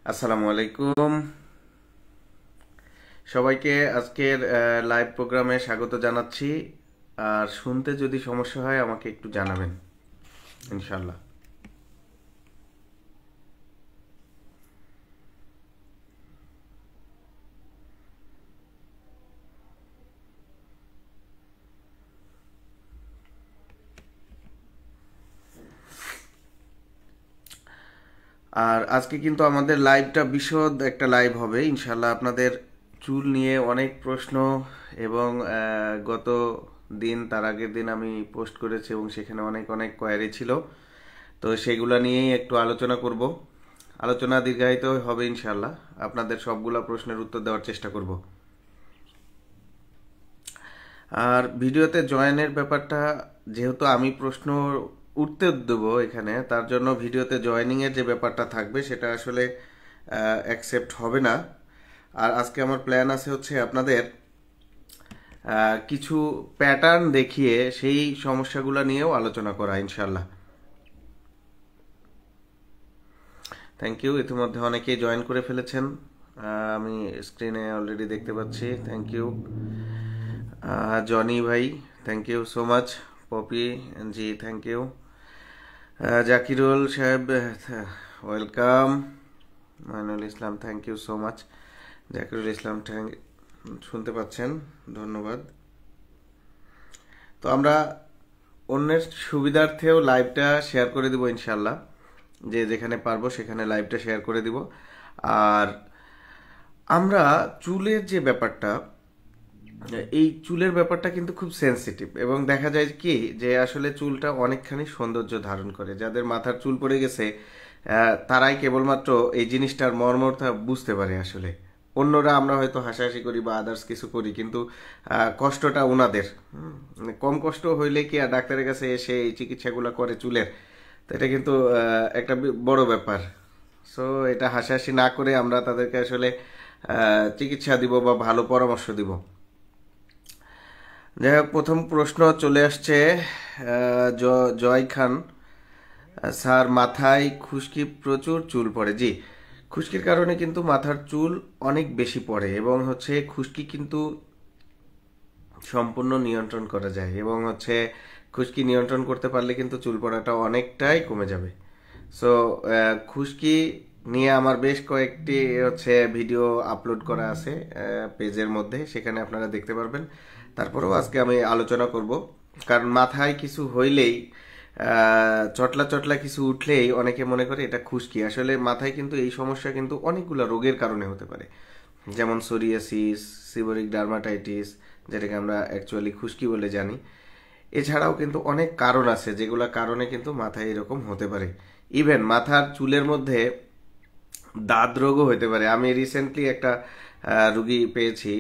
আসসালামু আলাইকুম সবাইকে আজকের লাইভ প্রোগ্রামে স্বাগত জানাচ্ছি। আর শুনতে যদি সমস্যা হয় আমাকে একটু জানাবেন ইনশাল্লাহ। আর আজকে কিন্তু আমাদের লাইভটা বিশদ একটা লাইভ হবে ইনশাল্লাহ। আপনাদের চুল নিয়ে অনেক প্রশ্ন এবং গত দিন তার আগের দিন আমি পোস্ট করেছি এবং সেখানে অনেক অনেক কোয়ারি ছিল, তো সেগুলো নিয়েই একটু আলোচনা করব। আলোচনা দীর্ঘায়িত হবে ইনশাল্লাহ। আপনাদের সবগুলা প্রশ্নের উত্তর দেওয়ার চেষ্টা করব। আর ভিডিওতে জয়েনের ব্যাপারটা, যেহেতু আমি প্রশ্ন উত্তর দেবো এখানে, তার জন্য ভিডিওতে জয়েনিং এর যে ব্যাপারটা থাকবে সেটা আসলে অ্যাকসেপ্ট হবে না। আর আজকে আমার প্ল্যান আছে হচ্ছে আপনাদের কিছু প্যাটার্ন দেখিয়ে সেই সমস্যাগুলো নিয়েও আলোচনা করা ইনশাল্লাহ। থ্যাংক ইউ, ইতিমধ্যে অনেকেই জয়েন করে ফেলেছেন, আমি স্ক্রিনে অলরেডি দেখতে পাচ্ছি। থ্যাংক ইউ জনি ভাই, thank you so much. Popy ji thank you. Zakirul Sahib welcome. Mainul Islam thank you so much. Zakirul Islam শুনতে পাচ্ছেন, ধন্যবাদ। তো আমরা অন্যের সুবিধার্থেও লাইভটা শেয়ার করে দিব ইনশাল্লাহ, যে যেখানে পারবো সেখানে লাইভটা শেয়ার করে দিব। আর আমরা চুলের যে ব্যাপারটা, এই চুলের ব্যাপারটা কিন্তু খুব সেনসিটিভ এবং দেখা যায় কি যে আসলে চুলটা অনেকখানি সৌন্দর্য ধারণ করে। যাদের মাথার চুল পড়ে গেছে তারাই কেবলমাত্র এই জিনিসটার মর্মটা বুঝতে পারে। আসলে অন্যরা আমরা হয়তো হাসাহাসি করি বা আদার্স কিছু করি, কিন্তু কষ্টটা ওনাদের। কম কষ্ট হইলে কি আর ডাক্তারের কাছে এসে এই চিকিৎসাগুলো করে চুলের? তো এটা কিন্তু একটা বড় ব্যাপার। সো এটা হাসাহাসি না করে আমরা তাদেরকে আসলে চিকিৎসা দিব বা ভালো পরামর্শ দিব। যাই হোক, প্রথম প্রশ্ন চলে আসছে জয় খান স্যার, মাথায় খুশকি প্রচুর চুল পড়ে। জি, খুশকির কারণে কিন্তু মাথার চুল অনেক বেশি পড়ে এবং হচ্ছে খুশকি কিন্তু সম্পূর্ণ নিয়ন্ত্রণ করা যায় এবং হচ্ছে খুশকি নিয়ন্ত্রণ করতে পারলে কিন্তু চুল পড়াটা অনেকটাই কমে যাবে। সো খুশকি নিয়ে আমার বেশ কয়েকটি হচ্ছে ভিডিও আপলোড করা আছে পেজের মধ্যে, সেখানে আপনারা দেখতে পারবেন। তারপরেও আজকে আমি আলোচনা করব, কারণ মাথায় কিছু হইলেই চটলা চটলা কিছু উঠলেই অনেকে মনে করে এটা খুশকি। আসলে মাথায় কিন্তু এই সমস্যা কিন্তু অনেকগুলো রোগের কারণে হতে পারে, যেমন সোরিয়াসিস, সিবোরিক ডার্মাটাইটিস, যেটাকে আমরা অ্যাকচুয়ালি খুশকি বলে জানি। এছাড়াও কিন্তু অনেক কারণ আছে যেগুলো কারণে কিন্তু মাথায় এরকম হতে পারে। ইভেন মাথার চুলের মধ্যে দাঁত রোগও হতে পারে। আমি রিসেন্টলি একটা রুগী পেয়েছি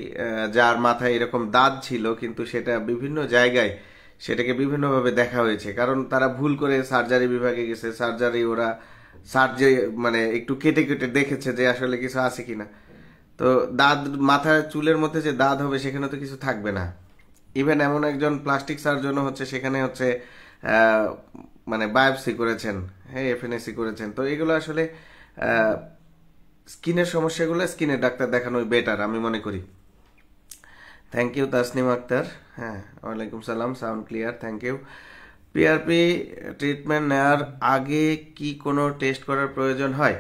যার মাথায় এরকম দাঁত ছিল, কিন্তু সেটা বিভিন্ন জায়গায় সেটাকে বিভিন্নভাবে দেখা হয়েছে, কারণ তারা ভুল করে সার্জারি বিভাগে গেছে। সার্জারি ওরা সার্জারি মানে একটু কেটে কেটে দেখেছে যে আসলে কিছু আছে কিনা। তো দাঁত, মাথার চুলের মধ্যে যে দাঁত হবে সেখানে তো কিছু থাকবে না। ইভেন এমন একজন প্লাস্টিক সার্জনও হচ্ছে সেখানে হচ্ছে আহ, মানে বায়োপসি করেছেন, হ্যাঁ এফএনএসি করেছেন। তো এগুলো আসলে স্কিনের সমস্যাগুলো স্কিনের ডাক্তার দেখানোই বেটার আমি মনে করি। Thank you Tasnim Akter. হ্যাঁ, ওয়ালাইকুম সালাম, sound clear, thank you. PRP treatment নেওয়ার আগে কি কোনো টেস্ট করার প্রয়োজন হয়?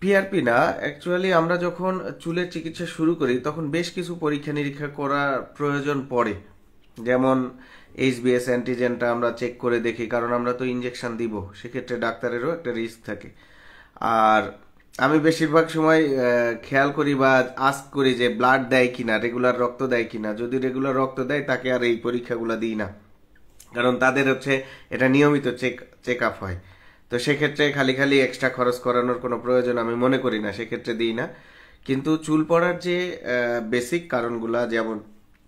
পিআরপি না, অ্যাকচুয়ালি আমরা যখন চুলের চিকিৎসা শুরু করি তখন বেশ কিছু পরীক্ষা নিরীক্ষা করার প্রয়োজন পড়ে। যেমন এইচবিএস অ্যান্টিজেনটা আমরা চেক করে দেখি, কারণ আমরা তো ইনজেকশন দিব, সেক্ষেত্রে ডাক্তারেরও একটা রিস্ক থাকে। আর আমি বেশিরভাগ সময় খেয়াল করি বা আস্ক করি যে ব্লাড দেয় কিনা, রেগুলার রক্ত দেয় কিনা। যদি রেগুলার রক্ত দেয় তাকে আর এই পরীক্ষাগুলো দিই না, কারণ তাদের হচ্ছে এটা নিয়মিত চেক আপ হয়। তো সেক্ষেত্রে খালি খালি এক্সট্রা খরচ করানোর কোনো প্রয়োজন আমি মনে করি না, সেক্ষেত্রে দিই না। কিন্তু চুল পড়ার যে বেসিক কারণগুলা, যেমন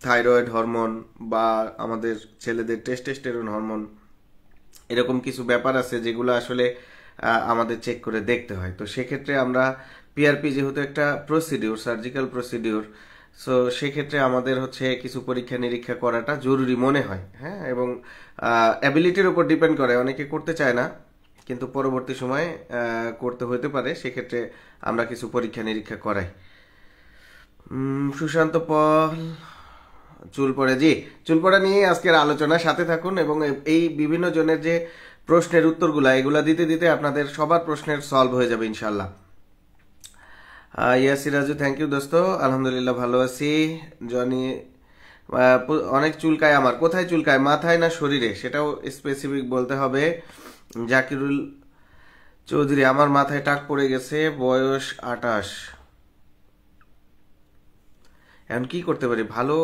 থাইরয়েড হরমোন বা আমাদের ছেলেদের টেস্টোস্টেরন হরমোন, এরকম কিছু ব্যাপার আছে যেগুলো আসলে আমাদের চেক করে দেখতে হয়। তো সেক্ষেত্রে আমরা পিআরপি যেহেতু একটা প্রসিডিউর, সার্জিক্যাল প্রসিডিউর, সো সেক্ষেত্রে আমাদের হচ্ছে কিছু পরীক্ষা নিরীক্ষা করাটা জরুরি মনে হয়। হ্যাঁ, এবং অ্যাবিলিটির উপর ডিপেন্ড করে, অনেকে করতে চায় না, কিন্তু পরবর্তী সময়ে করতে হতে পারে, সেক্ষেত্রে আমরা কিছু পরীক্ষা নিরীক্ষা করাই। সুশান্ত পল, চুল পড়ে, জি চুল পড়া নিয়ে আজকের আলোচনা, সাথে থাকুন এবং এই বিভিন্ন জনের যে প্রশ্নের উত্তরগুলা এগুলা দিতে দিতে আপনাদের সবার প্রশ্নের সলভ হয়ে যাবে ইনশাল্লাহ। ইয়াসি রাজু, থ্যাংক ইউ দোস্ত, আলহামদুলিল্লাহ ভালো আছি। জনি, অনেক চুলকায় আমার, কোথায় চুলকায়, মাথায় না শরীরে, সেটাও স্পেসিফিক বলতে হবে। জাকিরুল চৌধুরী, আমার মাথায় টাক পড়ে গেছে, বয়স 28। এখন কি করতে পারি, ভালো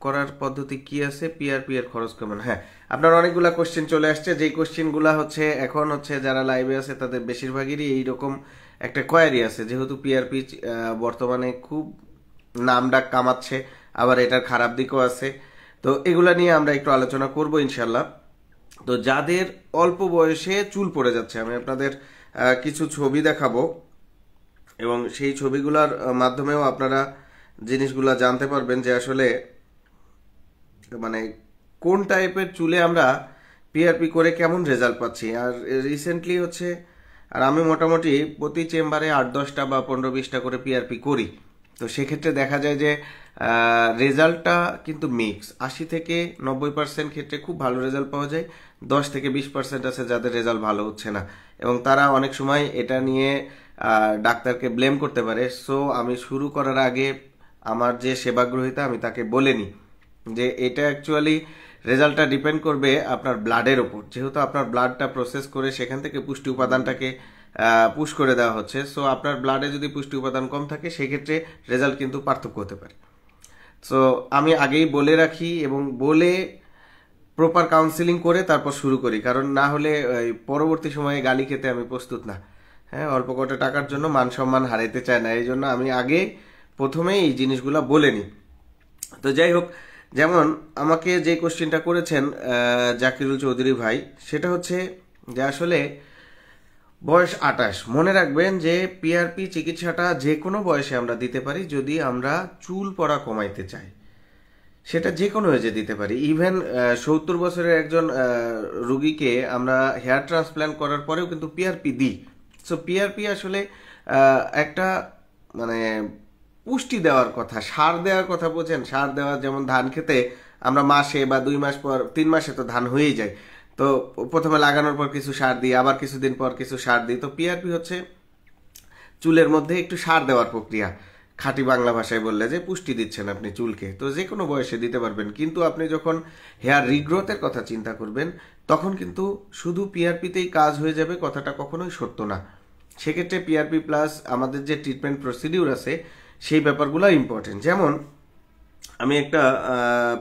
করার পদ্ধতি কি আছে, পিআরপি এর খরচ কেমন? হ্যাঁ, আপনার অনেকগুলা কোশ্চেন চলে আসছে, যেই কোশ্চেনগুলা হচ্ছে এখন হচ্ছে যারা লাইভে আছে তাদের বেশিরভাগেরই এইরকম একটা কোয়ারি আছে, যেহেতু পিআরপি বর্তমানে খুব নাম ডাক কামাচ্ছে, আবার এটার খারাপ দিকও আছে। তো এগুলা নিয়ে আমরা একটু আলোচনা করব ইনশাল্লাহ। তো যাদের অল্প বয়সে চুল পড়ে যাচ্ছে, আমি আপনাদের কিছু ছবি দেখাবো এবং সেই ছবিগুলোর মাধ্যমেও আপনারা জিনিসগুলা জানতে পারবেন যে আসলে মানে কোন টাইপের চুলে আমরা পিআরপি করে কেমন রেজাল্ট পাচ্ছি। আর রিসেন্টলি হচ্ছে, আর আমি মোটামুটি প্রতি চেম্বারে 8-10টা বা 15-20টা করে পিআরপি করি। তো সেক্ষেত্রে দেখা যায় যে রেজাল্টটা কিন্তু মিক্স, 80-90% ক্ষেত্রে খুব ভালো রেজাল্ট পাওয়া যায়, 10-20% আছে যাদের রেজাল্ট ভালো হচ্ছে না, এবং তারা অনেক সময় এটা নিয়ে ডাক্তারকে ব্লেম করতে পারে। সো আমি শুরু করার আগে আমার যে সেবাগ্রহীতা, আমি তাকে বলে নিই যে এটা অ্যাকচুয়ালি রেজাল্টটা ডিপেন্ড করবে আপনার ব্লাডের ওপর, যেহেতু আপনার ব্লাডটা প্রসেস করে সেখান থেকে পুষ্টি উপাদানটাকে পুশ করে দেওয়া হচ্ছে। সো আপনার ব্লাডে যদি পুষ্টি উপাদান কম থাকে সেক্ষেত্রে রেজাল্ট কিন্তু পার্থক্য হতে পারে। সো আমি আগেই বলে রাখি এবং বলে প্রপার কাউন্সিলিং করে তারপর শুরু করি, কারণ না হলে পরবর্তী সময়ে গালি খেতে আমি প্রস্তুত না। হ্যাঁ, অল্প কটা টাকার জন্য মান সম্মান হারাইতে চায় না, এই জন্য আমি আগে প্রথমেই এই জিনিসগুলো বলে নিই। তো যাই হোক, যেমন আমাকে যে কোশ্চেনটা করেছেন জাকিরুল চৌধুরী ভাই, সেটা হচ্ছে যে আসলে বয়স 28, মনে রাখবেন যে পিআরপি চিকিৎসাটা যে কোনো বয়সে আমরা দিতে পারি যদি আমরা চুল পড়া কমাইতে চাই, সেটা যে কোনো এজে দিতে পারি। ইভেন 70 বছরের একজন রুগীকে আমরা হেয়ার ট্রান্সপ্ল্যান্ট করার পরেও কিন্তু পিআরপি দিই। সো পিআরপি আসলে একটা মানে পুষ্টি দেওয়ার কথা, সার দেওয়ার কথা, বোঝেন, সার দেওয়া, যেমন ধান খেতে আমরা মাসে বা 2 মাস পর, 3 মাসে তো ধান হয়েই যায়, তো প্রথমে লাগানোর পর কিছু সার দিই, আবার কিছুদিন পর কিছু সার দিই। তো পিআরপি হচ্ছে চুলের মধ্যে একটু সার দেওয়ার প্রক্রিয়া, খাঁটি বাংলা ভাষায় বললে যে পুষ্টি দিচ্ছেন আপনি চুলকে। তো যে কোনো বয়সে দিতে পারবেন, কিন্তু আপনি যখন হেয়ার রিগ্রোথের কথা চিন্তা করবেন তখন কিন্তু শুধু পিআরপিতেই কাজ হয়ে যাবে, কথাটা কখনোই সত্য না। সেক্ষেত্রে পিআরপি প্লাস আমাদের যে ট্রিটমেন্ট প্রসিডিউর আছে সেই ব্যাপারগুলো ইম্পর্টেন্ট। যেমন আমি একটা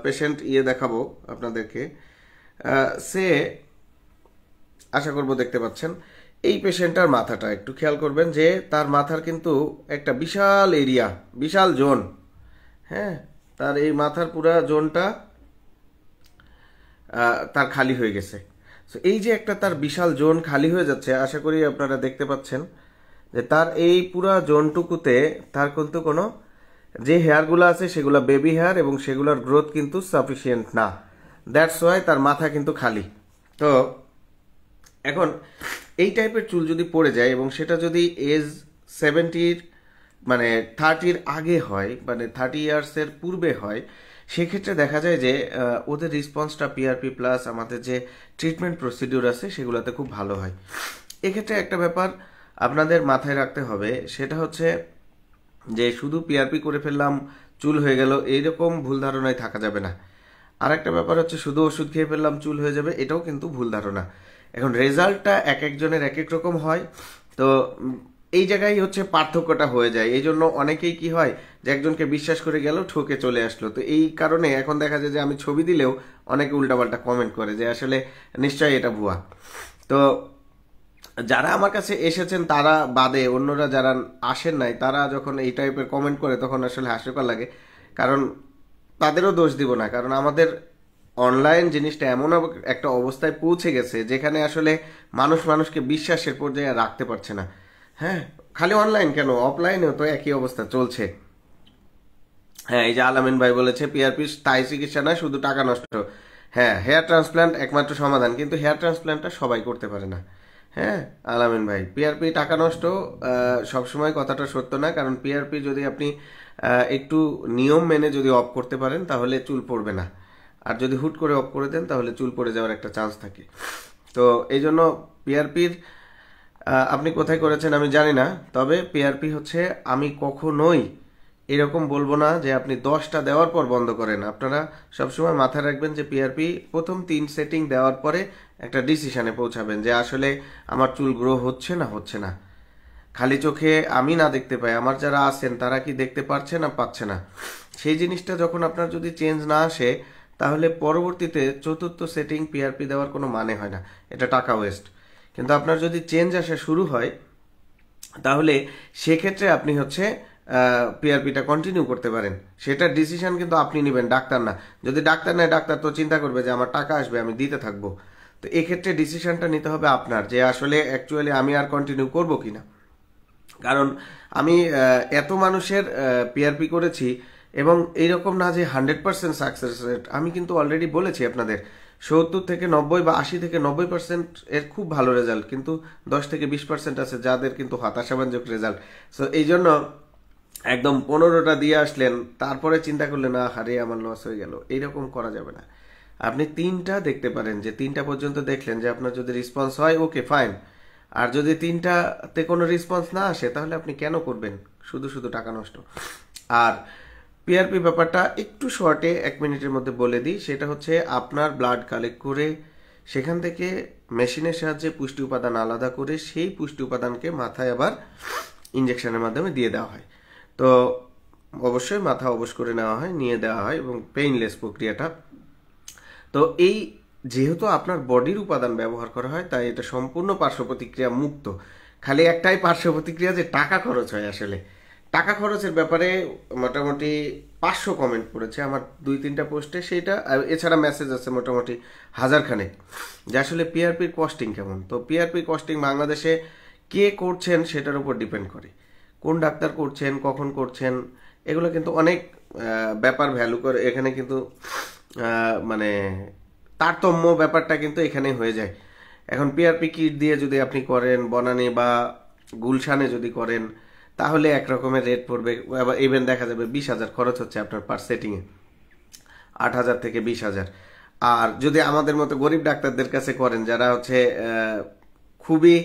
পেশেন্ট দেখাবো আপনাদেরকে, সে, আশা করব দেখতে পাচ্ছেন, এই পেশেন্টটার মাথাটা একটু খেয়াল করবেন যে তার মাথার কিন্তু একটা বিশাল এরিয়া, বিশাল জোন, হ্যাঁ, তার এই মাথার পুরা জোনটা তার খালি হয়ে গেছে। তো এই যে একটা তার বিশাল জোন খালি হয়ে যাচ্ছে, আশা করি আপনারা দেখতে পাচ্ছেন যে তার এই পুরা জোনটুকুতে তার কিন্তু কোনো যে হেয়ারগুলো আছে সেগুলো বেবি হেয়ার এবং সেগুলোর গ্রোথ কিন্তু সাফিসিয়েন্ট না, দ্যাটস ওয়াই তার মাথা কিন্তু খালি। তো এখন এই টাইপের চুল যদি পড়ে যায় এবং সেটা যদি এজ 70 মানে 30 আগে হয়, মানে 30 ইয়ার্সের পূর্বে হয়, সেক্ষেত্রে দেখা যায় যে ওদের রেসপন্সটা পিআরপি প্লাস আমাদের যে ট্রিটমেন্ট প্রসিডিউর আছে সেগুলোতে খুব ভালো হয়। এক্ষেত্রে একটা ব্যাপার আপনাদের মাথায় রাখতে হবে, সেটা হচ্ছে যে শুধু পিআরপি করে ফেললাম চুল হয়ে গেল, এইরকম ভুল ধারণায় থাকা যাবে না। আর একটা ব্যাপার হচ্ছে শুধু ওষুধ খেয়ে ফেললাম চুল হয়ে যাবে, এটাও কিন্তু ভুল ধারণা। এখন রেজাল্টটা এক একজনের এক এক রকম হয়, তো এই জায়গায় হচ্ছে পার্থক্যটা হয়ে যায়। এই জন্য অনেকেই কি হয় যে একজনকে বিশ্বাস করে গেল, ঠকে চলে আসলো। তো এই কারণে এখন দেখা যায় যে আমি ছবি দিলেও অনেকে উল্টাপাল্টা কমেন্ট করে যে আসলে নিশ্চয়ই এটা ভুয়া। তো যারা আমার কাছে এসেছেন তারা বাদে অন্যরা যারা আসেন নাই, তারা যখন এই টাইপের কমেন্ট করে তখন আসলে হাস্যকর লাগে, কারণ তাদেরও দোষ দিব না, কারণ আমাদের অনলাইন জিনিসটা এমন একটা অবস্থায় পৌঁছে গেছে যেখানে আসলে মানুষ মানুষকে বিশ্বাসের পর্যায়ে রাখতে পারছে না। হ্যাঁ, খালি অনলাইন কেন, অফলাইনেও তো একই অবস্থা চলছে। হ্যাঁ, এই যে আলামিন ভাই বলেছে পিআরপি স্থায়ী চিকিৎসা নয়, শুধু টাকা নষ্ট। হ্যাঁ, হেয়ার ট্রান্সপ্ল্যান্ট একমাত্র সমাধান, কিন্তু হেয়ার ট্রান্সপ্ল্যান্টটা সবাই করতে পারে না। হ্যাঁ, আলামিন ভাই, পিআরপি টাকা নষ্ট সবসময় কথাটা সত্য না, কারণ পিআরপি যদি আপনি একটু নিয়ম মেনে যদি অফ করতে পারেন তাহলে চুল পড়বে না, আর যদি হুট করে অফ করে দেন তাহলে চুল পড়ে যাওয়ার একটা চান্স থাকে। তো এই জন্য পিআরপির আপনি কোথায় করেছেন আমি জানি না, তবে পিআরপি হচ্ছে আমি কখনোই এরকম বলবো না যে আপনি 10টা দেওয়ার পর বন্ধ করেন। আপনারা সবসময় মাথায় রাখবেন যে পিআরপি প্রথম 3 সেটিং দেওয়ার পরে একটা ডিসিশনে পৌঁছাবেন যে আসলে আমার চুল গ্রো হচ্ছে না হচ্ছে না। খালি চোখে আমি না দেখতে পাই, আমার যারা আছেন তারা কি দেখতে পারছে না পাচ্ছে না, সেই জিনিসটা যখন আপনার যদি চেঞ্জ না আসে তাহলে পরবর্তীতে চতুর্থ সেটিং পিআরপি দেওয়ার কোনো মানে হয় না, এটা টাকা ওয়েস্ট। কিন্তু আপনার যদি চেঞ্জ আসা শুরু হয় তাহলে সেক্ষেত্রে আপনি হচ্ছে পিআরপিটা কন্টিনিউ করতে পারেন। সেটার ডিসিশন কিন্তু আপনি নেবেন, ডাক্তার না। যদি ডাক্তার নেয়, ডাক্তার তো চিন্তা করবে যে আমার টাকা আসবে, আমি দিতে থাকবো। তো এক্ষেত্রে ডিসিশনটা নিতে হবে আপনার, যে আসলে অ্যাকচুয়ালি আমি আর কন্টিনিউ করবো কিনা। কারণ আমি এত মানুষের পিআরপি করেছি, এবং এইরকম না যে 100% সাকসেস রেট। আমি কিন্তু অলরেডি বলেছি আপনাদের 70 থেকে 90 বা 80 থেকে 90% এর খুব ভালো রেজাল্ট, কিন্তু 10 থেকে 20% আছে যাদের কিন্তু হতাশাব্যঞ্জক রেজাল্ট। সো এই জন্য একদম 15টা দিয়ে আসলেন, তারপরে চিন্তা করলেন না হারে আমার লস হয়ে গেল, এইরকম করা যাবে না। আপনি 3টা দেখতে পারেন, যে 3টা পর্যন্ত দেখলেন যে আপনার যদি রেসপন্স হয় ওকে ফাইন, আর যদি 3টাতে কোনো রেসপন্স না আসে তাহলে আপনি কেন করবেন শুধু শুধু টাকা নষ্ট। আর পিআরপি ব্যাপারটা একটু শর্টে 1 মিনিটের মধ্যে বলে দিই, সেটা হচ্ছে আপনার ব্লাড কালেক্ট করে সেখান থেকে মেশিনের সাহায্যে পুষ্টি উপাদান আলাদা করে সেই পুষ্টি উপাদানকে মাথায় আবার ইঞ্জেকশনের মাধ্যমে দিয়ে দেওয়া হয়। তো অবশ্যই মাথা অবশ করে নেওয়া হয়, নিয়ে দেওয়া হয়, এবং পেইনলেস প্রক্রিয়াটা। তো এই যেহেতু আপনার বডির উপাদান ব্যবহার করা হয়, তাই এটা সম্পূর্ণ পার্শ্ব প্রতিক্রিয়া মুক্ত। খালি একটাই পার্শ্ব প্রতিক্রিয়া যে টাকা খরচ হয়। আসলে টাকা খরচের ব্যাপারে মোটামুটি 500 কমেন্ট পড়েছে আমার 2-3টা পোস্টে, সেটা এছাড়া মেসেজ আছে মোটামুটি 1000 খানেক, যে আসলে পিআরপির কস্টিং কেমন। তো পিআরপি কস্টিং বাংলাদেশে কে করছেন সেটার উপর ডিপেন্ড করে, কোন ডাক্তার করছেন, কখন করছেন, এগুলো কিন্তু অনেক ব্যাপার ভ্যালু করে। এখানে কিন্তু মানে তারতম্য ব্যাপারটা কিন্তু এখানে হয়ে যায়। এখন পিআরপি কিট দিয়ে যদি আপনি করেন, বনানী বা গুলশানে যদি করেন, তাহলে একরকমের রেট পড়বে। ইভেন দেখা যাবে 20,000 খরচ হচ্ছে আপনার পার সেটিংয়ে, 8,000 থেকে 20,000। আর যদি আমাদের মতো গরিব ডাক্তারদের কাছে করেন, যারা হচ্ছে খুবই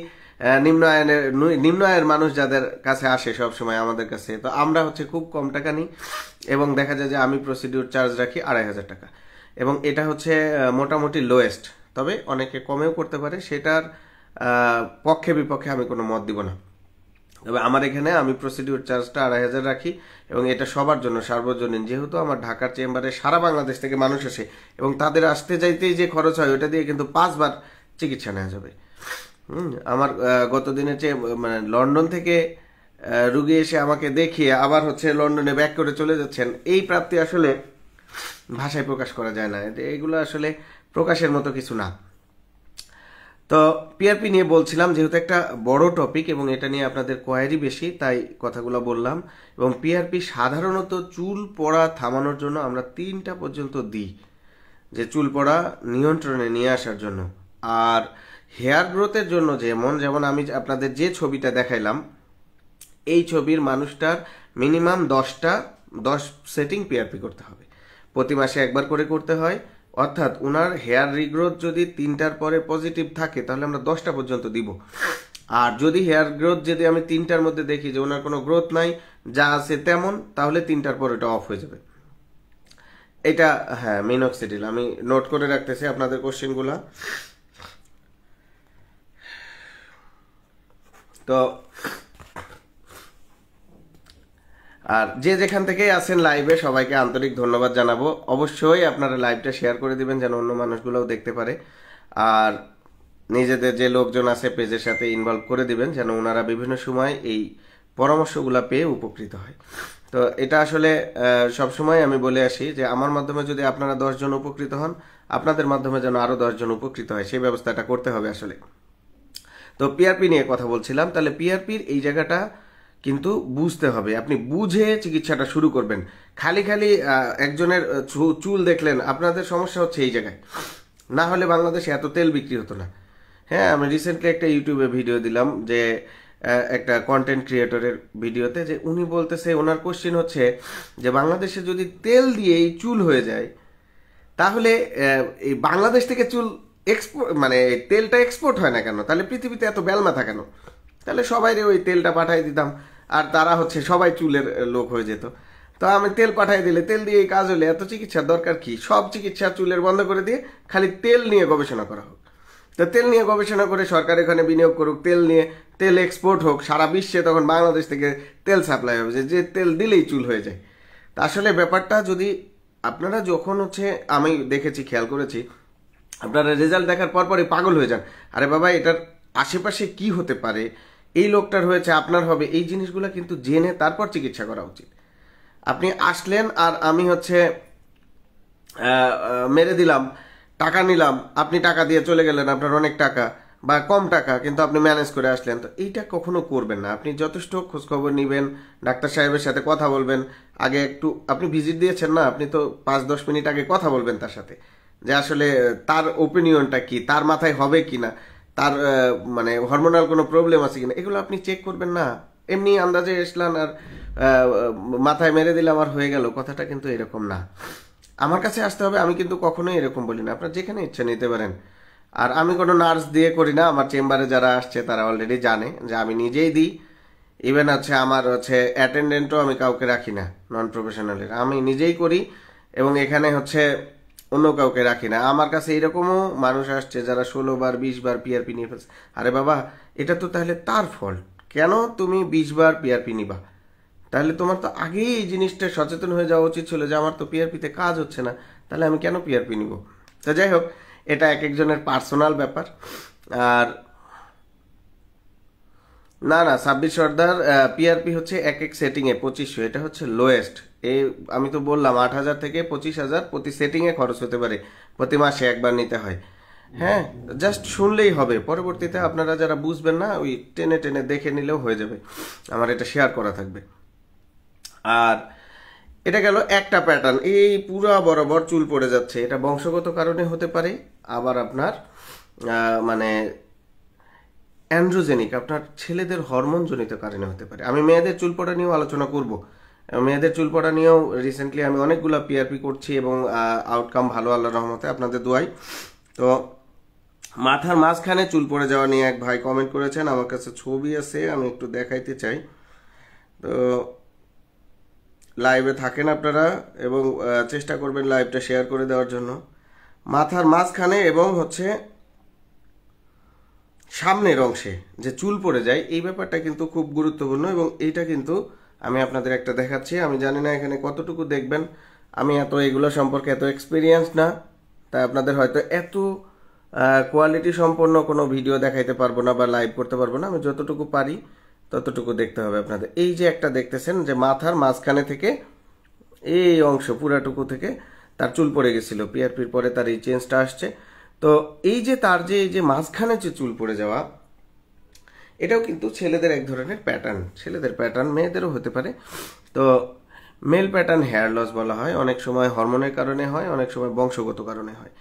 নিম্ন আয়ের মানুষ যাদের কাছে আসে সব সময় আমাদের কাছে, তো আমরা হচ্ছে খুব কম টাকা নিই, এবং দেখা যায় যে আমি প্রসিডিউর চার্জ রাখি 2,500 টাকা, এবং এটা হচ্ছে মোটামুটি লোয়েস্ট। তবে অনেকে কমেও করতে পারে, সেটার পক্ষে বিপক্ষে আমি কোনো মত দিব না। তবে আমার এখানে আমি প্রসিডিউর চার্জটা 2,500 রাখি, এবং এটা সবার জন্য সার্বজনীন। যেহেতু আমার ঢাকার চেম্বারে সারা বাংলাদেশ থেকে মানুষ আসে, এবং তাদের আসতে যাইতেই যে খরচ হয় ওটা দিয়ে কিন্তু 5 বার চিকিৎসা নেওয়া যাবে। আমার গত দিনের চেয়ে মানে লন্ডন থেকে রুগী এসে আমাকে দেখিয়ে আবার হচ্ছে লন্ডনে ব্যাক করে চলে যাচ্ছেন, এই প্রাপ্তি আসলে ভাষায় প্রকাশ করা যায় না। এগুলো আসলে প্রকাশের মতো কিছু না। তো পিআরপি নিয়ে বলছিলাম, যেহেতু একটা বড় টপিক এবং এটা নিয়ে আপনাদের কোয়ারি বেশি, তাই কথাগুলো বললাম। এবং পিআরপি সাধারণত চুল পড়া থামানোর জন্য আমরা 3টা পর্যন্ত দিই, যে চুল পড়া নিয়ন্ত্রণে নিয়ে আসার জন্য। আর হেয়ার গ্রোথের জন্য যেমন আমি আপনাদের যে ছবিটা দেখাইলাম, এই ছবির মানুষটার মিনিমাম 10 সেটিং পিআরপি করতে হবে, প্রতি মাসে একবার করে করতে হয়। অর্থাৎ উনার হেয়ার রিগ্রোথ যদি 3টার পরে পজিটিভ থাকে তাহলে আমরা 10টা পর্যন্ত দিব। আর যদি হেয়ার গ্রোথ যদি আমি 3টার মধ্যে দেখি যে ওনার কোনো গ্রোথ নাই, যা আছে তেমন, তাহলে 3টার পর এটা অফ হয়ে যাবে। এটা হ্যাঁ, মিনক্সিডিল আমি নোট করে রাখতেছি আপনাদের কোশ্চেনগুলা। তো আর যে যেখান থেকেই আছেন লাইভে, সবাইকে আন্তরিক ধন্যবাদ জানাবো। অবশ্যই আপনারা লাইভটা শেয়ার করে দিবেন যেন অন্য মানুষগুলোও দেখতে পারে, আর নিজেদের যে লোকজন আছে পেজের সাথে ইনভলভ করে দিবেন যেন ওনারা বিভিন্ন সময় এই পরামর্শগুলো পেয়ে উপকৃত হয়। তো এটা আসলে সবসময় আমি বলে আসি যে আমার মাধ্যমে যদি আপনারা 10 জন উপকৃত হন, আপনাদের মাধ্যমে যেন আরো 10 জন উপকৃত হয়, সেই ব্যবস্থাটা করতে হবে আসলে। তো পিআরপি নিয়ে কথা বলছিলাম, তাহলে পিআরপির এই জায়গাটা কিন্তু বুঝতে হবে, আপনি বুঝে চিকিৎসাটা শুরু করবেন। খালি একজনের চুল দেখলেন, আপনাদের সমস্যা হচ্ছে এই জায়গায়, না হলে বাংলাদেশে এত তেল বিক্রি হতো না। হ্যাঁ, আমি রিসেন্টলি একটা ইউটিউবে ভিডিও দিলাম যে একটা কন্টেন্ট ক্রিয়েটরের ভিডিওতে, যে উনি বলতেছে, ওনার কোশ্চেন হচ্ছে যে বাংলাদেশে যদি তেল দিয়ে এই চুল হয়ে যায়, তাহলে এই বাংলাদেশ থেকে চুল এক্সপোর্ট, মানে তেলটা এক্সপোর্ট হয় না কেন? তাহলে পৃথিবীতে এত বেলমাথা কেন? তাহলে সবাই ওই তেলটা পাঠাই দিতাম, আর তারা হচ্ছে সবাই চুলের লোক হয়ে যেত। তো আমি তেল পাঠাই দিলে, তেল দিয়ে এই কাজ হলে এত চিকিৎসার দরকার কি? সব চিকিৎসা চুলের বন্ধ করে দিয়ে খালি তেল নিয়ে গবেষণা করা হোক। তো তেল নিয়ে গবেষণা করে সরকার এখানে বিনিয়োগ করুক, তেল নিয়ে তেল এক্সপোর্ট হোক সারা বিশ্বে, তখন বাংলাদেশ থেকে তেল সাপ্লাই হবে, যে তেল দিলেই চুল হয়ে যায়। তা আসলে ব্যাপারটা যদি আপনারা যখন হচ্ছে, আমি দেখেছি, খেয়াল করেছি, আপনারা রেজাল্ট দেখার পরপরই পাগল হয়ে যান, আরে বাবা এটার আশেপাশে কি হতে পারে, এই লোকটার হয়েছে আপনার হবে, এই জিনিসগুলো কিন্তু জেনে তারপর চিকিৎসা করা উচিত। আপনি আসলেন আর আমি হচ্ছে মেরে দিলাম, টাকা নিলাম, আপনি টাকা দিয়ে চলে গেলেন, আপনার অনেক টাকা বা কম টাকা, কিন্তু আপনি ম্যানেজ করে আসলেন, তো এইটা কখনো করবেন না। আপনি যথেষ্ট খোঁজখবর নেবেন, ডাক্তার সাহেবের সাথে কথা বলবেন, আগে একটু, আপনি ভিজিট দিয়েছেন না, আপনি তো 5-10 মিনিট আগে কথা বলবেন তার সাথে, যে আসলে তার ওপিনিয়নটা কি, তার মাথায় হবে কিনা, তার মানে হরমোনাল কোনো প্রবলেম আছে কিনা, এগুলো আপনি চেক করবেন না। এমনি আন্দাজে এসলাম আর মাথায় মেরে দিলাম আর হয়ে গেল, কথাটা কিন্তু এরকম না। আমার কাছে আসতে হবে, আমি কিন্তু কখনোই এরকম বলি না, আপনার যেখানে ইচ্ছা নিতে পারেন। আর আমি কোনো নার্স দিয়ে করি না, আমার চেম্বারে যারা আসছে তারা অলরেডি জানে যে আমি নিজেই দিই। ইভেন হচ্ছে আমার হচ্ছে অ্যাটেন্ডেন্টও আমি কাউকে রাখি না, নন প্রফেশনালের, আমি নিজেই করি, এবং এখানে হচ্ছে অন্য কাউকে রাখি না। আমার কাছে এরকমও মানুষ আসছে যারা 16 বার 20 বার পিআরপি নিয়ে ফেলছে। আরে বাবা, এটা তো তাহলে তার ফল্ট, কেন তুমি 20 বার পিআরপি নিবা? তাহলে তোমার তো আগেই এই জিনিসটা সচেতন হয়ে যাওয়া উচিত ছিল যে আমার তো পিআরপিতে কাজ হচ্ছে না, তাহলে আমি কেন পিআরপি নিব? তো যাই হোক, এটা এক একজনের পার্সোনাল ব্যাপার। আর না না, 26 সর্দার, পিআরপি হচ্ছে এক এক সেটিংয়ে 2500, এটা হচ্ছে লোয়েস্ট। এই আমি তো বললাম 8,000 থেকে 25,000 প্রতি সেটিংয়ে খরচ হতে পারে, প্রতি মাসে একবার নিতে হয়। হ্যাঁ, জাস্ট শুনলেই হবে, পরবর্তীতে আপনারা যারা বুঝবেন না, ওই টেনে টেনে দেখে নিলেও হয়ে যাবে, আমার এটা শেয়ার করা থাকবে। আর এটা গেল একটা প্যাটার্ন, এই পুরা বরাবর চুল পড়ে যাচ্ছে, এটা বংশগত কারণে হতে পারে, আবার আপনার মানে অ্যান্ড্রোজেনিক, আপনার ছেলেদের হরমোন জনিত কারণে হতে পারে। আমি মেয়েদের চুল পড়া নিয়েও আলোচনা করব, মেয়েদের চুল পড়া নিয়েও রিসেন্টলি আমি অনেকগুলো পিআরপি করছি, এবং আউটকাম ভালো, আল্লাহর রহমতে, আপনাদের দোয়াই। তো মাথার মাঝখানে চুল পড়ে যাওয়া নিয়ে এক ভাই কমেন্ট করেছেন, আমার কাছে ছবি আছে, আমি একটু দেখাইতে চাই। তো লাইভে থাকেন আপনারা, এবং চেষ্টা করবেন লাইভটা শেয়ার করে দেওয়ার জন্য। মাথার মাঝখানে এবং হচ্ছে সামনের অংশে যে চুল পড়ে যায়, এই ব্যাপারটা কিন্তু খুব গুরুত্বপূর্ণ, এবং এইটা কিন্তু আমি আপনাদের একটা দেখাচ্ছি। আমি জানি না এখানে কতটুকু দেখবেন, আমি এত এগুলো সম্পর্কে এত এক্সপিরিয়েন্স না, তাই আপনাদের হয়তো এত কোয়ালিটি সম্পন্ন কোনো ভিডিও দেখাইতে পারবো না বা লাইভ করতে পারবো না। আমি যতটুকু পারি ততটুকু দেখতে হবে আপনাদের। এই যে একটা দেখতেছেন যে মাথার মাঝখানে থেকে এই অংশ পুরাটুকু থেকে তার চুল পড়ে গেছিল, পিআরপির পরে তার এই চেঞ্জটা আসছে। তো এই যে তার যে এই যে মাঝখানে যে চুল পড়ে যাওয়া, এটাও কিন্তু ছেলেদের এক ধরনের প্যাটার্ন, ছেলেদের প্যাটার্ন মেয়েদেরও হতে পারে। তো মেল প্যাটার্ন হেয়ার লস বলা হয়, অনেক সময় হরমোনের কারণে হয়, অনেক সময় বংশগত কারণে হয়।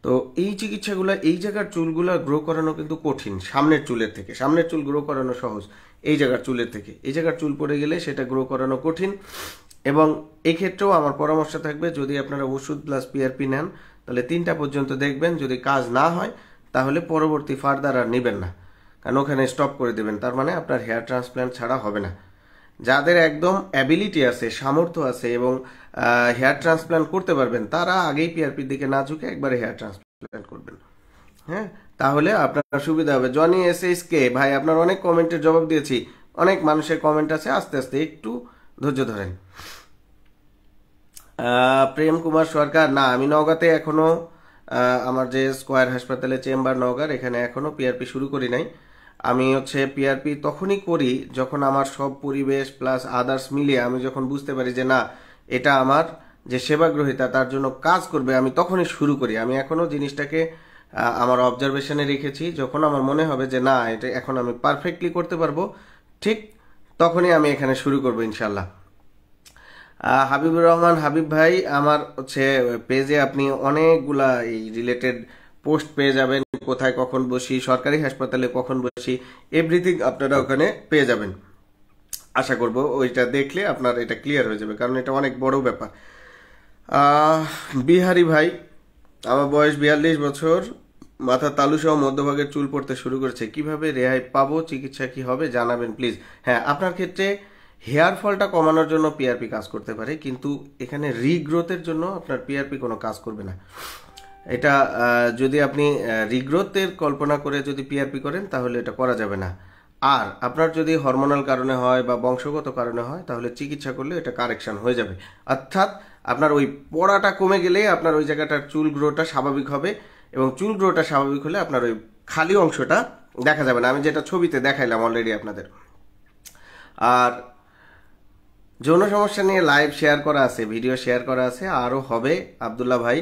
তো এই চিকিৎসাগুলো, এই জায়গার চুলগুলো গ্রো করানো কিন্তু কঠিন সামনের চুলের থেকে, সামনের চুল গ্রো করানো সহজ এই জায়গার চুলের থেকে। এই জায়গার চুল পড়ে গেলে সেটা গ্রো করানো কঠিন, এবং এই ক্ষেত্রেও আমার পরামর্শ থাকবে, যদি আপনারা ওষুধ প্লাস পিআরপি নেন তাহলে 3টা পর্যন্ত দেখবেন, যদি কাজ না হয় তাহলে পরবর্তী ফার্দার আর নেবেন না, কারণ ওখানে স্টপ করে দেবেন, তার মানে আপনার হেয়ার ট্রান্সপ্ল্যান্ট ছাড়া হবে না। যাদের একদম অ্যাবিলিটি আছে, সামর্থ্য আছে, এবং হেয়ার ট্রান্সপ্ল্যান্ট করতে পারবেন, তারা আগেই পিআরপির দিকে না ঝুঁকে একবারে হেয়ার ট্রান্সপ্ল্যান্ট করবেন। হ্যাঁ, তাহলে আপনার সুবিধা হবে। জনি SHK ভাই, আপনার অনেক কমেন্টের জবাব দিয়েছি, অনেক মানুষের কমেন্ট আছে, আস্তে আস্তে একটু ধৈর্য ধরেন। প্রেম কুমার সরকার, না আমি নওগাঁতে এখনো আমার যে স্কয়ার হাসপাতালে চেম্বার নওগাঁর, এখানে এখনো পিআরপি শুরু করি নাই। আমি হচ্ছে পিআরপি তখনই করি যখন আমার সব পরিবেশ প্লাস আদার্স মিলিয়ে আমি যখন বুঝতে পারি যে না, এটা আমার যে সেবাগ্রহীতা তার জন্য কাজ করবে, আমি তখনই শুরু করি। আমি এখনো জিনিসটাকে আমার অবজারভেশনে রেখেছি, যখন আমার মনে হবে যে না, এটা এখন আমি পারফেক্টলি করতে পারবো, ঠিক তখনই আমি এখানে শুরু করবো ইনশাল্লাহ। হাবিবুর রহমান হাবিব ভাই, আমার হচ্ছে পেজে আপনি অনেকগুলা এই রিলেটেড পোস্ট পেয়ে যাবেন, কোথায় কখন বসি, সরকারি হাসপাতালে কখন বসি, এভরিথিং আপনারা ওখানে পেয়ে যাবেন। আশা করব ওইটা দেখলে আপনার এটা ক্লিয়ার হয়ে যাবে, কারণ এটা অনেক বড় ব্যাপার। বিহারি ভাই, আমার বয়স 42 বছর, মাথা তালু সহ মধ্যভাগে চুল পড়তে শুরু করেছে, কিভাবে রেহাই পাবো, চিকিৎসা কি হবে জানাবেন প্লিজ। হ্যাঁ, আপনার ক্ষেত্রে হেয়ার ফলটা কমানোর জন্য পিআরপি কাজ করতে পারে, কিন্তু এখানে রিগ্রোথের জন্য আপনার পিআরপি কোনো কাজ করবে না। এটা যদি আপনি রিগ্রোথের কল্পনা করে যদি পিআরপি করেন তাহলে এটা করা যাবে না। আর আপনার যদি হরমোনাল কারণে হয় বা বংশগত কারণে হয় তাহলে চিকিৎসা করলে এটা কারেকশন হয়ে যাবে। অর্থাৎ আপনার ওই পড়াটা কমে গেলে আপনার ওই জায়গাটার চুল গ্রোটা স্বাভাবিক হবে, এবং চুল গ্রোটা স্বাভাবিক হলে আপনার ওই খালি অংশটা দেখা যাবে না, আমি যেটা ছবিতে দেখাইলাম অলরেডি আপনাদের। আর যৌন সমস্যা নিয়ে লাইভ শেয়ার করা আছে, ভিডিও শেয়ার করা আছে, আরও হবে আবদুল্লাহ ভাই,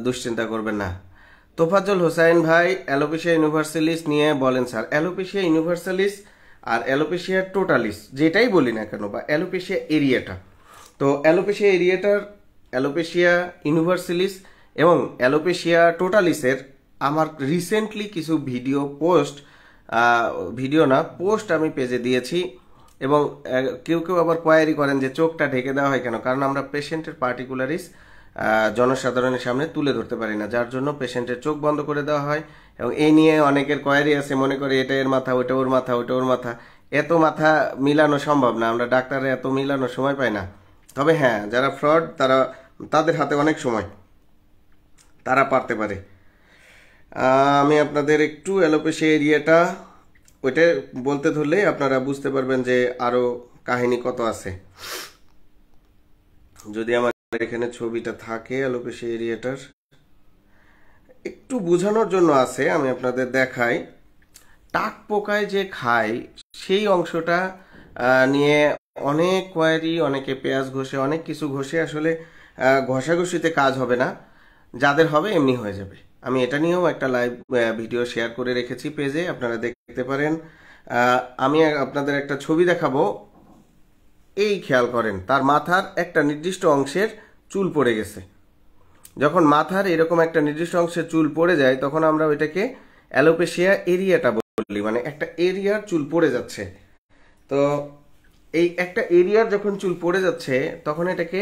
দুশ্চিন্তা করবেন না। তোফাজ্জল হোসাইন ভাই, অ্যালোপেশিয়া ইউনিভার্সালিস নিয়ে বলেন স্যার। অ্যালোপেশিয়া ইউনিভার্সালিস আর অ্যালোপেশিয়া টোটালিস যেটাই বলি না কেন, বা অ্যালোপেশিয়া এরিয়াটা, তো অ্যালোপেশিয়া এরিয়াটার, অ্যালোপেশিয়া ইউনিভার্সালিস এবং অ্যালোপেশিয়া টোটালিসের আমার রিসেন্টলি কিছু পোস্ট আমি পেজে দিয়েছি। এবং কেউ কেউ আবার কোয়ারি করেন যে চোখটা ঢেকে দেওয়া হয় কেন, কারণ আমরা পেশেন্টের পার্টিকুলারিস জনসাধারণের সামনে তুলে ধরতে পারি না, যার জন্য পেশেন্টের চোখ বন্ধ করে দেওয়া হয়। এবং এই নিয়ে অনেকের কোয়ারি আছে, মনে করে এটা এর মাথা, ওটা ওর মাথা, ওটা ওর মাথা। এত মাথা মিলানো সম্ভব না, আমরা ডাক্তাররা এত মিলানোর সময় পাই না। তবে হ্যাঁ, যারা ফ্রড তাদের হাতে অনেক সময়, তারা পারতে পারে। আমি আপনাদের একটু অ্যালোপেশিয়া এরিয়াটা ওইটা বলতে ধরলে আপনারা বুঝতে পারবেন যে আরো কাহিনী কত আছে। যদি আমার এখানে ছবিটা থাকে অ্যালোপেশিয়া এরিয়াটার, একটু বোঝানোর জন্য আছে, আমি আপনাদের দেখাই। টাক পোকায় যে খায় সেই অংশটা নিয়ে অনেক কোয়ারি, অনেকে পেঁয়াজ ঘষে, অনেক কিছু ঘষে, আসলে ঘষাঘষিতে কাজ হবে না, যাদের হবে এমনি হয়ে যাবে। আমি এটা নিয়েও একটা লাইভ ভিডিও শেয়ার করে রেখেছি পেজে, আপনারা দেখতে পারেন। আমি আপনাদের একটা ছবি দেখাবো, এই খেয়াল করেন, তার মাথার একটা নির্দিষ্ট অংশের চুল পড়ে গেছে। যখন মাথার এরকম একটা নির্দিষ্ট অংশের চুল পড়ে যায় তখন আমরা ওইটাকে অ্যালোপেশিয়া এরিয়াটা বলি, মানে একটা এরিয়ার চুল পড়ে যাচ্ছে। তো এই একটা এরিয়ার যখন চুল পড়ে যাচ্ছে তখন এটাকে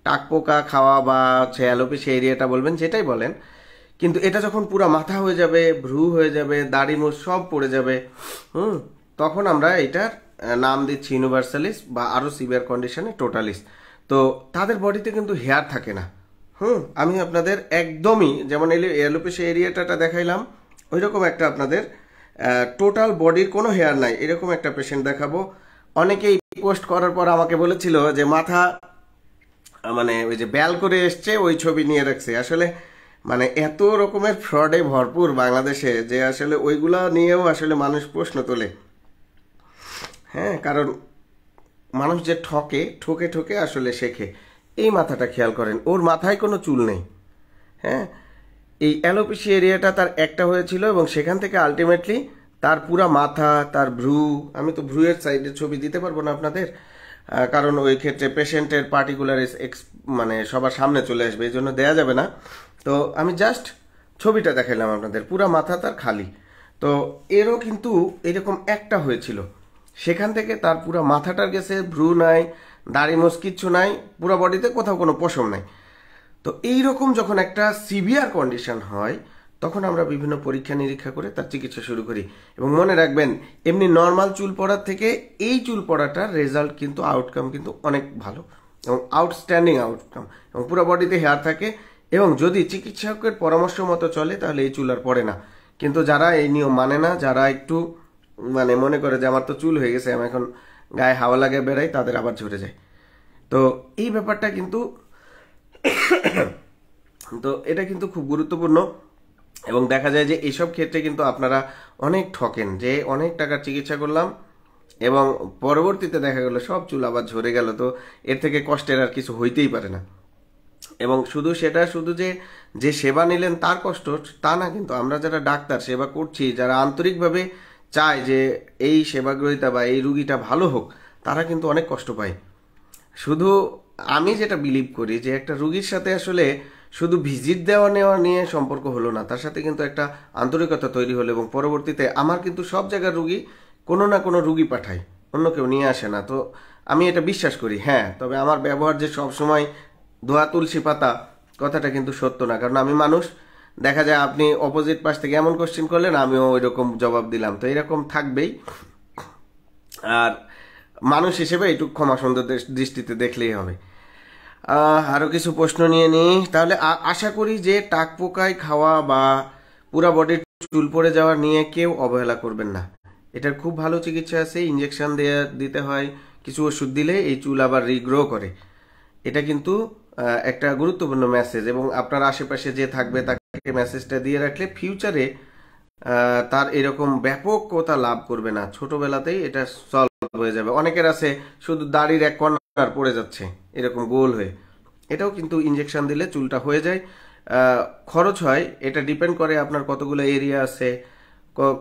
টাক পোকা খাওয়া বা হচ্ছে অ্যালোপেশিয়া এরিয়াটা বলবেন, যেটাই বলেন। কিন্তু এটা যখন পুরো মাথা হয়ে যাবে, ভ্রু হয়ে যাবে, দাড়ি মুছ সব পড়ে যাবে, তখন আমরা এটার নাম দিচ্ছি ইউনিভার্সালিস, বা আরো সিভিয়ার কন্ডিশনে টোটালিস। তো তাদের বডিতে কিন্তু হেয়ার থাকে না। আমি আপনাদের একদমই যেমন অ্যালোপেশিয়া এরিয়াটা দেখাইলাম, ওই রকম একটা আপনাদের টোটাল বডির কোনো হেয়ার নাই এরকম একটা পেশেন্ট দেখাবো। অনেকেই পোস্ট করার পর আমাকে বলেছিল যে মাথা মানে ওই যে ব্যাল করে এসছে, ওই ছবি নিয়ে রাখছে। আসলে মানে এত রকমের ফ্রডে ভরপুর বাংলাদেশে যে আসলে ওইগুলা নিয়েও আসলে মানুষ প্রশ্ন তোলে। হ্যাঁ, কারণ মানুষ যে ঠকে ঠকে আসলে শেখে। এই মাথাটা খেয়াল করেন, ওর মাথায় কোনো চুল নেই। হ্যাঁ, এই অ্যালোপেশিয়া এরিয়াটা তার একটা হয়েছিল এবং সেখান থেকে আলটিমেটলি তার পুরা মাথা, তার ভ্রু, আমি তো ভ্রুয়ের সাইডের ছবি দিতে পারবো না আপনাদের, কারণ ওই ক্ষেত্রে পেশেন্টের পার্টিকুলার মানে সবার সামনে চলে আসবে, এই জন্য দেওয়া যাবে না। তো আমি জাস্ট ছবিটা দেখাইলাম আপনাদের, পুরা মাথা তার খালি। তো এরও কিন্তু এরকম একটা হয়েছিল, সেখান থেকে তার পুরা মাথাটার গেছে, ভ্রু নাই, দাড়ি মোছ কিচ্ছু নাই, পুরো বডিতে কোথাও কোনো পশম নাই। তো এইরকম যখন একটা সিভিয়ার কন্ডিশন হয় তখন আমরা বিভিন্ন পরীক্ষা নিরীক্ষা করে তার চিকিৎসা শুরু করি। এবং মনে রাখবেন, এমনি নর্মাল চুল পড়ার থেকে এই চুল পড়াটার রেজাল্ট কিন্তু, আউটকাম কিন্তু অনেক ভালো এবং আউটস্ট্যান্ডিং আউটকাম, এবং পুরো বডিতে হেয়ার থাকে। এবং যদি চিকিৎসকের পরামর্শ মতো চলে তাহলে এই চুল আর পড়ে না। কিন্তু যারা এই নিয়ম মানে না, যারা একটু মানে মনে করে যে আমার তো চুল হয়ে গেছে, আমি এখন গায়ে হাওয়া লাগে বেড়াই, তাদের আবার ঝরে যায়। তো এই ব্যাপারটা কিন্তু তো এটা কিন্তু খুব গুরুত্বপূর্ণ। এবং দেখা যায় যে এইসব ক্ষেত্রে কিন্তু আপনারা অনেক ঠকেন, যে অনেক টাকার চিকিৎসা করলাম এবং পরবর্তীতে দেখা গেল সব চুল আবার ঝরে গেল। তো এর থেকে কষ্টের আর কিছু হইতেই পারে না। এবং শুধু যে সেবা নিলেন তার কষ্ট তা না, কিন্তু আমরা যারা ডাক্তার সেবা করছি, যারা আন্তরিকভাবে চায় যে এই সেবাগ্রহীতা বা এই রুগীটা ভালো হোক, তারা কিন্তু অনেক কষ্ট পায়। শুধু আমি যেটা বিলিভ করি যে একটা রুগীর সাথে আসলে শুধু ভিজিট দেওয়া নেওয়া নিয়ে সম্পর্ক হলো না, তার সাথে কিন্তু একটা আন্তরিকতা তৈরি হলো এবং পরবর্তীতে আমার কিন্তু সব জায়গার রুগী কোনো না কোনো রুগী পাঠায়, অন্য কেউ নিয়ে আসে না। তো আমি এটা বিশ্বাস করি। হ্যাঁ, তবে আমার ব্যবহার যে সবসময় ধোয়া তুলসী পাতা কথাটা কিন্তু সত্য না, কারণ আমি মানুষ। দেখা যায় আপনি অপোজিট পাশ থেকে এমন কোশ্চেন করলেন, আমিও ওই রকম জবাব দিলাম, তো এরকম থাকবেই। আর মানুষ হিসেবে এইটুকু ক্ষমা সুন্দর দৃষ্টিতে দেখলেই হবে। আরও কিছু প্রশ্ন নিয়ে নিই তাহলে। আশা করি যে টাক পোকায় খাওয়া বা পুরা বডির চুল পড়ে যাওয়া নিয়ে কেউ অবহেলা করবেন না। এটার খুব ভালো চিকিৎসা আছে, ইঞ্জেকশন দিতে হয়, কিছু ওষুধ দিলে এই চুল আবার রিগ্রো করে। এটা কিন্তু একটা গুরুত্বপূর্ণ মেসেজ, এবং আপনার আশেপাশে যে থাকবে তাকে মেসেজটা দিয়ে রাখলে ফিউচারে তার এরকম ব্যাপকতা লাভ করবে না, ছোটবেলাতেই এটা সলভ হয়ে যাবে। অনেকের আছে শুধু দাড়ির এক কর্নার পড়ে যাচ্ছে এরকম গোল হয়ে, এটাও কিন্তু ইঞ্জেকশন দিলে চুলটা হয়ে যায়। খরচ হয়, এটা ডিপেন্ড করে আপনার কতগুলো এরিয়া আছে,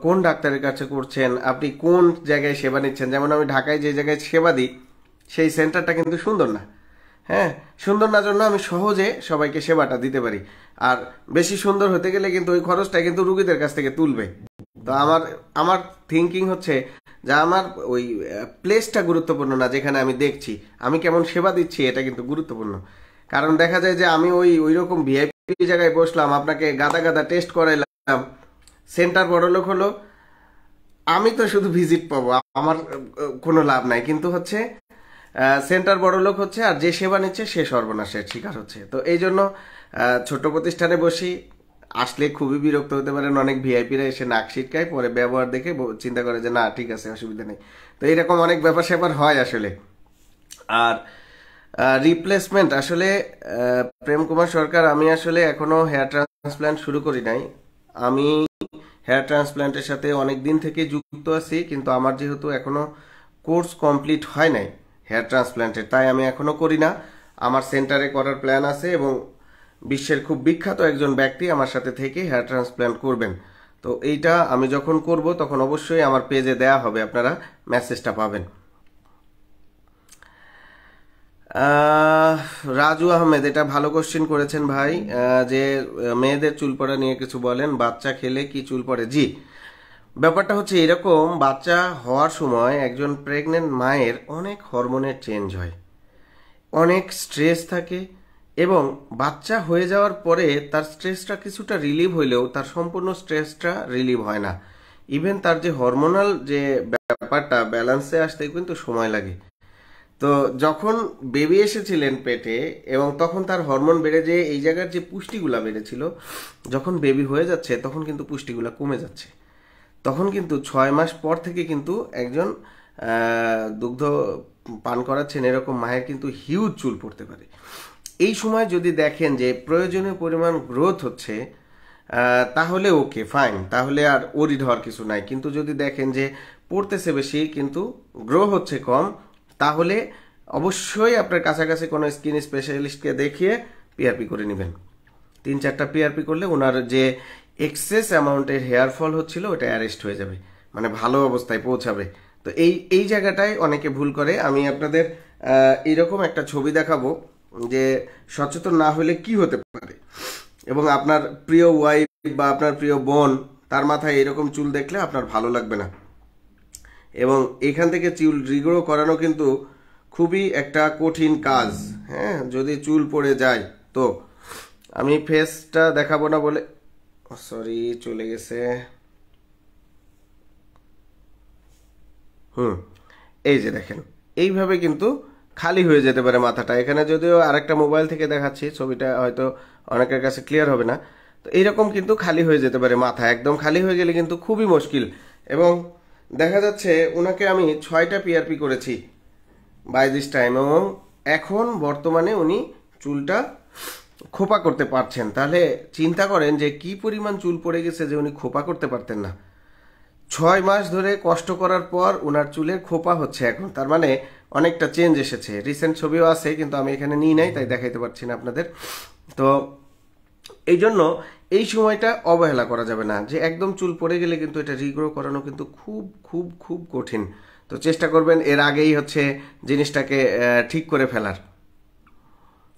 কোন ডাক্তারের কাছে করছেন, আপনি কোন জায়গায় সেবা নিচ্ছেন। যেমন আমি ঢাকায় যে জায়গায় সেবা দিই সেই সেন্টারটা কিন্তু সুন্দর না। হ্যাঁ, সুন্দর না জন্য আমি সহজে সবাইকে সেবাটা দিতে পারি। আর বেশি সুন্দর হতে গেলে কিন্তু ওই খরচটা কিন্তু রুগীদের কাছ থেকে তুলবে। তো আমার আমার থিঙ্কিং হচ্ছে যে আমার ওই প্লেসটা গুরুত্বপূর্ণ না, যেখানে আমি দেখছি আমি কেমন সেবা দিচ্ছি এটা কিন্তু গুরুত্বপূর্ণ। কারণ দেখা যায় যে আমি ওই রকম ভিআইপি জায়গায় বসলাম, আপনাকে গাদা গাদা টেস্ট করাইলাম, সেন্টার বড়লোক হলো, আমি তো শুধু ভিজিট পাবো, আমার কোনো লাভ নাই। কিন্তু হচ্ছে সেন্টার বড়লোক হচ্ছে, আর যে সেবা নিচ্ছে সে সর্বনাশের শিকার হচ্ছে। তো এই জন্য ছোট প্রতিষ্ঠানে বসি, আসলে খুবই বিরক্ত হতে পারেন। অনেক ভিআইপিরা এসে নাক ছিটকায়, পরে ব্যবহার দেখে চিন্তা করে যে না ঠিক আছে, অসুবিধা নেই। তো এইরকম অনেক ব্যাপার স্যাপার হয় আসলে। আর রিপ্লেসমেন্ট আসলে প্রেম কুমার সরকার, আমি আসলে এখনো হেয়ার ট্রান্সপ্ল্যান্ট শুরু করি নাই। আমি হেয়ার ট্রান্সপ্ল্যান্টের সাথে অনেক দিন থেকে যুক্ত আছি, কিন্তু আমার যেহেতু এখনো কোর্স কমপ্লিট হয় নাই হেয়ার ট্রান্সপ্ল্যান্টের, তাই আমি এখনো করি না। আমার সেন্টারে করার প্ল্যান আছে, এবং বিশ্বের খুব বিখ্যাত একজন ব্যক্তি আমার সাথে থেকে হেয়ার ট্রান্সপ্ল্যান্ট করবেন। তো এইটা আমি যখন করব তখন অবশ্যই আমার পেজে দেয়া হবে, আপনারা মেসেজটা পাবেন। রাজু আহমেদ, এটা ভালো কোশ্চেন করেছেন ভাই, যে মেয়েদের চুল পড়া নিয়ে কিছু বলেন, বাচ্চা খেলে কি চুল পড়ে? জি, ব্যাপারটা হচ্ছে এরকম, বাচ্চা হওয়ার সময় একজন প্রেগনেন্ট মায়ের অনেক হরমোনের চেঞ্জ হয়, অনেক স্ট্রেস থাকে, এবং বাচ্চা হয়ে যাওয়ার পরে তার স্ট্রেসটা কিছুটা রিলিভ হইলেও তার সম্পূর্ণ স্ট্রেসটা রিলিভ হয় না। ইভেন তার যে হরমোনাল যে ব্যাপারটা ব্যালেন্সে আসতে কিন্তু সময় লাগে। তো যখন বেবি এসেছিলেন পেটে, এবং তখন তার হরমোন বেড়ে যে এই জায়গার যে পুষ্টিগুলা বেড়েছিল, যখন বেবি হয়ে যাচ্ছে তখন কিন্তু পুষ্টিগুলা কমে যাচ্ছে। তখন কিন্তু 6 মাস পর থেকে কিন্তু একজন দুগ্ধ পান করাচ্ছেন এরকম মায়ের কিন্তু হিউজ চুল পড়তে পারে। এই সময় যদি দেখেন যে প্রয়োজনীয় পরিমাণ গ্রোথ হচ্ছে, তাহলে ওকে ফাইন, তাহলে আর ওরিড হওয়ার কিছু নাই। কিন্তু যদি দেখেন যে পড়তেছে বেশি কিন্তু গ্রো হচ্ছে কম, তাহলে অবশ্যই আপনার কাছাকাছি কোনো স্কিন স্পেশালিস্টকে দেখিয়ে পিআরপি করে নেবেন। 3-4টা পিআরপি করলে ওনার যে এক্সেস অ্যামাউন্টের হেয়ার ফল হচ্ছিল ওটা অ্যারেস্ট হয়ে যাবে, মানে ভালো অবস্থায় পৌঁছাবে। তো এই জায়গাটায় অনেকে ভুল করে। আমি আপনাদের এইরকম একটা ছবি দেখাবো যে সচেতন না হলে কি হতে পারে, এবং আপনার প্রিয় ওয়াইফ বা আপনার প্রিয় বোন, তার মাথায় এরকম চুল দেখলে আপনার ভালো লাগবে না। এবং এখান থেকে চুল রিগ্রো করানো কিন্তু খুবই একটা কঠিন কাজ। হ্যাঁ, যদি চুল পড়ে যায় তো। আমি ফেসটা দেখাবো না বলে, সরি চলে গেছে। এই যে দেখেন, এইভাবে কিন্তু খালি হয়ে যেতে পারে মাথাটা। এখানে যদিও আরেকটা মোবাইল থেকে দেখাচ্ছি, ছবিটা হয়তো অনেকের কাছে ক্লিয়ার হবে না। তো এইরকম কিন্তু খালি হয়ে যেতে পারে মাথা, একদম খালি হয়ে গেলে কিন্তু খুবই মুশকিল। এবং দেখা যাচ্ছে ওনাকে আমি 6টা পিআরপি করেছি বাই দিস টাইম, এবং এখন বর্তমানে উনি চুলটা খোপা করতে পারছেন। তাহলে চিন্তা করেন যে কি পরিমাণ চুল পড়ে গেছে যে উনি খোপা করতে পারতেন না। 6 মাস ধরে কষ্ট করার পর ওনার চুলের খোপা হচ্ছে এখন, তার মানে অনেকটা চেঞ্জ এসেছে। রিসেন্ট ছবিও আছে, কিন্তু আমি এখানে নিই নাই তাই দেখাইতে পারছি না আপনাদের। তো এই জন্য এই সময়টা অবহেলা করা যাবে না, যে একদম চুল পড়ে গেলে কিন্তু এটা রিগ্রো করানো কিন্তু খুব খুব খুব কঠিন। তো চেষ্টা করবেন এর আগেই হচ্ছে জিনিসটাকে ঠিক করে ফেলার।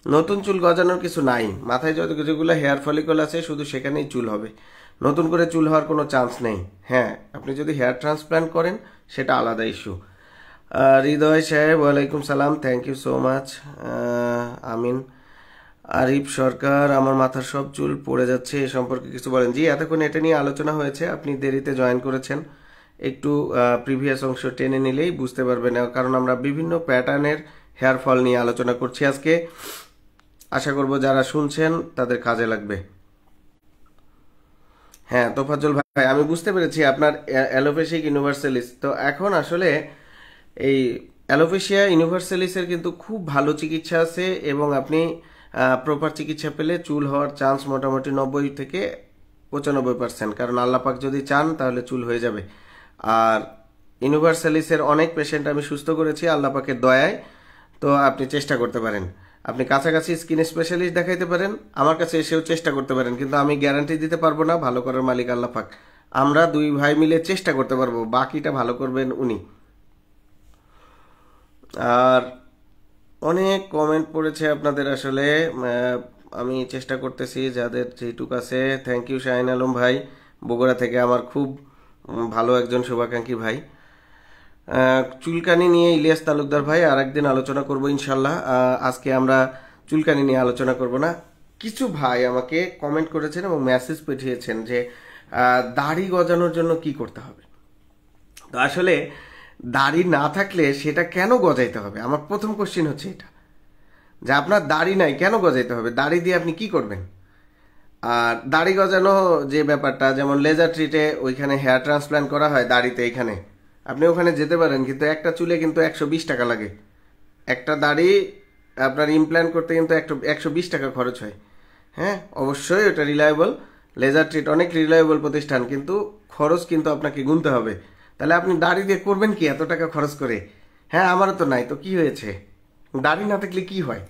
নতুন চুল গজানোর কিছু নাই, মাথায় যেগুলো হেয়ার ফলিকল আছে শুধু সেখানেই চুল হবে, নতুন করে চুল হওয়ার কোনো চান্স নেই। হ্যাঁ, আপনি যদি হেয়ার ট্রান্সপ্ল্যান্ট করেন সেটা আলাদা ইস্যু। হৃদয় সাহেব, ওয়ালাইকুম সালাম, থ্যাংক ইউ সো মাচ। আমিন। আরিফ সরকার, আমার মাথার সব চুল পড়ে যাচ্ছে, এ সম্পর্কে কিছু বলেন। জি, এতক্ষণ এটা নিয়ে আলোচনা হয়েছে, আপনি দেরিতে জয়েন করেছেন, একটু প্রিভিয়াস অংশ টেনে নিলেই বুঝতে পারবেন, কারণ আমরা বিভিন্ন প্যাটার্নের হেয়ার ফল নিয়ে আলোচনা করছি আজকে। আশা করব যারা শুনছেন তাদের কাজে লাগবে। হ্যাঁ তোফাজ্জল ভাই, আমি বুঝতে পেরেছি আপনার অ্যালোপেশিক ইউনিভার্সালিস। তো এখন আসলে এই অ্যালোপেশিয়া ইউনিভার্সালিসের কিন্তু খুব ভালো চিকিৎসা আছে, এবং আপনি প্রপার চিকিৎসা পেলে চুল হওয়ার চান্স মোটামুটি 90 থেকে 95%, কারণ আল্লাপাক যদি চান তাহলে চুল হয়ে যাবে। আর ইউনিভার্সালিসের অনেক পেশেন্ট আমি সুস্থ করেছি আল্লাপাকের দয়ায়। তো আপনি চেষ্টা করতে পারেন, আপনি কাছাকাছি স্কিন স্পেশালিস্ট দেখাইতে পারেন, আমার কাছে এসেও চেষ্টা করতে পারেন, কিন্তু আমি গ্যারান্টি দিতে পারবো না, ভালো করার মালিক আল্লাহ পাক। আমরা দুই ভাই মিলে চেষ্টা করতে পারবো, বাকিটা ভালো করবেন উনি। আর অনেক কমেন্ট পড়েছে আপনাদের, আসলে আমি চেষ্টা করতেছি যাদের যেটুক আছে। থ্যাংক ইউ শাহিন আলম ভাই, বগুড়া থেকে, আমার খুব ভালো একজন শুভাকাঙ্ক্ষী ভাই। চুলকানি নিয়ে ইলিয়াস তালুকদার ভাই আর একদিন আলোচনা করব ইনশাল্লাহ, আজকে আমরা চুলকানি নিয়ে আলোচনা করব না। কিছু ভাই আমাকে কমেন্ট করেছেন এবং মেসেজ পাঠিয়েছেন যে দাড়ি গজানোর জন্য কি করতে হবে। তো আসলে দাড়ি না থাকলে সেটা কেন গজাইতে হবে, আমার প্রথম কোশ্চিন হচ্ছে এটা, যে আপনার দাড়ি নাই কেন গজাইতে হবে, দাড়ি দিয়ে আপনি কি করবেন। আর দাড়ি গজানো যে ব্যাপারটা, যেমন লেজার ট্রিটে ওইখানে হেয়ার ট্রান্সপ্ল্যান্ট করা হয় দাড়িতে, এখানে আপনি ওখানে যেতে পারেন, কিন্তু একটা চুলে কিন্তু 120 টাকা লাগে, একটা দাড়ি আপনার ইমপ্ল্যান্ট করতে কিন্তু 120 টাকা খরচ হয়। হ্যাঁ, অবশ্যই ওটা রিলায়েবল, লেজার ট্রিট অনেক রিলায়েবল প্রতিষ্ঠান, কিন্তু খরচ কিন্তু আপনাকে গুনতে হবে। তাহলে আপনি দাড়ি দিয়ে করবেন কি এত টাকা খরচ করে। হ্যাঁ, আমারও তো নাই, তো কি হয়েছে, দাড়ি না থাকলে কি হয়।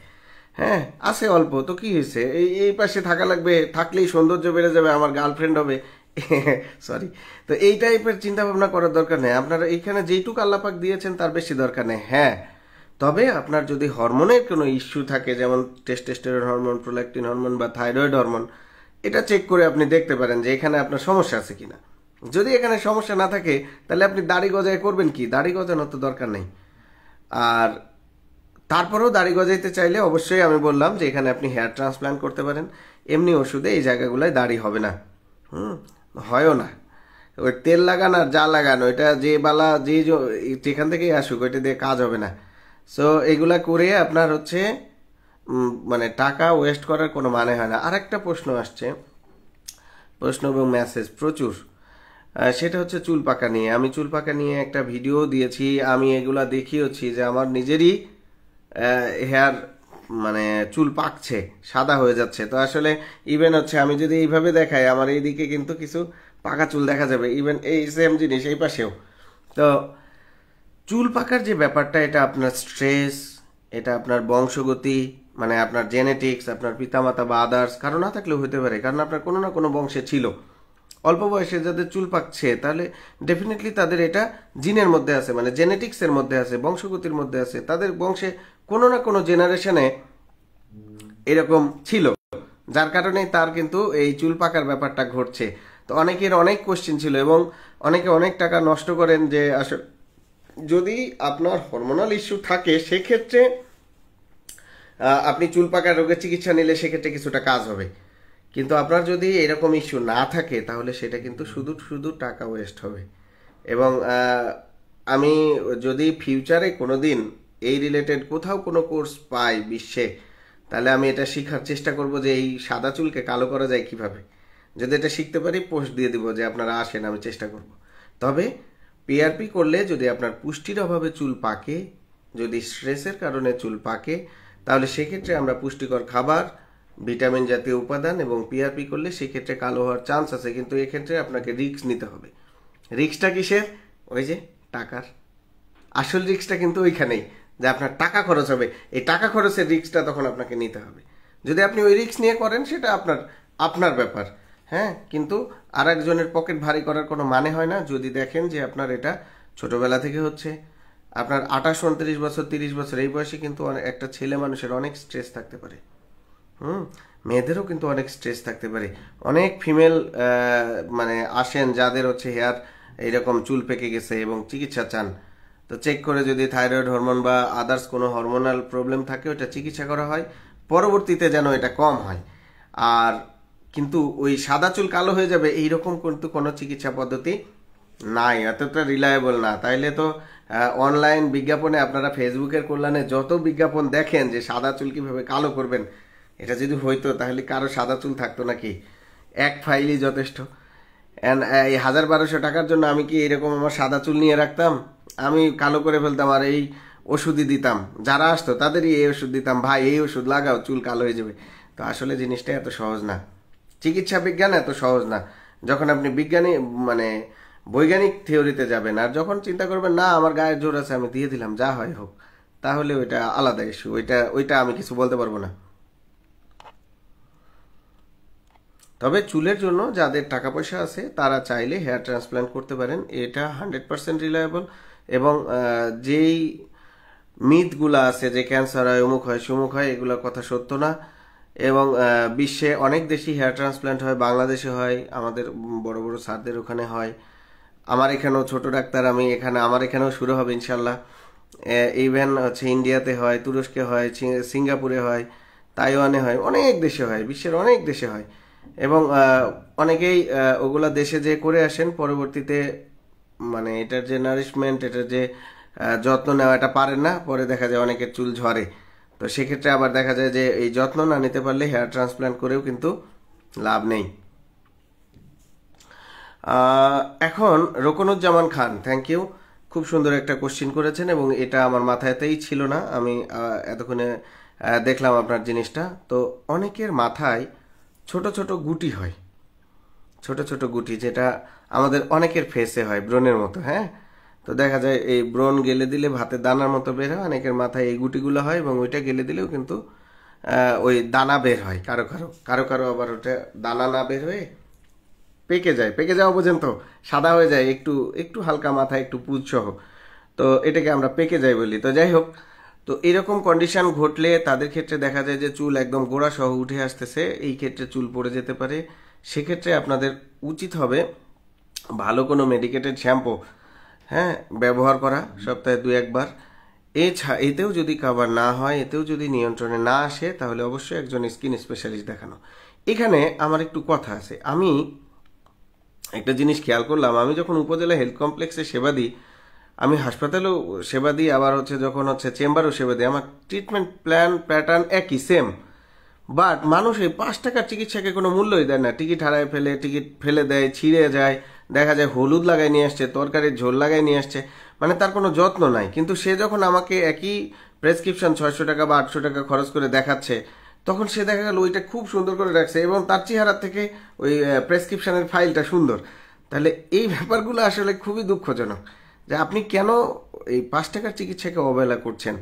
হ্যাঁ, আছে অল্প, তো কি হয়েছে, এই এই পাশে থাকা লাগবে, থাকলেই সৌন্দর্য বেড়ে যাবে, আমার গার্লফ্রেন্ড হবে। সরি, তো এই টাইপের চিন্তা ভাবনা করার দরকার নেই, আপনারা এইখানে যেইটুকু আল্লাপাক দিয়েছেন তার বেশি দরকার নেই। হ্যাঁ, তবে আপনার যদি হরমোনের কোনো ইস্যু থাকে, যেমন টেস্টোস্টেরন হরমোন, প্রোল্যাকটিন হরমোন বা থাইরয়েড হরমোন, এটা চেক করে আপনি দেখতে পারেন যে এখানে আপনার সমস্যা আছে কিনা। যদি এখানে সমস্যা না থাকে তাহলে আপনি দাড়ি গজায় করবেন কি, দাড়ি গজানোর তো দরকার নেই। আর তারপরেও দাড়ি গজাইতে চাইলে অবশ্যই আমি বললাম যে এখানে আপনি হেয়ার ট্রান্সপ্ল্যান্ট করতে পারেন, এমনি ওষুধে এই জায়গাগুলোয় দাড়ি হবে না, হয়ও না। ওই তেল লাগান আর যা লাগান, ওইটা যে বালা যেখান থেকেই আসুক, ওইটা দিয়ে কাজ হবে না। সো এগুলা করে আপনার হচ্ছে মানে টাকা ওয়েস্ট করার কোনো মানে হয় না। আরেকটা প্রশ্ন আসছে, প্রশ্ন এবং মেসেজ প্রচুর, সেটা হচ্ছে চুল পাকা নিয়ে। আমি চুল পাকা নিয়ে একটা ভিডিও দিয়েছি, আমি এগুলা দেখিয়েছি যে আমার নিজেরই হেয়ার মানে চুল পাকছে, সাদা হয়ে যাচ্ছে। তো আসলে ইভেন হচ্ছে আমি যদি এইভাবে দেখাই, আমার এইদিকে কিন্তু কিছু পাকা চুল দেখা যাবে, ইভেন এই সেম জিনিস এই পাশেও। তো চুল পাকার যে ব্যাপারটা, এটা আপনার স্ট্রেস, এটা আপনার বংশগতি, মানে আপনার জেনেটিক্স, আপনার পিতামাতা বা আদার্স কারো না থাকলেও হতে পারে, কারণ আপনার কোনো না কোনো বংশে ছিল। অল্প বয়সে যাদের চুল পাকছে তাহলে ডেফিনেটলি তাদের এটা জিনের মধ্যে আছে, মানে জেনেটিক্সের মধ্যে আছে, বংশগতির মধ্যে আছে, তাদের বংশে কোনো না কোনো জেনারেশনে এরকম ছিল, যার কারণে তার কিন্তু এই চুল পাকার ব্যাপারটা ঘটছে। তো অনেকের অনেক কোশ্চেন ছিল এবং অনেকে অনেক টাকা নষ্ট করেন, যে আসলে যদি আপনার হরমোনাল ইস্যু থাকে সেক্ষেত্রে আপনি চুল পাকার রোগের চিকিৎসা নিলে সেক্ষেত্রে কিছুটা কাজ হবে, কিন্তু আপনার যদি এরকম ইস্যু না থাকে তাহলে সেটা কিন্তু শুধু শুধু টাকা ওয়েস্ট হবে। এবং আমি যদি ফিউচারে কোনো দিন এই রিলেটেড কোথাও কোনো কোর্স পাই বিশ্বে, তাহলে আমি এটা শেখার চেষ্টা করব যে এই সাদা চুলকে কালো করা যায় কিভাবে। যদি এটা শিখতে পারি পোস্ট দিয়ে দিব যে আপনারা আসেন, আমি চেষ্টা করব। তবে পিআরপি করলে যদি আপনার পুষ্টির অভাবে চুল পাকে, যদি স্ট্রেসের কারণে চুল পাকে, তাহলে সেক্ষেত্রে আমরা পুষ্টিকর খাবার, ভিটামিন জাতীয় উপাদান এবং পিআরপি করলে সেক্ষেত্রে কালো হওয়ার চান্স আছে, কিন্তু এক্ষেত্রে আপনাকে রিস্ক নিতে হবে। রিস্কটা কিসের, ওই যে টাকার। আসল রিস্কটা কিন্তু ওইখানেই, যে আপনার টাকা খরচ হবে, এই টাকা খরচের রিস্কটা তখন আপনাকে নিতে হবে। যদি আপনি ওই রিস্ক নিয়ে করেন সেটা আপনার আপনার ব্যাপার। হ্যাঁ, কিন্তু আর একজনের পকেট ভারী করার কোনো মানে হয় না, যদি দেখেন যে আপনার এটা ছোটবেলা থেকে হচ্ছে, আপনার 28-29 বছর 30 বছর এই বয়সে কিন্তু একটা ছেলে মানুষের অনেক স্ট্রেস থাকতে পারে। মেয়েদেরও কিন্তু অনেক স্ট্রেস থাকতে পারে। অনেক ফিমেল মানে আসেন যাদের হচ্ছে হেয়ার এইরকম চুল পেকে গেছে এবং চিকিৎসা চান, তো চেক করে যদি থাইরয়েড হরমোন বা আদার্স কোনো হরমোনাল প্রবলেম থাকে ওটা চিকিৎসা করা হয়, পরবর্তীতে যেন এটা কম হয়। আর কিন্তু ওই সাদা চুল কালো হয়ে যাবে এইরকম কিন্তু কোনো চিকিৎসা পদ্ধতি নাই, এতটা রিলায়েবল না। তাইলে তো অনলাইন বিজ্ঞাপনে আপনারা ফেসবুকের কল্যাণে যত বিজ্ঞাপন দেখেন যে সাদা চুল কিভাবে কালো করবেন, এটা যদি হইতো তাহলে কারো সাদা চুল থাকতো নাকি? এক ফাইলই যথেষ্ট। এই 1000-1200 টাকার জন্য আমি কি এরকম আমার সাদা চুল নিয়ে রাখতাম? আমি কালো করে ফেলতাম আর এই ওষুধই দিতাম, যারা আসতো তাদেরই এই ওষুধ দিতাম, ভাই এই ওষুধ লাগাও চুল কালো হয়ে যাবে। তো আসলে জিনিসটা এত সহজ না, চিকিৎসা বিজ্ঞান এত সহজ না। যখন আপনি বিজ্ঞানী মানে বৈজ্ঞানিক থিওরিতে যাবেন আর যখন চিন্তা করবেন না আমার গায়ের জোর আছে আমি দিয়ে দিলাম যা হয় হোক, তাহলে ওইটা আলাদা ইস্যু, ওইটা আমি কিছু বলতে পারবো না। তবে চুলের জন্য যাদের টাকা পয়সা আছে তারা চাইলে হেয়ার ট্রান্সপ্ল্যান্ট করতে পারেন, এটা 100% রিলায়েবল। এবং যেই মিথগুলা আছে যে ক্যান্সার হয় অমুক হয় সুমুক হয়, এগুলোর কথা সত্য না। এবং বিশ্বে অনেক দেশই হেয়ার ট্রান্সপ্ল্যান্ট হয়, বাংলাদেশে হয়, আমাদের বড় বড় স্যারদের ওখানে হয়, আমার এখানেও ছোট ডাক্তার আমি এখানে আমার এখানেও শুরু হবে ইনশাল্লাহ। ইভেন হচ্ছে ইন্ডিয়াতে হয়, তুরস্কে হয়, সিঙ্গাপুরে হয়, তাইওয়ানে হয়, অনেক দেশে হয়, বিশ্বের অনেক দেশে হয়। এবং অনেকেই ওগুলা দেশে যে করে আসেন, পরবর্তীতে মানে এটার যে নারিশমেন্ট, এটার যে যত্ন নেওয়া এটা পারেন না, পরে দেখা যায় অনেকের চুল ঝরে। তো সেক্ষেত্রে আবার দেখা যায় যে এই যত্ন না নিতে পারলে হেয়ার ট্রান্সপ্ল্যান্ট করেও কিন্তু লাভ নেই। এখন রোকনুজ্জামান খান, থ্যাংক ইউ, খুব সুন্দর একটা কোশ্চিন করেছেন এবং এটা আমার মাথায়তেই ছিল না, আমি এতক্ষণে দেখলাম আপনার জিনিসটা। তো অনেকের মাথায় ছোট ছোট গুটি হয়, ছোট ছোট গুটি, যেটা আমাদের অনেকের ফেসে হয় ব্রণের মতো। হ্যাঁ, তো দেখা যায় এই ব্রণ গেলে দিলে ভাতের দানার মতো বের হয়, অনেকের মাথায় এই গুটিগুলো হয় এবং ওইটা গেলে দিলেও কিন্তু ওই দানা বের হয়, কারো কারো কারো কারো আবার ওটা দানা না বের হয়ে পেকে যায়, পেকে যাওয়া পর্যন্ত সাদা হয়ে যায়, একটু একটু হালকা মাথা একটু পুজ সহ, তো এটাকে আমরা পেকে যাই বলি। তো যাই হোক, তো এরকম কন্ডিশন ঘটলে তাদের ক্ষেত্রে দেখা যায় যে চুল একদম গোড়া সহ উঠে আসতেছে, এই ক্ষেত্রে চুল পড়ে যেতে পারে। সেক্ষেত্রে আপনাদের উচিত হবে ভালো কোনো মেডিকেটেড শ্যাম্পু ব্যবহার করা সপ্তাহে 2-1 বার। এতেও যদি কাভার না হয়, এতেও যদি নিয়ন্ত্রণে না আসে, তাহলে অবশ্যই একজন স্কিন স্পেশালিস্ট দেখানো। এখানে আমার একটু কথা আছে, আমি একটা জিনিস খেয়াল করলাম, আমি যখন উপজেলা হেলথ কমপ্লেক্সে সেবা দিই, আমি হাসপাতালেও সেবা দিই, আবার হচ্ছে যখন হচ্ছে চেম্বারও সেবা দিই, আমার ট্রিটমেন্ট প্ল্যান প্যাটার্ন একই সেম। বাট মানুষ এই 5 টাকার চিকিৎসাকে কোনো মূল্যই দেয় না, টিকিট হারায় ফেলে, টিকিট ফেলে দেয়, ছিঁড়ে যায়, দেখা যায় হলুদ লাগাই নিয়ে আসছে, তরকারির ঝোল লাগাই নিয়ে আসছে, মানে তার কোনো যত্ন নাই। কিন্তু সে যখন আমাকে একই প্রেসক্রিপশন 600 টাকা বা 800 টাকা খরচ করে দেখাচ্ছে, তখন সে দেখা গেল ওইটা খুব সুন্দর করে রাখছে এবং তার চেহারা থেকে ওই প্রেসক্রিপশনের ফাইলটা সুন্দর। তাহলে এই ব্যাপারগুলো আসলে খুবই দুঃখজনক যে আপনি কেন এই 5 টাকার চিকিৎসাকে অবহেলা করছেন।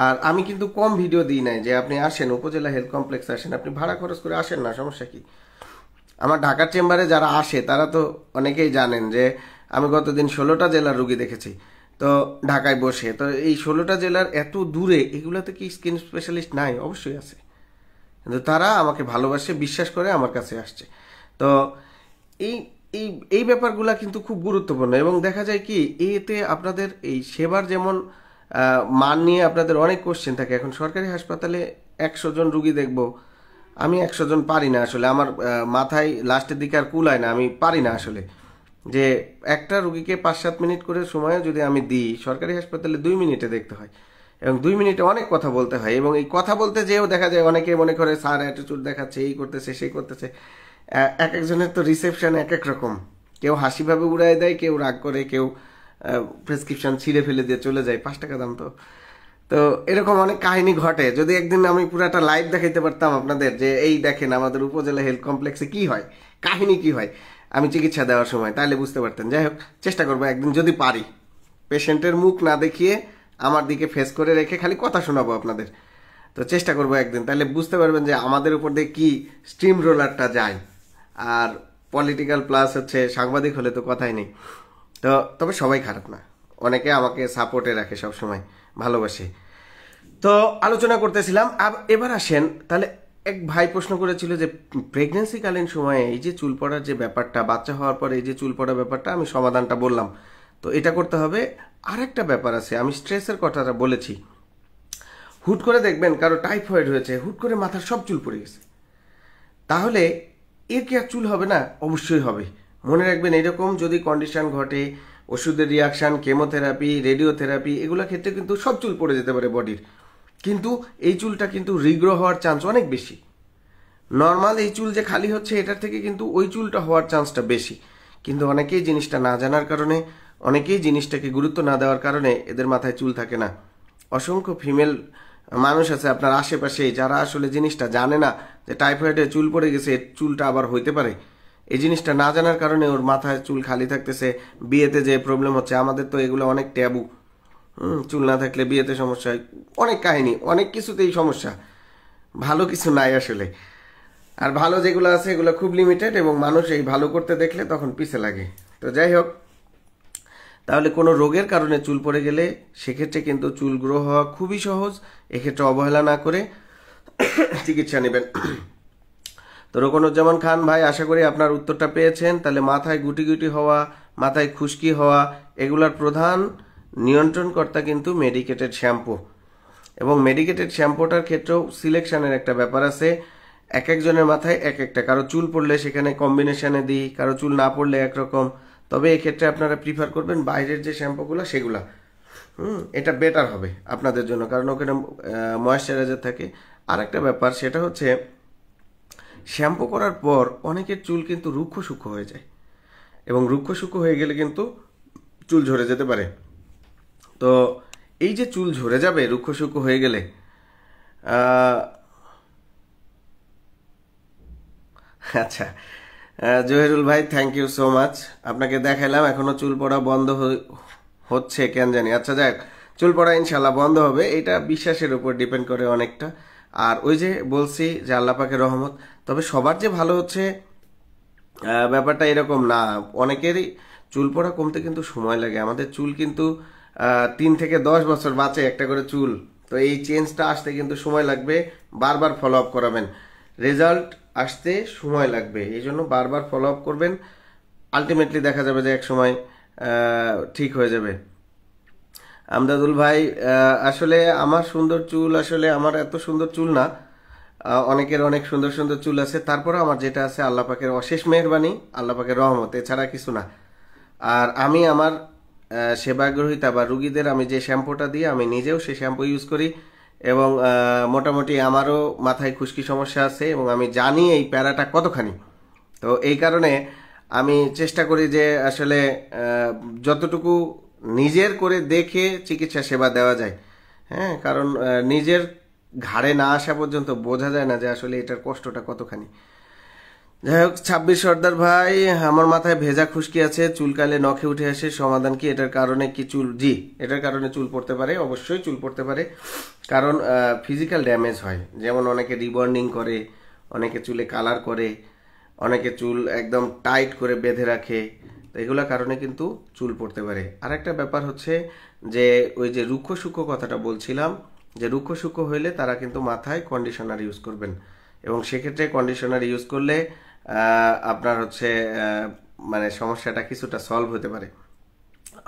আর আমি কিন্তু কম ভিডিও দিই নাই যে আপনি আসেন উপজেলা হেলথ কমপ্লেক্স, আসেন, আপনি ভাড়া খরচ করে আসেন না, সমস্যা কি? আমার ঢাকার চেম্বারে যারা আসে তারা তো অনেকেই জানেন যে আমি গতদিন 16টা জেলার রুগী দেখেছি, তো ঢাকায় বসে। তো এই 16টা জেলার এত দূরে এগুলোতে কি স্কিন স্পেশালিস্ট নাই? অবশ্যই আছে, কিন্তু তারা আমাকে ভালোবাসে, বিশ্বাস করে আমার কাছে আসছে। তো এই এই এই ব্যাপারগুলা কিন্তু খুব গুরুত্বপূর্ণ এবং দেখা যায় কি এতে আপনাদের এই সেবার যেমন মান নিয়ে আপনাদের অনেক কোশ্চেন থাকে। এখন সরকারি হাসপাতালে 100 জন রুগী দেখব, আমি 100 জন পারি না আসলে, আমার মাথায় লাস্টের দিকে আর কুলায় না, আমি পারি না আসলে যে একটা রুগীকে 5-7 মিনিট করে সময় যদি আমি দিই, সরকারি হাসপাতালে 2 মিনিটে দেখতে হয় এবং 2 মিনিটে অনেক কথা বলতে হয়। এবং এই কথা বলতে যেও দেখা যায় অনেকে মনে করে স্যার অ্যাটিটিউড দেখাচ্ছে, এই করতেছে সেই করতেছে। এক একজনের তো রিসেপশন এক এক রকম, কেউ হাসিভাবে উড়ায় দেয়, কেউ রাগ করে, কেউ প্রেসক্রিপশন ছিঁড়ে ফেলে দিয়ে চলে যায়, 5 টাকা দাম। তো তো এরকম অনেক কাহিনী ঘটে। যদি একদিন আমি পুরাটা লাইভ দেখাইতে পারতাম আপনাদের যে এই দেখেন আমাদের উপজেলা হেলথ কমপ্লেক্সে কি হয়, কাহিনী কি হয় আমি চিকিৎসা দেওয়ার সময়, তাহলে বুঝতে পারতেন। যাই হোক, চেষ্টা করবো একদিন যদি পারি, পেশেন্টের মুখ না দেখিয়ে আমার দিকে ফেস করে রেখে খালি কথা শোনাবো আপনাদের। তো চেষ্টা করবো একদিন, তাহলে বুঝতে পারবেন যে আমাদের উপর দিয়ে কি স্ট্রিম রোলারটা যায়। আর পলিটিক্যাল প্লাস হচ্ছে সাংবাদিক হলে তো কথাই নেই। তো তবে সবাই খারাপ না, অনেকে আমাকে সাপোর্টে রাখে সব সময়, ভালোবাসে। তো আলোচনা করতেছিলাম। এবার আসেন তাহলে, এক ভাই প্রশ্ন করেছিল যে প্রেগনেন্সিকালীন সময়ে এই যে চুল পড়ার যে ব্যাপারটা, বাচ্চা হওয়ার পরে এই যে চুল পড়ার ব্যাপারটা, আমি সমাধানটা বললাম, তো এটা করতে হবে। আরেকটা ব্যাপার আছে, আমি স্ট্রেসের কথাটা বলেছি। হুট করে দেখবেন কারো টাইফয়েড হয়েছে, হুট করে মাথার সব চুল পড়ে গেছে, তাহলে এর কি আর চুল হবে না? অবশ্যই হবে। মনে রাখবেন, এরকম যদি কন্ডিশন ঘটে, ওষুধের রিয়াকশান, কেমোথেরাপি, রেডিওথেরাপি, এগুলোর ক্ষেত্রে কিন্তু সব চুল পড়ে যেতে পারে বডির, কিন্তু এই চুলটা কিন্তু রিগ্রো হওয়ার চান্স অনেক বেশি। নর্মাল এই চুল যে খালি হচ্ছে, এটার থেকে কিন্তু ওই চুলটা হওয়ার চান্সটা বেশি। কিন্তু অনেকেই জিনিসটা না জানার কারণে, অনেকেই জিনিসটাকে গুরুত্ব না দেওয়ার কারণে এদের মাথায় চুল থাকে না। অসংখ্য ফিমেল মানুষ আছে আপনার আশেপাশে যারা আসলে জিনিসটা জানে না যে টাইফয়েডে চুল পড়ে গেছে, চুলটা আবার হইতে পারে। এই জিনিসটা না জানার কারণে ওর মাথায় চুল খালি থাকতেছে, বিয়েতে যে প্রবলেম হচ্ছে। আমাদের তো এগুলো অনেক ট্যাবু। চুল না থাকলে বিয়েতে সমস্যা হয়, অনেক কাহিনী, অনেক কিছুতেই সমস্যা, ভালো কিছু নাই আসলে। আর ভালো যেগুলো আছে এগুলো খুব লিমিটেড, এবং মানুষ এই ভালো করতে দেখলে তখন পিছে লাগে। তো যাই হোক, তাহলে কোনো রোগের কারণে চুল পড়ে গেলে সেক্ষেত্রে কিন্তু চুল গ্রো হওয়া খুবই সহজ। এক্ষেত্রে অবহেলা না করে চিকিৎসা নেবেন। তো রোকনুজ্জামান খান ভাই, আশা করি আপনার উত্তরটা পেয়েছেন। তাহলে মাথায় গুটি গুটি হওয়া, মাথায় খুশকি হওয়া, এগুলার প্রধান নিয়ন্ত্রণকর্তা কিন্তু মেডিকেটেড শ্যাম্পু। এবং মেডিকেটেড শ্যাম্পুটার ক্ষেত্রেও সিলেকশনের একটা ব্যাপার আছে। এক একজনের মাথায় এক একটা, কারো চুল পড়লে সেখানে কম্বিনেশনে দিই, কারো চুল না পড়লে একরকম। তবে এক্ষেত্রে আপনারা প্রিফার করবেন বাইরের যে শ্যাম্পুগুলো সেগুলা, এটা বেটার হবে আপনাদের জন্য, কারণ ওখানে ময়েশ্চারাইজার থাকে। আর একটা ব্যাপার, সেটা হচ্ছে শ্যাম্পু করার পর অনেকের চুল কিন্তু রুক্ষ সূক্ষ্ম হয়ে যায়, এবং রুক্ষ সূক্ষ্ম হয়ে গেলে কিন্তু চুল ঝরে যেতে পারে। তো এই যে চুল ঝরে যাবে রুক্ষ সূক্ষ্ম হয়ে গেলে, আচ্ছা, জহিরুল ভাই, থ্যাংক ইউ সো মাচ। আপনাকে দেখাইলাম, এখনো চুল পড়া বন্ধ হচ্ছে কেন জানি। আচ্ছা যাক, চুল পড়া ইনশাল্লাহ বন্ধ হবে, এটা বিশ্বাসের উপর ডিপেন্ড করে অনেকটা। আর ওই যে বলছি যে আল্লাহ পাকের রহমত। তবে সবার যে ভালো হচ্ছে ব্যাপারটা এরকম না, অনেকেরই চুল পড়া কমতে কিন্তু সময় লাগে। আমাদের চুল কিন্তু 3 থেকে 10 বছর বাঁচে একটা করে চুল। তো এই চেঞ্জটা আসতে কিন্তু সময় লাগবে, বারবার ফলো আপ করাবেন, রেজাল্ট আসতে সময় লাগবে, এই জন্য বারবার ফলো আপ করবেন। আলটিমেটলি দেখা যাবে যে এক সময় ঠিক হয়ে যাবে। আমদাদুল ভাই, আসলে আমার সুন্দর চুল, আসলে আমার এত সুন্দর চুল না, অনেকের অনেক সুন্দর সুন্দর চুল আছে। তারপরে আমার যেটা আছে আল্লাহ পাকের অশেষ মেহেরবানি, আল্লাহ পাকের রহমত, এছাড়া কিছু না। আর আমি আমার সেবাগ্রহিতা বা রুগীদের আমি যে শ্যাম্পুটা দিই, আমি নিজেও সেই শ্যাম্পু ইউজ করি। এবং মোটামুটি আমারও মাথায় খুশকি সমস্যা আছে, এবং আমি জানি এই প্যারাটা কতখানি। তো এই কারণে আমি চেষ্টা করি যে আসলে যতটুকু নিজের করে দেখে চিকিৎসা সেবা দেওয়া যায়। হ্যাঁ, কারণ নিজের ঘাড়ে না আসা পর্যন্ত বোঝা যায় না যে আসলে এটার কষ্টটা কতখানি। যাই হোক, 26 সর্দার ভাই, আমার মাথায় ভেজা খুশকি আছে, চুলকালে নখে উঠে আসে, সমাধান কি? এটার কারণে কি চুল? জি, এটার কারণে চুল পড়তে পারে, অবশ্যই চুল পড়তে পারে। কারণ ফিজিক্যাল ড্যামেজ হয়, যেমন অনেকে রিবন্ডিং করে, অনেকে চুলে কালার করে, অনেকে চুল একদম টাইট করে বেঁধে রাখে। তো এগুলোর কারণে কিন্তু চুল পড়তে পারে। আর একটা ব্যাপার হচ্ছে যে ওই যে রুক্ষ সূক্ষ্ম কথাটা বলছিলাম, যে রুক্ষ সূক্ষ্ম হইলে তারা কিন্তু মাথায় কন্ডিশনার ইউজ করবেন, এবং সেক্ষেত্রে কন্ডিশনার ইউজ করলে আপনার হচ্ছে মানে সমস্যাটা কিছুটা সলভ হতে পারে।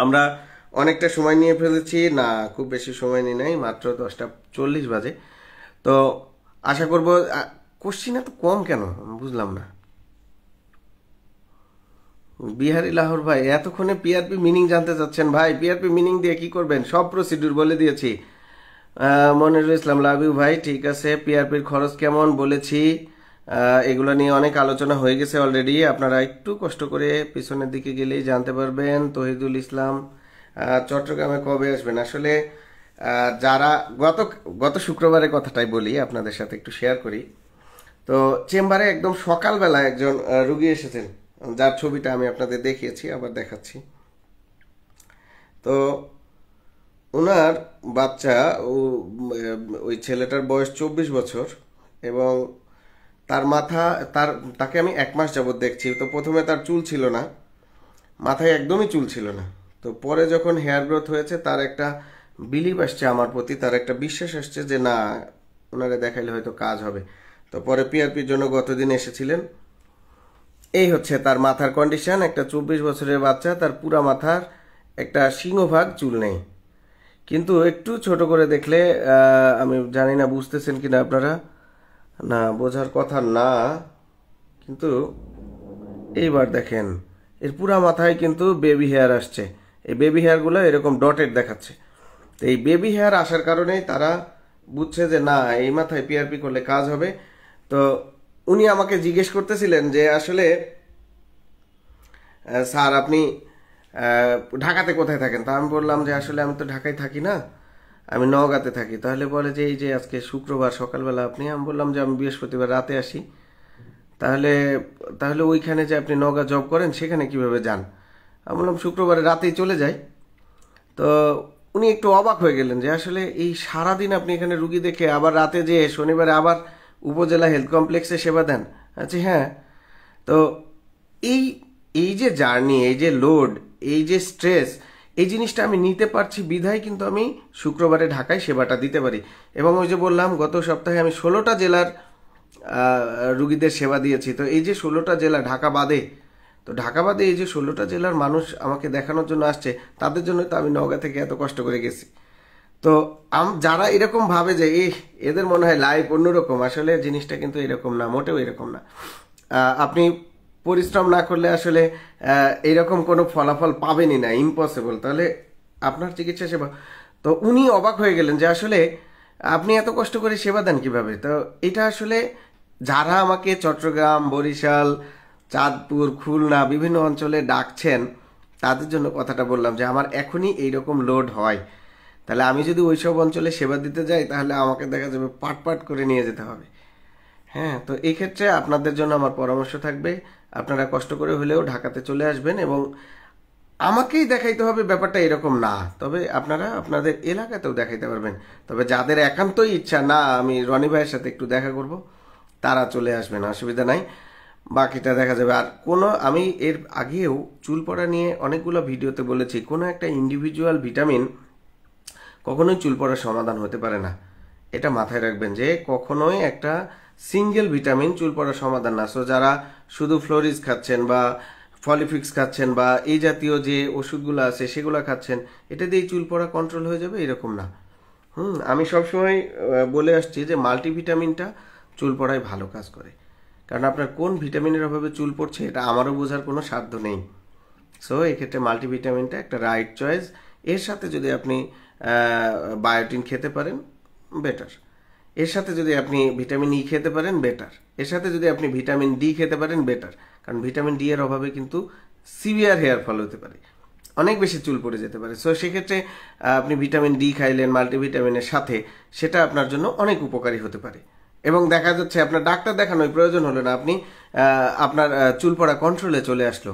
আমরা অনেকটা সময় নিয়ে ফেলেছি না, খুব বেশি সময় নিয়ে নাই, মাত্র 10:40 বাজে। তো আশা করব, কোশ্চিন এত কম কেন বুঝলাম না। বিহারি লাহোর ভাই, এতক্ষণে পিআরপি মিনিং জানতে চাচ্ছেন? ভাই, পিআরপি মিনিং দিয়ে কি করবেন? সব প্রসিডিউর বলে দিয়েছি। মনিরুল ইসলাম, লাভ ইউ ভাই। ঠিক আছে, পিআরপির খরচ কেমন বলেছি, এগুলো নিয়ে অনেক আলোচনা হয়ে গেছে অলরেডি। আপনারা একটু কষ্ট করে পিছনের দিকে গেলেই জানতে পারবেন। তহিদুল ইসলাম, চট্টগ্রামে কবে আসবেন? আসলে যারা গত গত শুক্রবারের কথাটাই বলি, আপনাদের সাথে একটু শেয়ার করি। তো চেম্বারে একদম সকালবেলা একজন রুগী এসেছেন, যার ছবিটা আমি আপনাদের দেখিয়েছি, আবার দেখাচ্ছি। তো ওনার বাচ্চা, ওই ছেলেটার বয়স 24 বছর, এবং তার মাথা, তাকে আমি 1 মাস যাবৎ দেখছি। তো প্রথমে তার চুল ছিল না, মাথায় একদমই চুল ছিল না। তো পরে যখন হেয়ার গ্রোথ হয়েছে তার একটা বিলিভ আসছে আমার প্রতি, তার একটা বিশ্বাস আসছে যে না, ওনারা দেখাইলে হয়তো কাজ হবে। তো পরে পিআরপির জন্য গতদিন এসেছিলেন। এই হচ্ছে তার মাথার কন্ডিশন। একটা 24 বছরের বাচ্চা, তার পুরা মাথার একটা সিংহভাগ চুল নেই, কিন্তু একটু ছোট করে দেখলে আমি জানি না বুঝতেছেন কিনা আপনারা, না বোঝার কথা না, কিন্তু এইবার দেখেন এর পুরা মাথায় কিন্তু বেবি হেয়ার আসছে। এই বেবি হেয়ারগুলো এরকম ডটেড দেখাচ্ছে। তো এই বেবি হেয়ার আসার কারণেই তারা বুঝছে যে না, এই মাথায় পিআরপি করলে কাজ হবে। তো উনি আমাকে জিজ্ঞেস করতেছিলেন যে আসলে স্যার আপনি ঢাকাতে কোথায় থাকেন? তা আমি বললাম যে আসলে আমি তো ঢাকায় থাকি না, আমি নওগাঁতে থাকি। তাহলে বলে যে এই যে আজকে শুক্রবার সকালবেলা আপনি, আমি বললাম যে আমি বৃহস্পতিবার রাতে আসি। তাহলে তাহলে ওইখানে যে আপনি নওগাঁ জব করেন সেখানে কিভাবে যান? আমি বললাম শুক্রবারে রাতেই চলে যাই। তো উনি একটু অবাক হয়ে গেলেন যে আসলে এই সারাদিন আপনি এখানে রুগী দেখে আবার রাতে যেয়ে শনিবারে আবার উপজেলা হেলথ কমপ্লেক্সে সেবা দেন? আচ্ছা হ্যাঁ। তো এই এই যে জার্নি, এই যে লোড, এই যে স্ট্রেস, এই জিনিসটা আমি নিতে পারছি বিধায় কিন্তু আমি শুক্রবারে ঢাকায় সেবাটা দিতে পারি। এবং ওই যে বললাম গত সপ্তাহে আমি 16টা জেলার রুগীদের সেবা দিয়েছি। তো এই যে 16টা জেলা ঢাকা বাদে, তো ঢাকা বাদে এই যে 16টা জেলার মানুষ আমাকে দেখানোর জন্য আসছে, তাদের জন্য তো আমি নওগাঁ থেকে এত কষ্ট করে গেছি। তো যারা এরকম ভাবে যে এদের মনে হয় লাইফ অন্যরকম, আসলে জিনিসটা কিন্তু এরকম না, মোটেও এরকম না। আপনি পরিশ্রম না করলে আসলে এরকম কোনো ফলাফল পাবেনই না, ইম্পসিবল। তাহলে আপনার চিকিৎসা সেবা, তো উনি অবাক হয়ে গেলেন যে আসলে আপনি এত কষ্ট করে সেবা দেন কিভাবে। তো এটা আসলে যারা আমাকে চট্টগ্রাম, বরিশাল, চাঁদপুর, খুলনা বিভিন্ন অঞ্চলে ডাকছেন, তাদের জন্য কথাটা বললাম যে আমার এখনই এইরকম লোড হয়। তাহলে আমি যদি ওইসব অঞ্চলে সেবা দিতে যাই তাহলে আমাকে দেখা যাবে পাট পাট করে নিয়ে যেতে হবে। হ্যাঁ, তো এই ক্ষেত্রে আপনাদের জন্য আমার পরামর্শ থাকবে, আপনারা কষ্ট করে হলেও ঢাকাতে চলে আসবেন এবং আমাকেই দেখাইতে হবে ব্যাপারটা এরকম না, তবে আপনারা আপনাদের এলাকাতেও দেখাইতে পারবেন। তবে যাদের একান্তই ইচ্ছা না আমি রনি ভাইয়ের সাথে একটু দেখা করব, তারা চলে আসবেন, অসুবিধা নাই। বাকিটা দেখা যাবে। আর আমি এর আগেও চুল পড়া নিয়ে অনেকগুলো ভিডিওতে বলেছি, কোনো একটা ইন্ডিভিজুয়াল ভিটামিন কখনোই চুল পড়ার সমাধান হতে পারে না। এটা মাথায় রাখবেন যে কখনোই একটা সিঙ্গেল ভিটামিন চুল পড়ার সমাধান না। সো যারা শুধু ফ্লোরিজ খাচ্ছেন বা ফলিফিক্স খাচ্ছেন বা এই জাতীয় যে ওষুধগুলো আছে সেগুলো খাচ্ছেন, এটা দিয়ে চুল পড়া কন্ট্রোল হয়ে যাবে এরকম না। আমি সবসময় বলে আসছি যে মাল্টিভিটামিনটা চুল পড়ায় ভালো কাজ করে। কারণ আপনার কোন ভিটামিনের অভাবে চুল পড়ছে এটা আমারও বোঝার কোনো সাধ্য নেই। সো এক্ষেত্রে মাল্টিভিটামিনটা একটা রাইট চয়েস। এর সাথে যদি আপনি বায়োটিন খেতে পারেন বেটার, এর সাথে যদি আপনি ভিটামিন ই খেতে পারেন বেটার, এর সাথে যদি আপনি ভিটামিন ডি খেতে পারেন বেটার। কারণ ভিটামিন ডি এর অভাবে কিন্তু সিভিয়ার হেয়ার ফল হতে পারে, অনেক বেশি চুল পড়ে যেতে পারে। সো সেক্ষেত্রে আপনি ভিটামিন ডি খাইলেন মাল্টিভিটামিনের সাথে, সেটা আপনার জন্য অনেক উপকারী হতে পারে। এবং দেখা যাচ্ছে আপনার ডাক্তার দেখানোর প্রয়োজন হলো না, আপনি আপনার চুল পড়া কন্ট্রোলে চলে আসলো।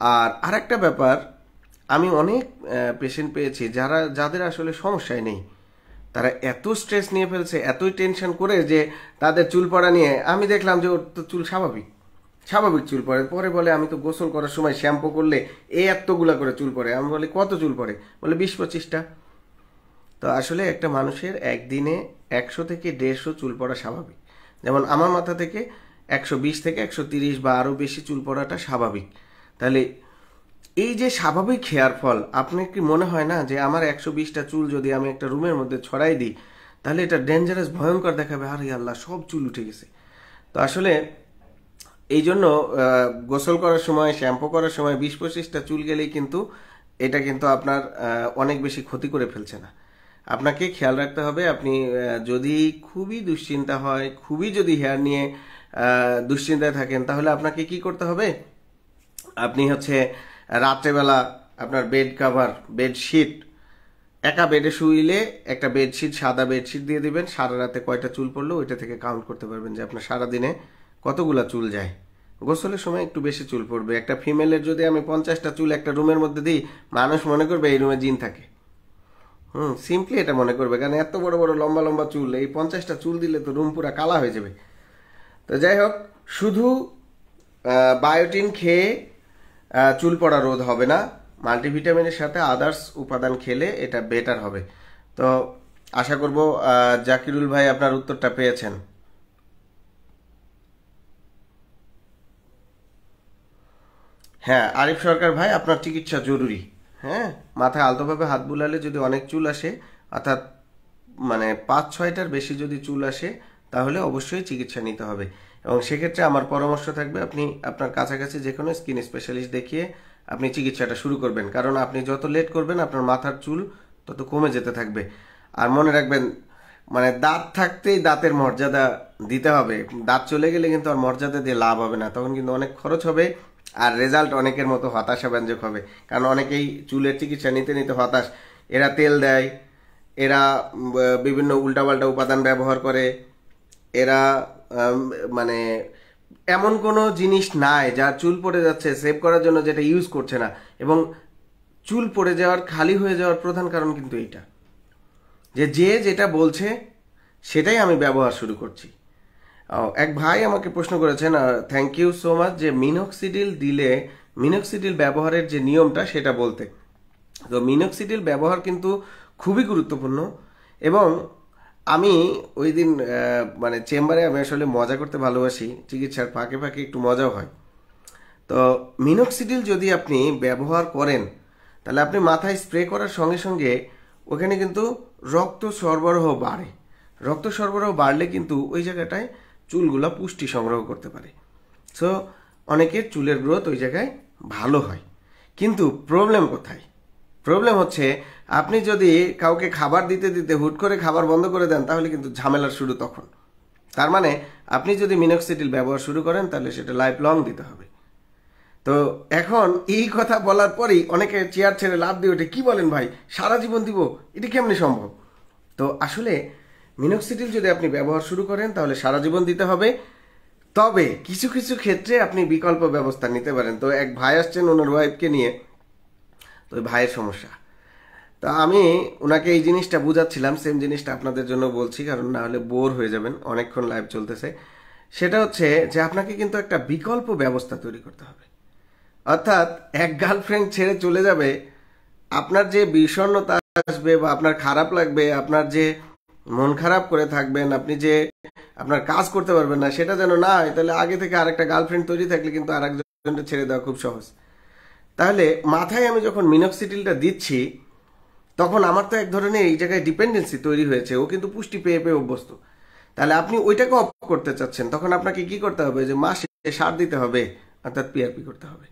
আর আরেকটা ব্যাপার, আমি অনেক পেশেন্ট পেয়েছি যাদের আসলে সমস্যাই নেই, তারা এত স্ট্রেস নিয়ে ফেলছে, এতই টেনশন করে যে তাদের চুল পড়া নিয়ে আমি দেখলাম যে ওর তো চুল স্বাভাবিক স্বাভাবিক চুল পড়ে। পরে বলে আমি তো গোসল করার সময় শ্যাম্পু করলে এতগুলা করে চুল পড়ে। আমি বলি কত চুল পড়ে? বলে 20-25টা। তো আসলে একটা মানুষের একদিনে 100 থেকে 150 চুল পড়া স্বাভাবিক। যেমন আমার মাথা থেকে 120 থেকে 130 বা আরও বেশি চুল পড়াটা স্বাভাবিক। তাহলে এই যে স্বাভাবিক হেয়ার ফল, আপনার কি মনে হয় না যে আমার 120টা চুল যদি আমি একটা রুমের মধ্যে ছড়াই দিই তাহলে এটা ডেঞ্জারাস, ভয়ঙ্কর দেখাবে? আরে আল্লাহ, সব চুল উঠে গেছে। তো আসলে এই জন্য গোসল করার সময়, শ্যাম্পু করার সময় 20-25টা চুল গেলেই কিন্তু এটা কিন্তু আপনার অনেক বেশি ক্ষতি করে ফেলছে না। আপনাকে খেয়াল রাখতে হবে, আপনি যদি খুবই দুশ্চিন্তা হয়, খুবই যদি হেয়ার নিয়ে দুশ্চিন্তায় থাকেন, তাহলে আপনাকে কি করতে হবে? আপনি রাত্রেবেলা আপনার বেড কাভার, বেডশিট, একা বেডে শুইলে একটা বেডশিট, সাদা বেডশিট দিয়ে দিবেন। সারা রাতে কয়টা চুল পড়লো ওইটা থেকে কাউন্ট করতে পারবেন যে আপনার সারাদিনে কতগুলা চুল যায়। গোসলের সময় একটু বেশি চুল পড়বে। একটা ফিমেলের যদি আমি 50টা চুল একটা রুমের মধ্যে দিই, মানুষ মনে করবে এই রুমে জিন থাকে। সিম্পলি এটা মনে করবে, কারণ এত বড় বড় লম্বা লম্বা চুল, এই 50টা চুল দিলে তো রুম পুরা কালা হয়ে যাবে। তো যাই হোক, শুধু বায়োটিন খেয়ে চুল পড়া রোধ হবে না, মাল্টিভিটামিনের সাথে আদার্স উপাদান খেলে এটা বেটার হবে। তো আশা করব জাকিরুল ভাই আপনার উত্তরটা পেয়েছেন। হ্যাঁ, আরিফ সরকার ভাই, আপনার চিকিৎসা জরুরি। হ্যাঁ, মাথায় আলতোভাবে হাত বুলালে যদি অনেক চুল আসে, অর্থাৎ মানে 5-6টার বেশি যদি চুল আসে, তাহলে অবশ্যই চিকিৎসা নিতে হবে। এবং সেক্ষেত্রে আমার পরামর্শ থাকবে আপনি আপনার কাছাকাছি যে কোনো স্কিন স্পেশালিস্ট দেখিয়ে আপনি চিকিৎসাটা শুরু করবেন। কারণ আপনি যত লেট করবেন আপনার মাথার চুল তত কমে যেতে থাকবে। আর মনে রাখবেন, মানে দাঁত থাকতেই দাঁতের মর্যাদা দিতে হবে। দাঁত চলে গেলে কিন্তু আর মর্যাদা দিয়ে লাভ হবে না, তখন কিন্তু অনেক খরচ হবে আর রেজাল্ট অনেকের মতো হতাশাব্যঞ্জক হবে। কারণ অনেকেই চুলের চিকিৎসা নিতে নিতে হতাশ। এরা তেল দেয়, এরা বিভিন্ন উল্টাপাল্টা উপাদান ব্যবহার করে, এরা মানে এমন কোনো জিনিস নাই যার চুল পড়ে যাচ্ছে সেভ করার জন্য যেটা ইউজ করছে না। এবং চুল পড়ে যাওয়ার, খালি হয়ে যাওয়ার প্রধান কারণ কিন্তু এইটা, যে যেটা বলছে সেটাই আমি ব্যবহার শুরু করছি। এক ভাই আমাকে প্রশ্ন করেছেন, থ্যাংক ইউ সো মাচ, যে মিনক্সিডিল দিলে মিনক্সিডিল ব্যবহারের যে নিয়মটা সেটা বলতে। তো মিনক্সিডিল ব্যবহার কিন্তু খুবই গুরুত্বপূর্ণ। এবং আমি ওই দিন মানে চেম্বারে আমি আসলে মজা করতে ভালোবাসি, চিকিৎসার ফাঁকে ফাঁকে একটু মজাও হয়। তো মিনক্সিডিল যদি আপনি ব্যবহার করেন তাহলে আপনি মাথায় স্প্রে করার সঙ্গে সঙ্গে ওখানে কিন্তু রক্ত সরবরাহ বাড়ে। রক্ত সরবরাহ বাড়লে কিন্তু ওই জায়গাটায় চুলগুলা পুষ্টি সংগ্রহ করতে পারে। সো অনেকের চুলের গ্রোথ ওই জায়গায় ভালো হয়। কিন্তু প্রবলেম কোথায়? প্রবলেম হচ্ছে আপনি যদি কাউকে খাবার দিতে দিতে হুট করে খাবার বন্ধ করে দেন তাহলে কিন্তু ঝামেলার শুরু তখন। তার মানে আপনি যদি মিনক্সিডিল ব্যবহার শুরু করেন তাহলে সেটা লাইফ লং দিতে হবে। তো এখন এই কথা বলার পরেই অনেকে চেয়ার ছেড়ে লাফ দিয়ে ওঠে, কি বলেন ভাই, সারা জীবন দিব, এটা কেমনি সম্ভব? তো আসলে মিনক্সিডিল যদি আপনি ব্যবহার শুরু করেন তাহলে সারা জীবন দিতে হবে। তবে কিছু কিছু ক্ষেত্রে আপনি বিকল্প ব্যবস্থা নিতে পারেন। তো এক ভাই আসছেন ওনার ওয়াইফকে নিয়ে, তো ওই ভাইয়ের সমস্যা। তো আমি ওনাকে এই জিনিসটা বুঝাচ্ছিলাম, সেম জিনিসটা আপনাদের জন্য বলছি, কারণ না হলে বোর হয়ে যাবেন, অনেকক্ষণ লাইভ চলতেছে। সেটা হচ্ছে যে আপনাকে কিন্তু একটা বিকল্প ব্যবস্থা তৈরি করতে হবে। অর্থাৎ এক গার্লফ্রেন্ড ছেড়ে চলে যাবে, আপনার যে বিষণ্ণতা আসবে বা আপনার খারাপ লাগবে, আপনার যে মন খারাপ করে থাকবেন, আপনি যে আপনার কাজ করতে পারবেন না, সেটা যেন না হয়। তাহলে আগে থেকে আরেকটা গার্লফ্রেন্ড তৈরি থাকলে কিন্তু আরেকজনকে ছেড়ে দেওয়া খুব সহজ। তাহলে মাথায় আমি যখন মিনক্সিডিলটা দিচ্ছি তখন আমার তো এক ধরনের এই জায়গায় ডিপেন্ডেন্সি তৈরি হয়েছে, ও কিন্তু পুষ্টি পেয়ে পেয়ে অভ্যস্ত। তাহলে আপনি ওইটাকে অফ করতে চাচ্ছেন, তখন আপনাকে কি করতে হবে, যে মাসে সার দিতে হবে, অর্থাৎ পিআরপি করতে হবে।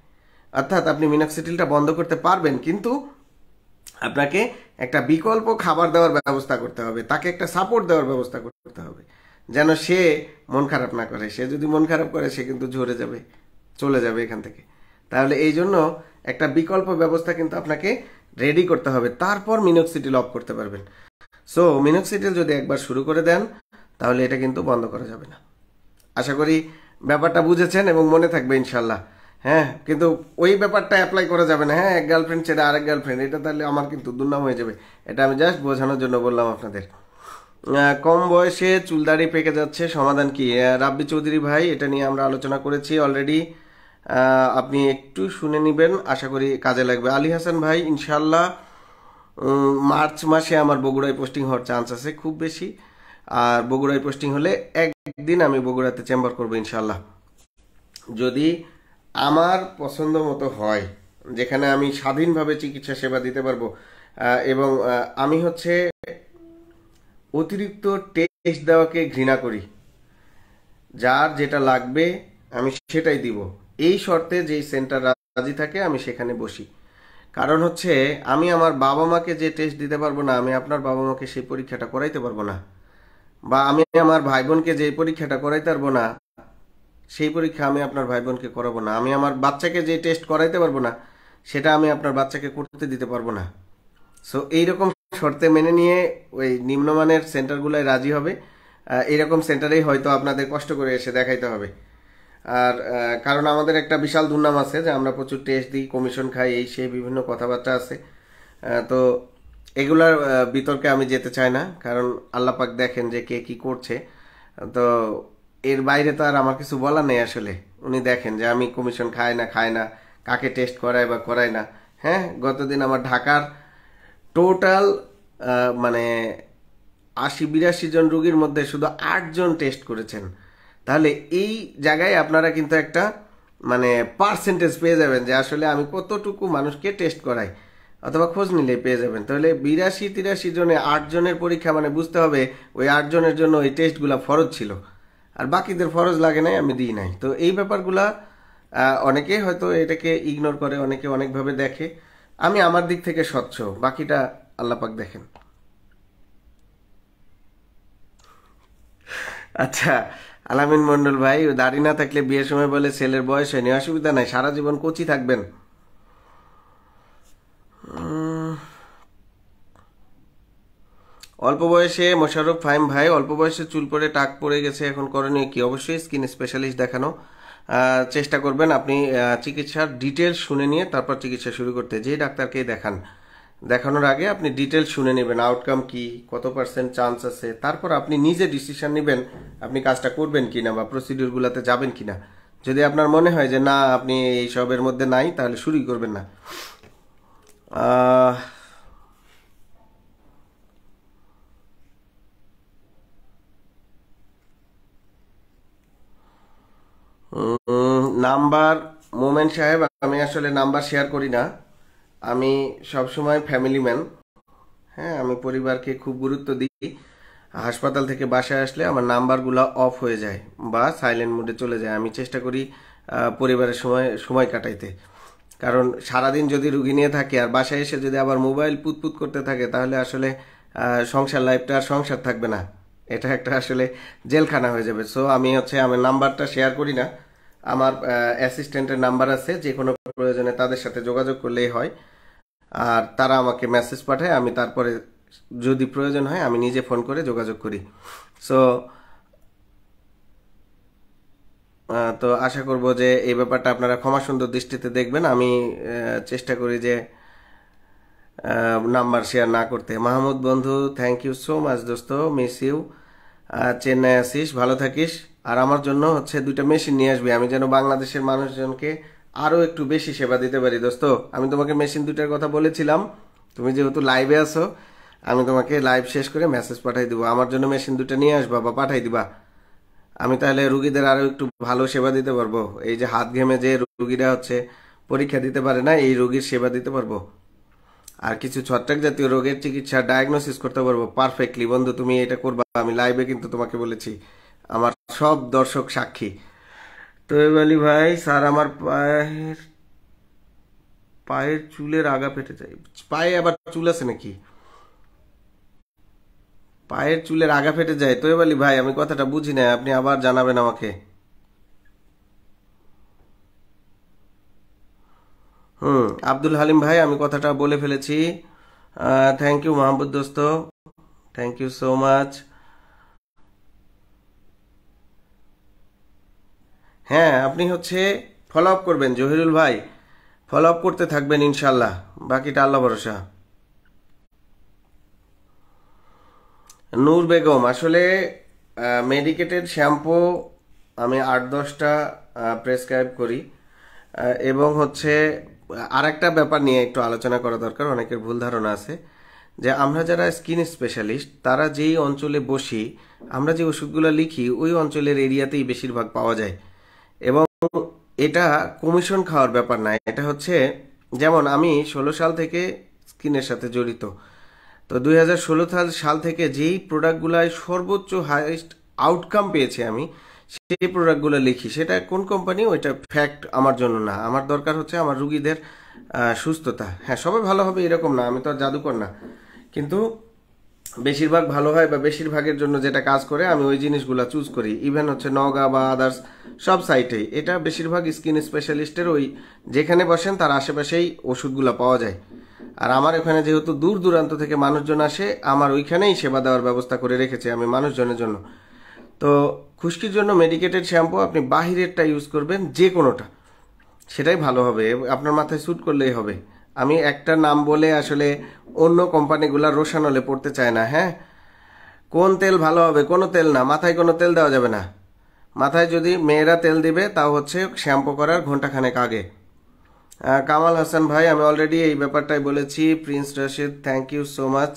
অর্থাৎ আপনি মিনক্সিডিলটা বন্ধ করতে পারবেন, কিন্তু আপনাকে একটা বিকল্প খাবার দেওয়ার ব্যবস্থা করতে হবে, তাকে একটা সাপোর্ট দেওয়ার ব্যবস্থা করতে হবে, যেন সে মন খারাপ না করে। সে যদি মন খারাপ করে সে কিন্তু ঝরে যাবে, চলে যাবে এখান থেকে। তাহলে এই জন্য একটা বিকল্প ব্যবস্থা কিন্তু আপনাকে রেডি করতে হবে, তারপর মিনক্সিডিল অফ করতে পারবেন। সো মিনক্সিডিল যদি একবার শুরু করে দেন তাহলে এটা কিন্তু বন্ধ করা যাবে না। আশা করি ব্যাপারটা বুঝেছেন এবং মনে থাকবে ইনশাল্লাহ। হ্যাঁ, কিন্তু ওই ব্যাপারটা অ্যাপ্লাই করা যাবে না। হ্যাঁ, এক গার্লফ্রেন্ড ছেড়ে আরেক গার্লফ্রেন্ড, এটা তাহলে আমার কিন্তু দুর্নাম হয়ে যাবে। এটা আমি জাস্ট বোঝানোর জন্য বললাম আপনাদের। কম বয়সে চুলদাড়ি পেকে যাচ্ছে, সমাধান কি? রাব্বি চৌধুরী ভাই, এটা নিয়ে আমরা আলোচনা করেছি অলরেডি, আপনি একটু শুনে নেবেন, আশা করি কাজে লাগবে। আলী হাসান ভাই, ইনশাল্লাহ মার্চ মাসে আমার বগুড়ায় পোস্টিং হওয়ার চান্স আছে খুব বেশি। আর বগুড়ায় পোস্টিং হলে একদিন আমি বগুড়াতে চেম্বার করবো ইনশাল্লাহ, যদি আমার পছন্দ মতো হয়, যেখানে আমি স্বাধীনভাবে চিকিৎসা সেবা দিতে পারবো। এবং আমি হচ্ছে অতিরিক্ত টেস্ট দেওয়াকে ঘৃণা করি। যার যেটা লাগবে আমি সেটাই দিব, এই শর্তে যেই সেন্টার রাজি থাকে আমি সেখানে বসি। কারণ হচ্ছে আমি আমার বাবা মাকে যে টেস্ট দিতে পারবো না, আমি আপনার বাবা মাকে সেই পরীক্ষাটা করাইতে পারবো না। বা আমি আমার ভাই বোনকে যে পরীক্ষাটা করাইতে পারবো না, সেই পরীক্ষা আমি আপনার ভাই বোনকে করাবো না। আমি আমার বাচ্চাকে যে টেস্ট করাইতে পারবো না, সেটা আমি আপনার বাচ্চাকে করতে দিতে পারবো না। সো এইরকম শর্তে মেনে নিয়ে ওই নিম্নমানের সেন্টারগুলোয় রাজি হবে। এইরকম সেন্টারেই হয়তো আপনাদের কষ্ট করে এসে দেখাইতে হবে। আর কারণ আমাদের একটা বিশাল দুর্নাম আছে যে আমরা প্রচুর টেস্ট দিই, কমিশন খাই, এই সেই বিভিন্ন কথাবার্তা আছে। তো এগুলার বিতর্কে আমি যেতে চাই না, কারণ আল্লাহ পাক দেখেন যে কে কি করছে। তো এর বাইরে তো আর আমার কিছু বলার নেই আসলে। উনি দেখেন যে আমি কমিশন খাই না, কাকে টেস্ট করাই বা করাই না। হ্যাঁ, গতদিন আমার ঢাকার টোটাল মানে ৮০-৮২ জন রুগীর মধ্যে শুধু ৮ জন টেস্ট করেছেন। তাহলে এই জায়গায় আপনারা কিন্তু একটা মানে পার্সেন্টেজ পেয়ে যাবেন যে আসলে আমি কতটুকু মানুষকে টেস্ট করাই, অথবা খোঁজ নিলে পেয়ে যাবেন। তাহলে ৮২-৮৩ জনে ৮ জনের পরীক্ষা, মানে বুঝতে হবে ওই ৮ জনের জন্য ওই টেস্টগুলা ফরজ ছিল, আর বাকিদের ফরজ লাগে নাই, আমি দিই নাই। তো এই ব্যাপারগুলা অনেকে হয়তো এটাকে ইগনোর করে, অনেকে অনেকভাবে দেখে। আমি আমার দিক থেকে স্বচ্ছ, বাকিটা আল্লাহ পাক দেখেন। আচ্ছা, আলামিন মন্ডল ভাই, দাড়ি না থাকলে বিয়ের সময় বলে ছেলের বয়স হয়নি, অসুবিধা নাই, সারা জীবন কোচি থাকবেন। অল্প বয়সে মোশাররফ ফাহিম ভাই, অল্প বয়সে চুল পড়ে টাক পড়ে গেছে, এখন করণীয় কি? অবশ্যই স্কিন স্পেশালিস্ট দেখানো চেষ্টা করবেন। আপনি চিকিৎসার ডিটেলস শুনে নিয়ে তারপর চিকিৎসা শুরু করতে, যে ডাক্তারকেই দেখান, দেখানোর আগে আপনি ডিটেলস শুনে নেবেন, আউটকাম কি, কত পার্সেন্ট চান্স আছে, তারপর আপনি নিজে ডিসিশন নেবেন আপনি কাজটা করবেন কিনা বা প্রসিডিউরগুলোতে যাবেন কিনা। যদি আপনার মনে হয় যে না আপনি এই সবের মধ্যে নাই, তাহলে শুরুই করবেন না। নাম্বার, মোমেন সাহেব, আমি আসলে নাম্বার শেয়ার করি না। আমি সবসময় ফ্যামিলি ম্যান। হ্যাঁ, আমি পরিবারকে খুব গুরুত্ব দিই। হাসপাতাল থেকে বাসায় আসলে আমার নাম্বারগুলো অফ হয়ে যায় বা সাইলেন্ট মোডে চলে যায়। আমি চেষ্টা করি পরিবারের সময় সময় কাটাইতে। কারণ সারাদিন যদি রুগী নিয়ে থাকে আর বাসায় এসে যদি আবার মোবাইল পুতপুত করতে থাকে, তাহলে আসলে সংসার লাইফটা আর সংসার থাকবে না, এটা একটা আসলে জেলখানা হয়ে যাবে। সো আমি আমার নাম্বারটা শেয়ার করি না। আমার অ্যাসিস্ট্যান্টের নাম্বার আছে, যে কোনো প্রয়োজনে তাদের সাথে যোগাযোগ করলেই হয়, আর তারা আমাকে মেসেজ পাঠায়, আমি তারপরে যদি প্রয়োজন হয় আমি নিজে ফোন করে যোগাযোগ করি। সো তো আশা করব যে এই ব্যাপারটা আপনারা ক্ষমা সুন্দর দৃষ্টিতে দেখবেন। আমি চেষ্টা করি যে নাম্বার শেয়ার না করতে। মাহমুদ বন্ধু, থ্যাংক ইউ সো মাচ দোস্ত, মিস ইউ। চেন্নাই আসিস, ভালো থাকিস। আর আমার জন্য 2টা মেশিন নিয়ে আসবি, আমি যেন বাংলাদেশের মানুষজনকে আরও একটু বেশি সেবা দিতে পারি। দোস্ত, আমি তোমাকে মেশিন 2টার কথা বলেছিলাম, তুমি যেহেতু লাইভে আছো, আমি তোমাকে লাইভ শেষ করে মেসেজ পাঠাই দিব, আমার জন্য মেশিন 2টা নিয়ে আসবা বা পাঠাই দিবা। আমি তাহলে রুগীদের আরো একটু ভালো সেবা দিতে পারবো। এই যে হাত ঘেমে যে রুগীরা পরীক্ষা দিতে পারে না, এই রোগীর সেবা দিতে পারবো। আর কিছু ছত্রাক জাতীয় রোগের চিকিৎসা ডায়াগনোসিস করতে পারবো পারফেক্টলি। বন্ধু, তুমি এটা করবা, আমি লাইভে কিন্তু তোমাকে বলেছি, আমার সব দর্শক সাক্ষী। তো বলি ভাই, স্যার আমার পায়ের পায়ের চুলের আগা ফেটে যায়। পায়ে আবার চুল আছে নাকি? পায়ের চুলের আগা ফেটে যায়? তো বলি ভাই, আমি কথাটা বুঝি না, আপনি আবার জানাবেন আমাকে। আব্দুল হালিম ভাই, আমি কথাটা বলে ফেলেছি। থ্যাংক ইউ মাহমুদ দোস্ত, থ্যাংক ইউ সো মাচ। হ্যাঁ, আপনি ফলো আপ করবেন জহিরুল ভাই, ফলো আপ করতে থাকবেন ইনশাল্লাহ, বাকিটা আল্লাহ ভরসা। নূর বেগম, আসলে মেডিকেটেড শ্যাম্পু আমি 8-10টা প্রেসক্রাইব করি, এবং আর একটা ব্যাপার নিয়ে একটু আলোচনা করা দরকার। অনেকের ভুল ধারণা আছে যে আমরা যারা স্কিন স্পেশালিস্ট, তারা যেই অঞ্চলে বসি, আমরা যে ওষুধগুলো লিখি ওই অঞ্চলের এরিয়াতেই বেশিরভাগ পাওয়া যায়। এবং এটা কমিশন খাওয়ার ব্যাপার না, এটা যেমন আমি 16 সাল থেকে স্কিনের সাথে জড়িত। তো 2016 সাল থেকে যেই প্রোডাক্টগুলাই সর্বোচ্চ হাইয়েস্ট আউটকাম পেয়েছি আমি, সেই প্রোডাক্টগুলো লিখি। সেটা কোন কোম্পানি ওইটা ফ্যাক্ট আমার জন্য না, আমার দরকার আমার রুগীদের সুস্থতা। হ্যাঁ, সবাই ভালো হবে এরকম না, আমি তো আর জাদুকর না, কিন্তু বেশিরভাগ ভালো হয় বা বেশিরভাগের জন্য যেটা কাজ করে আমি ওই জিনিসগুলো চুজ করি। ইভেন নওগাঁ বা আদার্স সব সাইটেই এটা বেশিরভাগ স্কিন স্পেশালিস্টের ওই যেখানে বসেন তার আশেপাশেই ওষুধগুলো পাওয়া যায়। আর আমার এখানে যেহেতু দূর দূরান্ত থেকে মানুষজন আসে, আমার ওইখানেই সেবা দেওয়ার ব্যবস্থা করে রেখেছি আমি মানুষজনের জন্য। তো খুশকির জন্য মেডিকেটেড শ্যাম্পু আপনি বাহিরেরটা ইউজ করবেন, যে কোনোটা, সেটাই ভালো হবে, আপনার মাথায় স্যুট করলেই হবে। আমি একটা নাম বলে আসলে অন্য কোম্পানিগুলা রোশানলে পড়তে চায় না। হ্যাঁ, কোন তেল ভালো হবে? কোনো তেল না, মাথায় কোনো তেল দেওয়া যাবে না। মাথায় যদি মেয়েরা তেল দিবে তাও শ্যাম্পু করার ঘন্টাখানেক আগে। কামাল হাসান ভাই, আমি অলরেডি এই ব্যাপারটাই বলেছি। Prince Rashid, thank you so much.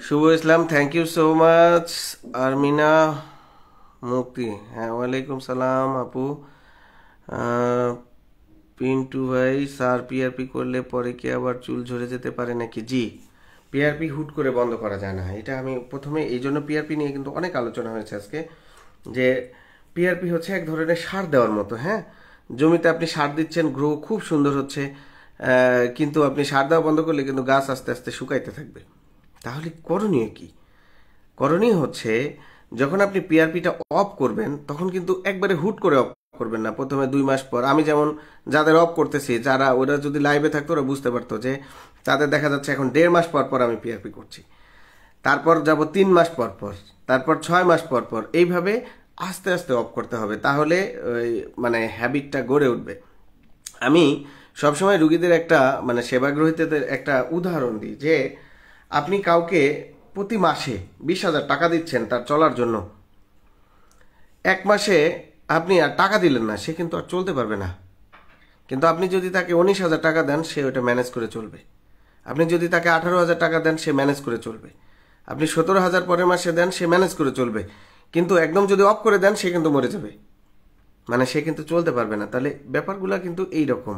Shuvo Islam, thank you so much. Armina Mukti, হ্যাঁ ওয়ালাইকুম সালাম আপু। আহ, পিন্টু ভাই, স্যার পিআরপি করলে পরে কি আবার চুল ঝরে যেতে পারে নাকি? জি, পিআরপি হুট করে বন্ধ করা যায় না। এটা আমি প্রথমে এই জন্য পিআরপি নিয়ে কিন্তু অনেক আলোচনা হয়েছে আজকে, যে পিআরপি হচ্ছে এক ধরনের সার দেওয়ার মতো। হ্যাঁ, জমিতে আপনি সার দিচ্ছেন, গ্রো খুব সুন্দর হচ্ছে, কিন্তু আপনি সার দেওয়া বন্ধ করলে কিন্তু গাছ আস্তে আস্তে শুকাইতে থাকবে। তাহলে করণীয় কি? করণীয় হচ্ছে, যখন আপনি পিআরপিটা অফ করবেন তখন কিন্তু একবারে হুট করে অফ করবেন না। প্রথমে 2 মাস পর, আমি যেমন যাদের অফ করতেছি, যারা ওরা যদি লাইভে থাকতো ওরা বুঝতে পারতো যে তাদের দেখা যাচ্ছে এখন 1.5 মাস পর পর আমি পিআরপি করছি, তারপর যাব 3 মাস পর পর, তারপর 6 মাস পর পর, এইভাবে আস্তে আস্তে অফ করতে হবে। তাহলে ওই মানে হ্যাবিটটা গড়ে উঠবে। আমি সবসময় রুগীদের একটা মানে সেবাগ্রহীদের একটা উদাহরণ দিই, যে আপনি কাউকে প্রতি মাসে 20,000 টাকা দিচ্ছেন তার চলার জন্য, 1 মাসে আপনি আর টাকা দিলেন না, সে কিন্তু আর চলতে পারবে না। কিন্তু আপনি যদি তাকে 19,000 টাকা দেন, সে ওটা ম্যানেজ করে চলবে। আপনি যদি তাকে 18,000 টাকা দেন, সে ম্যানেজ করে চলবে। আপনি 17,000 পরের মাসে দেন, সে ম্যানেজ করে চলবে। কিন্তু একদম যদি অফ করে দেন, সে কিন্তু মরে যাবে, মানে সে কিন্তু চলতে পারবে না। তাহলে ব্যাপারগুলো কিন্তু এই রকম।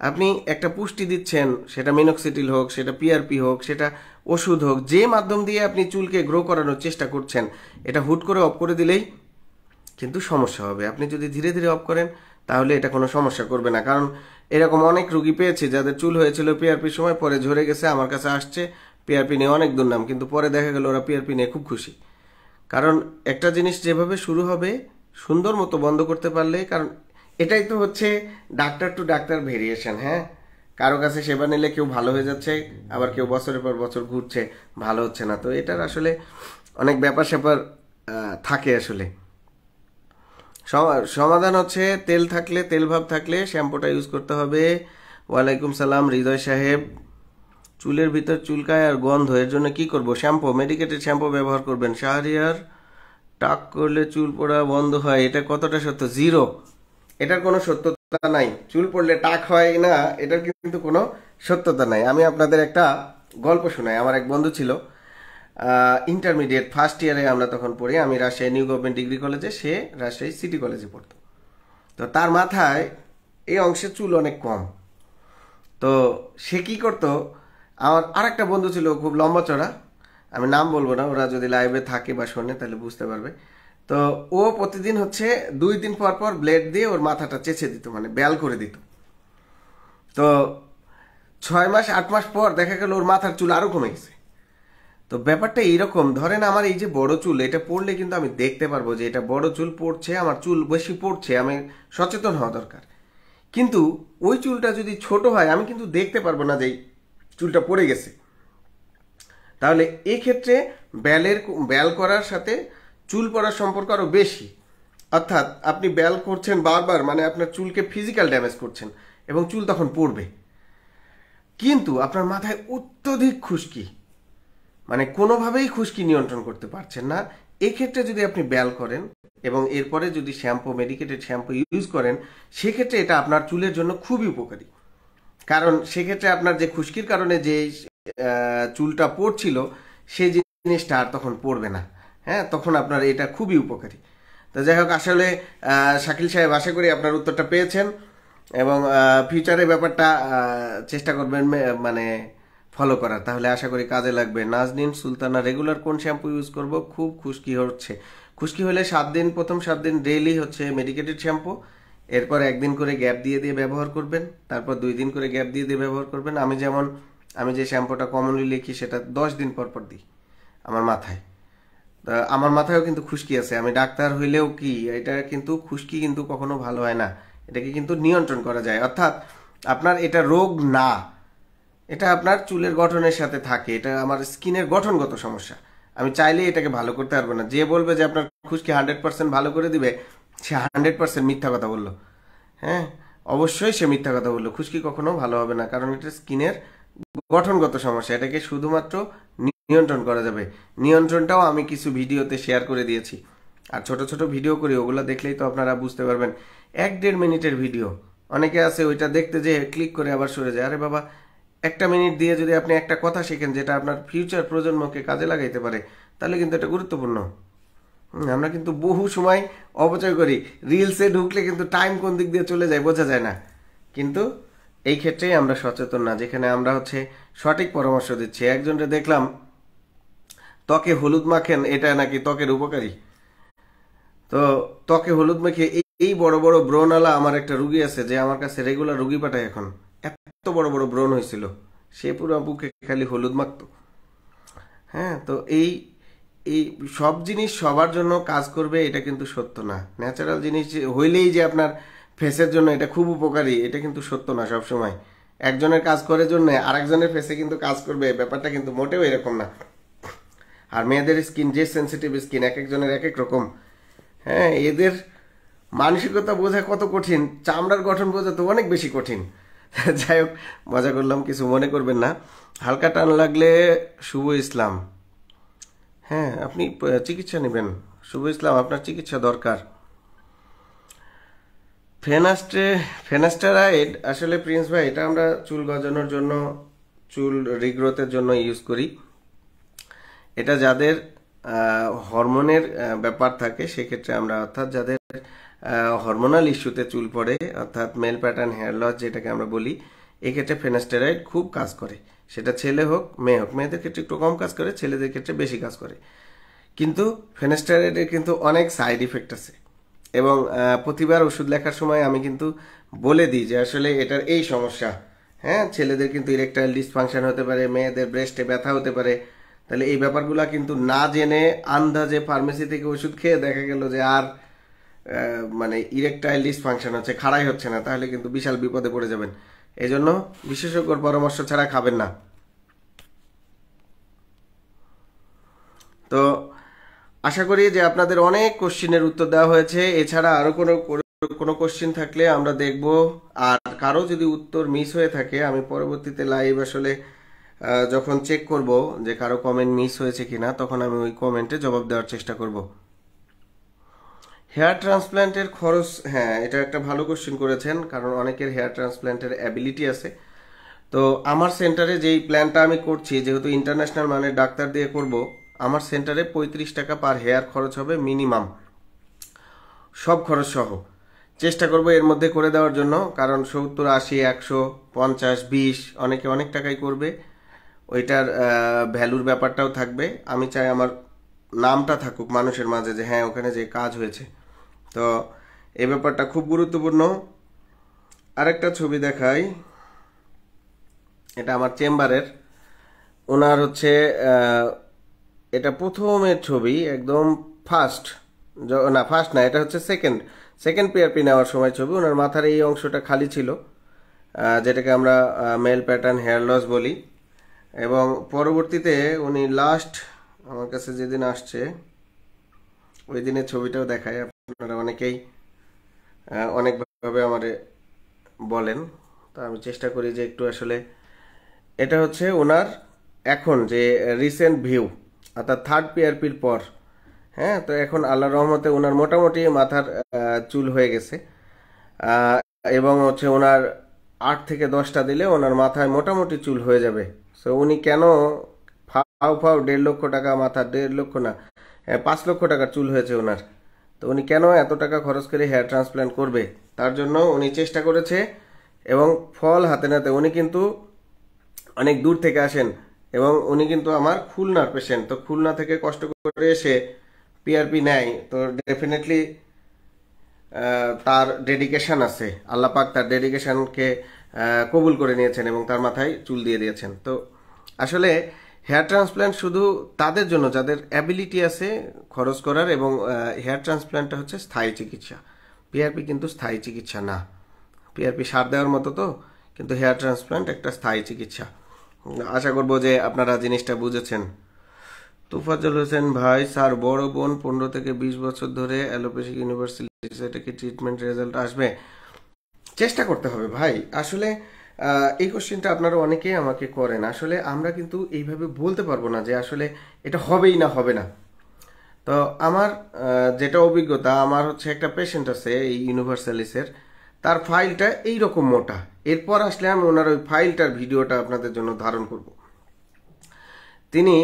আপনি একটা পুষ্টি দিচ্ছেন, সেটা মিনক্সিডিল হোক, সেটা পিআরপি হোক, সেটা ওষুধ হোক, যে মাধ্যম দিয়ে আপনি চুলকে গ্রো করানোর চেষ্টা করছেন, এটা হুট করে অফ করে দিলেই কিন্তু সমস্যা হবে। আপনি যদি ধীরে ধীরে অফ করেন তাহলে এটা কোনো সমস্যা করবে না। কারণ এরকম অনেক রুগী পেয়েছে যাদের চুল হয়েছিল পিআরপির সময়, পরে ঝরে গেছে, আমার কাছে আসছে, পিআরপি নিয়ে অনেক দুর্নাম, কিন্তু পরে দেখা গেল ওরা পিআরপি নিয়ে খুব খুশি। কারণ একটা জিনিস যেভাবে শুরু হবে সুন্দর মতো বন্ধ করতে পারলে, কারণ এটাই তো হচ্ছে ডাক্তার টু ডাক্তার ভেরিয়েশন। হ্যাঁ, কারো কাছে সেবা নিলে কেউ ভালো হয়ে যাচ্ছে, আবার কেউ বছরের পর বছর ঘুরছে, ভালো হচ্ছে না। তো এটার আসলে অনেক ব্যাপার স্যাপার থাকে আসলে। সমাধান হচ্ছে, তেল থাকলে, তেল ভাব থাকলে শ্যাম্পুটা ইউজ করতে হবে। ওয়ালাইকুম সালাম হৃদয় সাহেব। চুলের ভিতর চুলকায় আর গন্ধ, এর জন্য কি করব? শ্যাম্পু, মেডিকেটেড শ্যাম্পু ব্যবহার করবেন। শাহরিয়ার, টাক করলে চুল পড়া বন্ধ হয়, এটা কতটা সত্য? জিরো, এটার কোনো সত্যতা নাই। চুল পড়লে টাক হয় না, এটার কিন্তু কোনো সত্যতা নাই। আমি আপনাদের একটা গল্প শোনাই। আমার এক বন্ধু ছিল, ইন্টারমিডিয়েট ফার্স্ট ইয়ারে আমরা তখন পড়ি, আমি রাজশাহী নিউ গভর্নমেন্ট ডিগ্রি কলেজে, সে রাজশাহী সিটি কলেজে পড়তো। তো তার মাথায় এই অংশে চুল অনেক কম। তো সে কি করতো, আমার আরেকটা বন্ধু ছিল খুব লম্বা চড়া, আমি নাম বলবো না, ওরা যদি লাইভে থাকে বা শোনে তাহলে বুঝতে পারবে। তো ও প্রতিদিন হচ্ছে 2 দিন পর পর ব্লেড দিয়ে ওর মাথাটা চেঁচে দিত, মানে ব্যাল করে দিত। তো 6 মাস 8 মাস পর দেখা গেল ওর মাথার চুল আরো কমে গেছে। তো ব্যাপারটা এইরকম, ধরেন আমার এই যে বড় চুল, এটা পড়লে কিন্তু আমি দেখতে পারবো যে এটা বড় চুল পড়ছে, আমার চুল বেশি পড়ছে, আমি সচেতন হওয়া দরকার। কিন্তু ওই চুলটা যদি ছোট হয়, আমি কিন্তু দেখতে পারবো না যে এই চুলটা পড়ে গেছে। তাহলে এক্ষেত্রে ব্যাল করার সাথে চুল পড়ার সম্পর্ক আরো বেশি। অর্থাৎ আপনি ব্যাল করছেন বারবার, মানে আপনার চুলকে ফিজিক্যাল ড্যামেজ করছেন, এবং চুল তখন পড়বে। কিন্তু আপনার মাথায় অত্যধিক খুশকি, মানে কোনোভাবেই খুশকি নিয়ন্ত্রণ করতে পারছেন না, এক্ষেত্রে যদি আপনি ব্যাল করেন এবং এরপরে যদি শ্যাম্পু, মেডিকেটেড শ্যাম্পু ইউজ করেন, সেক্ষেত্রে এটা আপনার চুলের জন্য খুবই উপকারী। কারণ সেক্ষেত্রে আপনার যে খুশকির কারণে যে চুলটা পড়ছিল, সেই জিনিসটা আর তখন পড়বে না। হ্যাঁ, তখন আপনার এটা খুবই উপকারী। তো যাই হোক, আসলে শাকিল সাহেব, আশা করি আপনার উত্তরটা পেয়েছেন, এবং ফিউচারে ব্যাপারটা চেষ্টা করবেন মানে ফলো করার, তাহলে আশা করি কাজে লাগবে। নাজনীন সুলতানা, রেগুলার কোন শ্যাম্পু ইউজ করব? খুব খুশকি হচ্ছে। খুশকি হলে 7 দিন, প্রথম 7 দিন ডেইলি হচ্ছে মেডিকেটেড শ্যাম্পু, এরপর 1 দিন করে গ্যাপ দিয়ে দিয়ে ব্যবহার করবেন, তারপর 2 দিন করে গ্যাপ দিয়ে দিয়ে ব্যবহার করবেন। আমি যে শ্যাম্পুটা কমনলি লিখি সেটা 10 দিন পর পর দিই আমার মাথায়। তা আমার মাথায়ও কিন্তু খুশকি আছে, আমি ডাক্তার হইলেও কি, এটা কিন্তু খুশকি কিন্তু কখনো ভালো হয় না, এটাকে কিন্তু নিয়ন্ত্রণ করা যায়। অর্থাৎ আপনার এটা রোগ না, এটা আপনার চুলের গঠনের সাথে থাকে, এটা আমার স্কিনের গঠনগত সমস্যা। আমি চাইলেই এটাকে ভালো করতে পারবো না। যে বলবে যে আপনার খুশকি 100% ভালো করে দিবে, সে 100% মিথ্যা কথা বললো। হ্যাঁ, অবশ্যই সে মিথ্যা কথা বললো। খুশকি কখনো ভালো হবে না, কারণ এটা স্কিনের গঠনগত সমস্যা, এটাকে শুধুমাত্র নিয়ন্ত্রণ করা যাবে। নিয়ন্ত্রণটাও আমি কিছু ভিডিওতে শেয়ার করে দিয়েছি, আর ছোট ছোট ভিডিও করি, ওগুলো দেখলেই তো আপনারা বুঝতে পারবেন। 1-1.5 মিনিটের ভিডিও, অনেকে আছে ওইটা দেখতে যে ক্লিক করে আবার সরে যায়। আরে বাবা, 1 মিনিট দিয়ে যদি আপনি একটা কথা শিখেন যেটা আপনার ফিউচার প্রজন্মকে কাজে লাগাইতে পারে, তাহলে কিন্তু এটা গুরুত্বপূর্ণ। আমরা কিন্তু বহু সময় অপচয় করি, রিলসে ঢুকলে কিন্তু টাইম কোন দিক দিয়ে চলে যায় বোঝা যায় না। কিন্তু এই ক্ষেত্রেই আমরা সচেতন না, যেখানে আমরা সঠিক পরামর্শ দিচ্ছি। একজনকে দেখলাম ত্বকে হলুদ মাখেন, এটা নাকি ত্বকের উপকারী। তো ত্বকে হলুদ মেখে এই বড় বড় ব্রণওয়ালা আমার একটা রুগী আছে, যে আমার কাছে রেগুলার রুগী পাঠায়। এখন এত বড় বড় ব্রণ হয়েছিল, সে পুরো বুকে খালি হলুদ মাখতো। হ্যাঁ, তো এই এই সব জিনিস সবার জন্য কাজ করবে এটা কিন্তু সত্য না। ন্যাচারাল জিনিস হইলেই যে আপনার ফেসের জন্য এটা খুব উপকারী, এটা কিন্তু সত্য না সব সময়। একজনের কাজ করার জন্য আরেকজনের ফেসে কিন্তু কাজ করবে, ব্যাপারটা কিন্তু মোটেও এরকম না। আর মেয়েদের স্কিন যে সেন্সিটিভ স্কিন, এক একজনের এক এক রকম। হ্যাঁ, এদের মানসিকতা বোঝা কত কঠিন, চামড়ার গঠন বোঝা তো অনেক বেশি কঠিন। যাই হোক, মজা করলাম, কিছু মনে করবেন না। হালকা টান লাগলে শুভ ইসলাম, হ্যাঁ আপনি চিকিৎসা নেবেন। শুভ ইসলাম, আপনার চিকিৎসা দরকার। ফেনাস্টারাইড আসলে প্রিন্স ভাই, এটা আমরা চুল গজানোর জন্য, চুল রিগ্রোথের জন্য ইউজ করি। এটা যাদের হরমোনের ব্যাপার থাকে সেক্ষেত্রে আমরা, অর্থাৎ যাদের হরমোনাল ইস্যুতে চুল পড়ে, অর্থাৎ মেল প্যাটার্ন হেয়ার লস যেটাকে আমরা বলি, এক্ষেত্রে ফেনাস্টেরয়েড খুব কাজ করে। সেটা ছেলে হোক মেয়ে হোক, মেয়েদের ক্ষেত্রে একটু কম কাজ করে, ছেলেদের ক্ষেত্রে বেশি কাজ করে। কিন্তু ফেনাস্টেরয়েডের কিন্তু অনেক সাইড ইফেক্ট আছে, এবং প্রতিবার ওষুধ লেখার সময় আমি কিন্তু বলে দিই যে আসলে এটার এই সমস্যা। হ্যাঁ, ছেলেদের কিন্তু ইরেকটাইল ডিসফাংশন হতে পারে, মেয়েদের ব্রেস্টে ব্যথা হতে পারে। তাহলে এই ব্যাপারগুলো কিন্তু না জেনে আন্দাজে ফার্মেসি থেকে ওষুধ খেয়ে দেখা গেল যে আর মানে ইরেকটাইল ডিসফাংশন হচ্ছে, খাড়াই হচ্ছে না, তাহলে কিন্তু বিশাল বিপদে পড়ে যাবেন। এই জন্য বিশেষজ্ঞর পরামর্শ ছাড়া খাবেন না। তো আশা করি যে আপনাদের অনেক কোশ্চিনের উত্তর দেওয়া হয়েছে। এছাড়া আরো কোনো কোশ্চিন থাকলে আমরা দেখব। আর কারো যদি উত্তর মিস হয়ে থাকে, আমি পরবর্তীতে লাইভ আসলে যখন চেক করব যে কারো কমেন্ট মিস হয়েছে কিনা, তখন আমি ওই কমেন্টে জবাব দেওয়ার চেষ্টা করব। হেয়ার ট্রান্সপ্ল্যান্টের খরচ, হ্যাঁ এটা একটা ভালো কোশ্চিন করেছেন, কারণ অনেকের হেয়ার ট্রান্সপ্ল্যান্টের অ্যাবিলিটি আছে। তো আমার সেন্টারে যেই প্ল্যানটা আমি করছি, যেহেতু ইন্টারন্যাশনাল মানের ডাক্তার দিয়ে করব, আমার সেন্টারে 35 টাকা পার হেয়ার খরচ হবে মিনিমাম, সব খরচ সহ। চেষ্টা করব এর মধ্যে করে দেওয়ার জন্য, কারণ 70, 80, 100, 50, 20 অনেকে অনেক টাকাই করবে। ওইটার ভ্যালুর ব্যাপারটাও থাকবে। আমি চাই আমার নামটা থাকুক মানুষের মাঝে, যে হ্যাঁ ওখানে যে কাজ হয়েছে। তো এই ব্যাপারটা খুব গুরুত্বপূর্ণ। আরেকটা ছবি দেখাই, এটা আমার চেম্বারের। ওনার এটা প্রথমের ছবি, একদম ফার্স্ট না, ফার্স্ট না, এটা সেকেন্ড পিআরপি নেওয়ার সময় ছবি। ওনার মাথার এই অংশটা খালি ছিল, যেটাকে আমরা মেল প্যাটার্ন হেয়ার লস বলি। এবং পরবর্তীতে উনি লাস্ট আমার কাছে যেদিন আসছে, ওই দিনের ছবিটাও দেখায়। আপনারা অনেকেই অনেকভাবে আমারে বলেন, তো আমি চেষ্টা করি যে একটু আসলে, এটা ওনার এখন যে রিসেন্ট ভিউ, অর্থাৎ থার্ড পিআরপির পর। হ্যাঁ, তো এখন আল্লাহর রহমতে ওনার মোটামুটি মাথার চুল হয়ে গেছে, এবং ওনার 8 থেকে 10টা দিলে ওনার মাথায় মোটামুটি চুল হয়ে যাবে। সো উনি কেন ফাও 1.5 লক্ষ টাকা মাথা, 1.5 লক্ষ না, 5 লক্ষ টাকার চুল হয়েছে ওনার, তো উনি কেন এত টাকা খরচ করে হেয়ার ট্রান্সপ্ল্যান্ট করবে? তার জন্য উনি চেষ্টা করেছে, এবং ফল হাতে নাতে। উনি কিন্তু অনেক দূর থেকে আসেন, এবং উনি কিন্তু আমার খুলনার পেশেন্ট। তো খুলনা থেকে কষ্ট করে এসে পিআরপি নেয়, তো ডেফিনেটলি তার ডেডিকেশন আছে। আল্লাহ পাক তার ডেডিকেশনকে কবুল করে নিয়েছেন এবং তার মাথায় চুল দিয়ে দিয়েছেন। তো আসলে হেয়ার ট্রান্সপ্ল্যান্ট শুধু তাদের জন্য যাদের অ্যাবিলিটি আছে খরচ করার, এবং হেয়ার ট্রান্সপ্ল্যান্টটা স্থায়ী চিকিৎসা। পিআরপি কিন্তু স্থায়ী চিকিৎসা না। পিআরপি সার দেওয়ার মতো তো, কিন্তু হেয়ার ট্রান্সপ্ল্যান্ট একটা স্থায়ী চিকিৎসা। আশা করবো যে আপনারা জিনিসটা বুঝেছেন। তোফাজ্জল হোসেন ভাই, স্যার বড় বোন 15 থেকে 20 বছর ধরে অ্যালোপ্যাথিক ইউনিভার্সাল, এটা কি ট্রিটমেন্ট রেজাল্ট আসবে? চেষ্টা করতে হবে ভাই। আসলে এই কোশ্চেনটা আপনারা অনেকেই আমাকে করেন। আসলে আমরা কিন্তু এইভাবে বলতে পারবো না যে আসলে এটা হবেই না, হবে না। তো আমার যেটা অভিজ্ঞতা, আমার হচ্ছে একটা পেশেন্ট আছে এই ইউনিভার্সালিসের, তার ফাইলটা এইরকম মোটা। এরপর আসলে আমি ওনার ওই ফাইলটার ভিডিওটা আপনাদের জন্য ধারণ করব। তিনি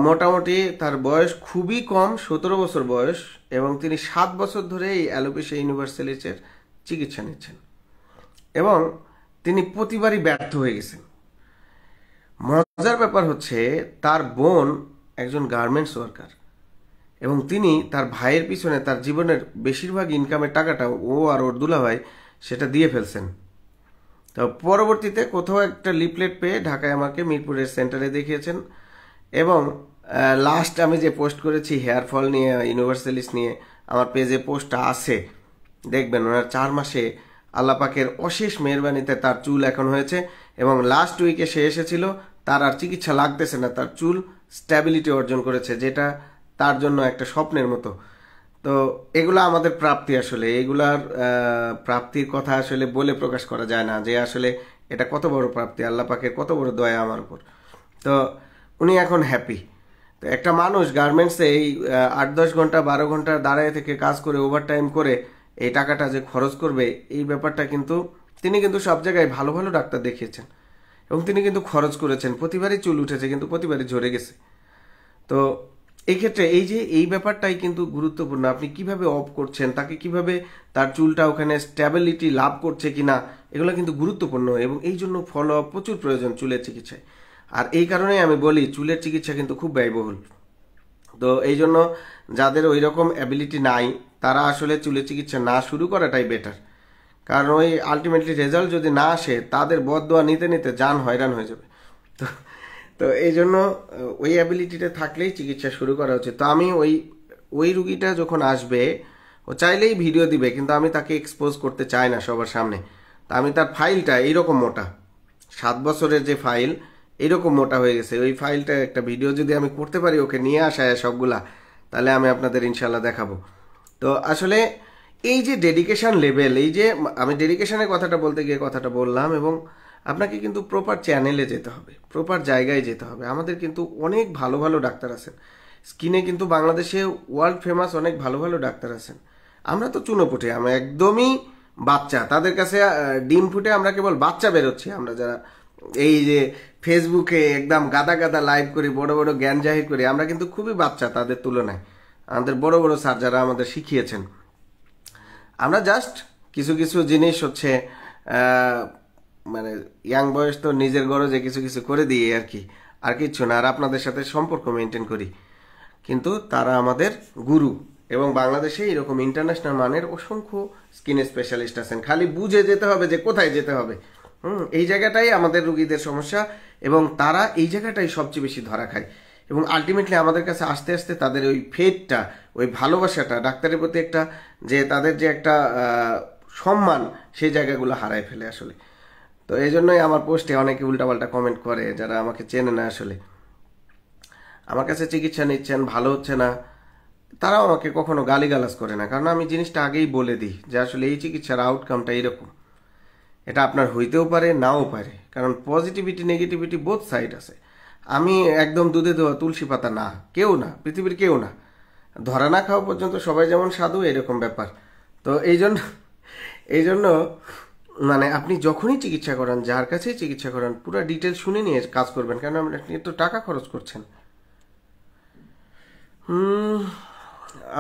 মোটামুটি তার বয়স খুবই কম, 17 বছর বয়স, এবং তিনি 7 বছর ধরে এই অ্যালোপেশিয়া ইউনিভার্সালিসের চিকিৎসা নিচ্ছেন এবং তিনি প্রতিবারই ব্যর্থ হয়ে গেছেন। মজার ব্যাপার হচ্ছে তার বোন একজন গার্মেন্টস ওয়ার্কার এবং তিনি তার ভাইয়ের পিছনে তার জীবনের বেশিরভাগ ইনকামের টাকাটা ও আর ওর দুলাভাই সেটা দিয়ে ফেলছেন। তো পরবর্তীতে কোথাও একটা লিফলেট পেয়ে ঢাকায় আমাকে মিরপুরের সেন্টারে দেখিয়েছেন এবং লাস্ট আমি যে পোস্ট করেছি হেয়ার ফল নিয়ে, ইউনিভার্সালিস নিয়ে, আমার পেজে পোস্টটা আছে, দেখবেন ওনার 4 মাসে আল্লাহ পাকের অশেষ মেহরবানিতে তার চুল এখন হয়েছে এবং লাস্ট উইকে সে এসেছিল, তার আর চিকিৎসা লাগতেছে না, তার চুল স্ট্যাবিলিটি অর্জন করেছে, যেটা তার জন্য একটা স্বপ্নের মতো। তো এগুলা আমাদের প্রাপ্তি, আসলে এগুলার প্রাপ্তির কথা আসলে বলে প্রকাশ করা যায় না যে আসলে এটা কত বড় প্রাপ্তি, আল্লাহ পাকের কত বড় দয়া আমার উপর। তো উনি এখন হ্যাপি। তো একটা মানুষ গার্মেন্টসে এই 8-10 ঘন্টা 12 ঘন্টা দাঁড়ায় থেকে কাজ করে ওভারটাইম করে এই টাকাটা যে খরচ করবে, এই ব্যাপারটা কিন্তু তিনি কিন্তু সব জায়গায় ভালো ভালো ডাক্তার দেখিয়েছেন এবং তিনি কিন্তু খরচ করেছেন, প্রতিবারই চুল উঠেছে কিন্তু প্রতিবারই ঝরে গেছে। তো এই ক্ষেত্রে এই যে এই ব্যাপারটাই কিন্তু গুরুত্বপূর্ণ, আপনি কিভাবে অফ করছেন, তাকে কিভাবে তার চুলটা ওখানে স্ট্যাবিলিটি লাভ করছে কিনা, এগুলো কিন্তু গুরুত্বপূর্ণ এবং এই জন্য ফলো আপ প্রচুর প্রয়োজন চুলের চিকিৎসায়। আর এই কারণেই আমি বলি চুলের চিকিৎসা কিন্তু খুব ব্যয়বহুল। তো এই জন্য যাদের ওই রকম অ্যাবিলিটি নাই তারা আসলে চুলের চিকিৎসা না শুরু করাটাই বেটার, কারণ ওই আলটিমেটলি রেজাল্ট যদি না আসে তাদের বদদোয়া নিতে নিতে জান হয়রান হয়ে যাবে। তো তো এই জন্য ওই অ্যাবিলিটিটা থাকলেই চিকিৎসা শুরু করা উচিত। তো আমি ওই রুগীটা যখন আসবে ও চাইলেই ভিডিও দিবে, কিন্তু আমি তাকে এক্সপোজ করতে চাই না সবার সামনে। তো আমি তার ফাইলটা এইরকম মোটা, 7 বছরের যে ফাইল এইরকম মোটা হয়ে গেছে, ওই ফাইলটা একটা ভিডিও যদি আমি করতে পারি ওকে নিয়ে আসায় সবগুলা, তাহলে আমি আপনাদের ইনশাল্লাহ দেখাবো। তো আসলে এই যে ডেডিকেশন লেভেল, এই যে আমি ডেডিকেশনের কথাটা বলতে গিয়ে কথাটা বললাম, এবং আপনাকে কিন্তু প্রপার চ্যানেলে যেতে হবে, প্রপার জায়গায় যেতে হবে। আমাদের কিন্তু অনেক ভালো ভালো ডাক্তার আছেন স্কিনে, কিন্তু বাংলাদেশে ওয়ার্ল্ড ফেমাস অনেক ভালো ভালো ডাক্তার আছেন। আমরা তো চুনোপুটে, আমরা একদমই বাচ্চা, তাদের কাছে ডিম ফুটে আমরা কেবল বাচ্চা বেরোচ্ছি। আমরা যারা এই যে ফেসবুকে একদম গাদা গাদা লাইভ করি, বড় বড় জ্ঞান জাহির করি, আমরা কিন্তু খুবই বাচ্চা তাদের তুলনায়। আমাদের বড় বড় স্যার যারা আমাদের শিখিয়েছেন, আমরা জাস্ট কিছু কিছু জিনিস হচ্ছে মানে ইয়াং বয়স তো নিজের গরজে কিছু কিছু করে দিই আর কি, আর কিচ্ছু না। আর আপনাদের সাথে সম্পর্ক মেনটেন করি, কিন্তু তারা আমাদের গুরু। এবং বাংলাদেশে এরকম ইন্টারন্যাশনাল মানের অসংখ্য স্কিন স্পেশালিস্ট আছেন, খালি বুঝে যেতে হবে যে কোথায় যেতে হবে। এই জায়গাটাই আমাদের রুগীদের সমস্যা এবং তারা এই জায়গাটাই সবচেয়ে বেশি ধরা খায় এবং আলটিমেটলি আমাদের কাছে আস্তে আস্তে তাদের ওই ফেটটা, ওই ভালোবাসাটা ডাক্তারের প্রতি একটা, যে তাদের যে একটা সম্মান, সেই জায়গাগুলো হারায় ফেলে আসলে। তো এই জন্যই আমার পোস্টে অনেকে উল্টাপাল্টা কমেন্ট করে যারা আমাকে চেনে না। আসলে আমার কাছে চিকিৎসা নিচ্ছেন, ভালো হচ্ছে না, তারাও আমাকে কখনো গালিগালাজ করে না, কারণ আমি জিনিসটা আগেই বলে দিই যে আসলে এই চিকিৎসার আউটকামটা এরকম। এটা আপনার হইতেও পারে, নাও পারে, কারণ পজিটিভিটি নেগেটিভিটি বোথ সাইড আছে। আমি একদম দুধে দেওয়া তুলসী পাতা না, কেউ না, পৃথিবীর কেউ না। ধরা না খাওয়া পর্যন্ত সবাই যেমন সাধু, এরকম ব্যাপার। তো এই জন্য মানে আপনি যখনই চিকিৎসা করান, যার কাছেই চিকিৎসা করান, পুরো ডিটেল শুনে নিয়ে কাজ করবেন, কারণ আপনি তো টাকা খরচ করছেন।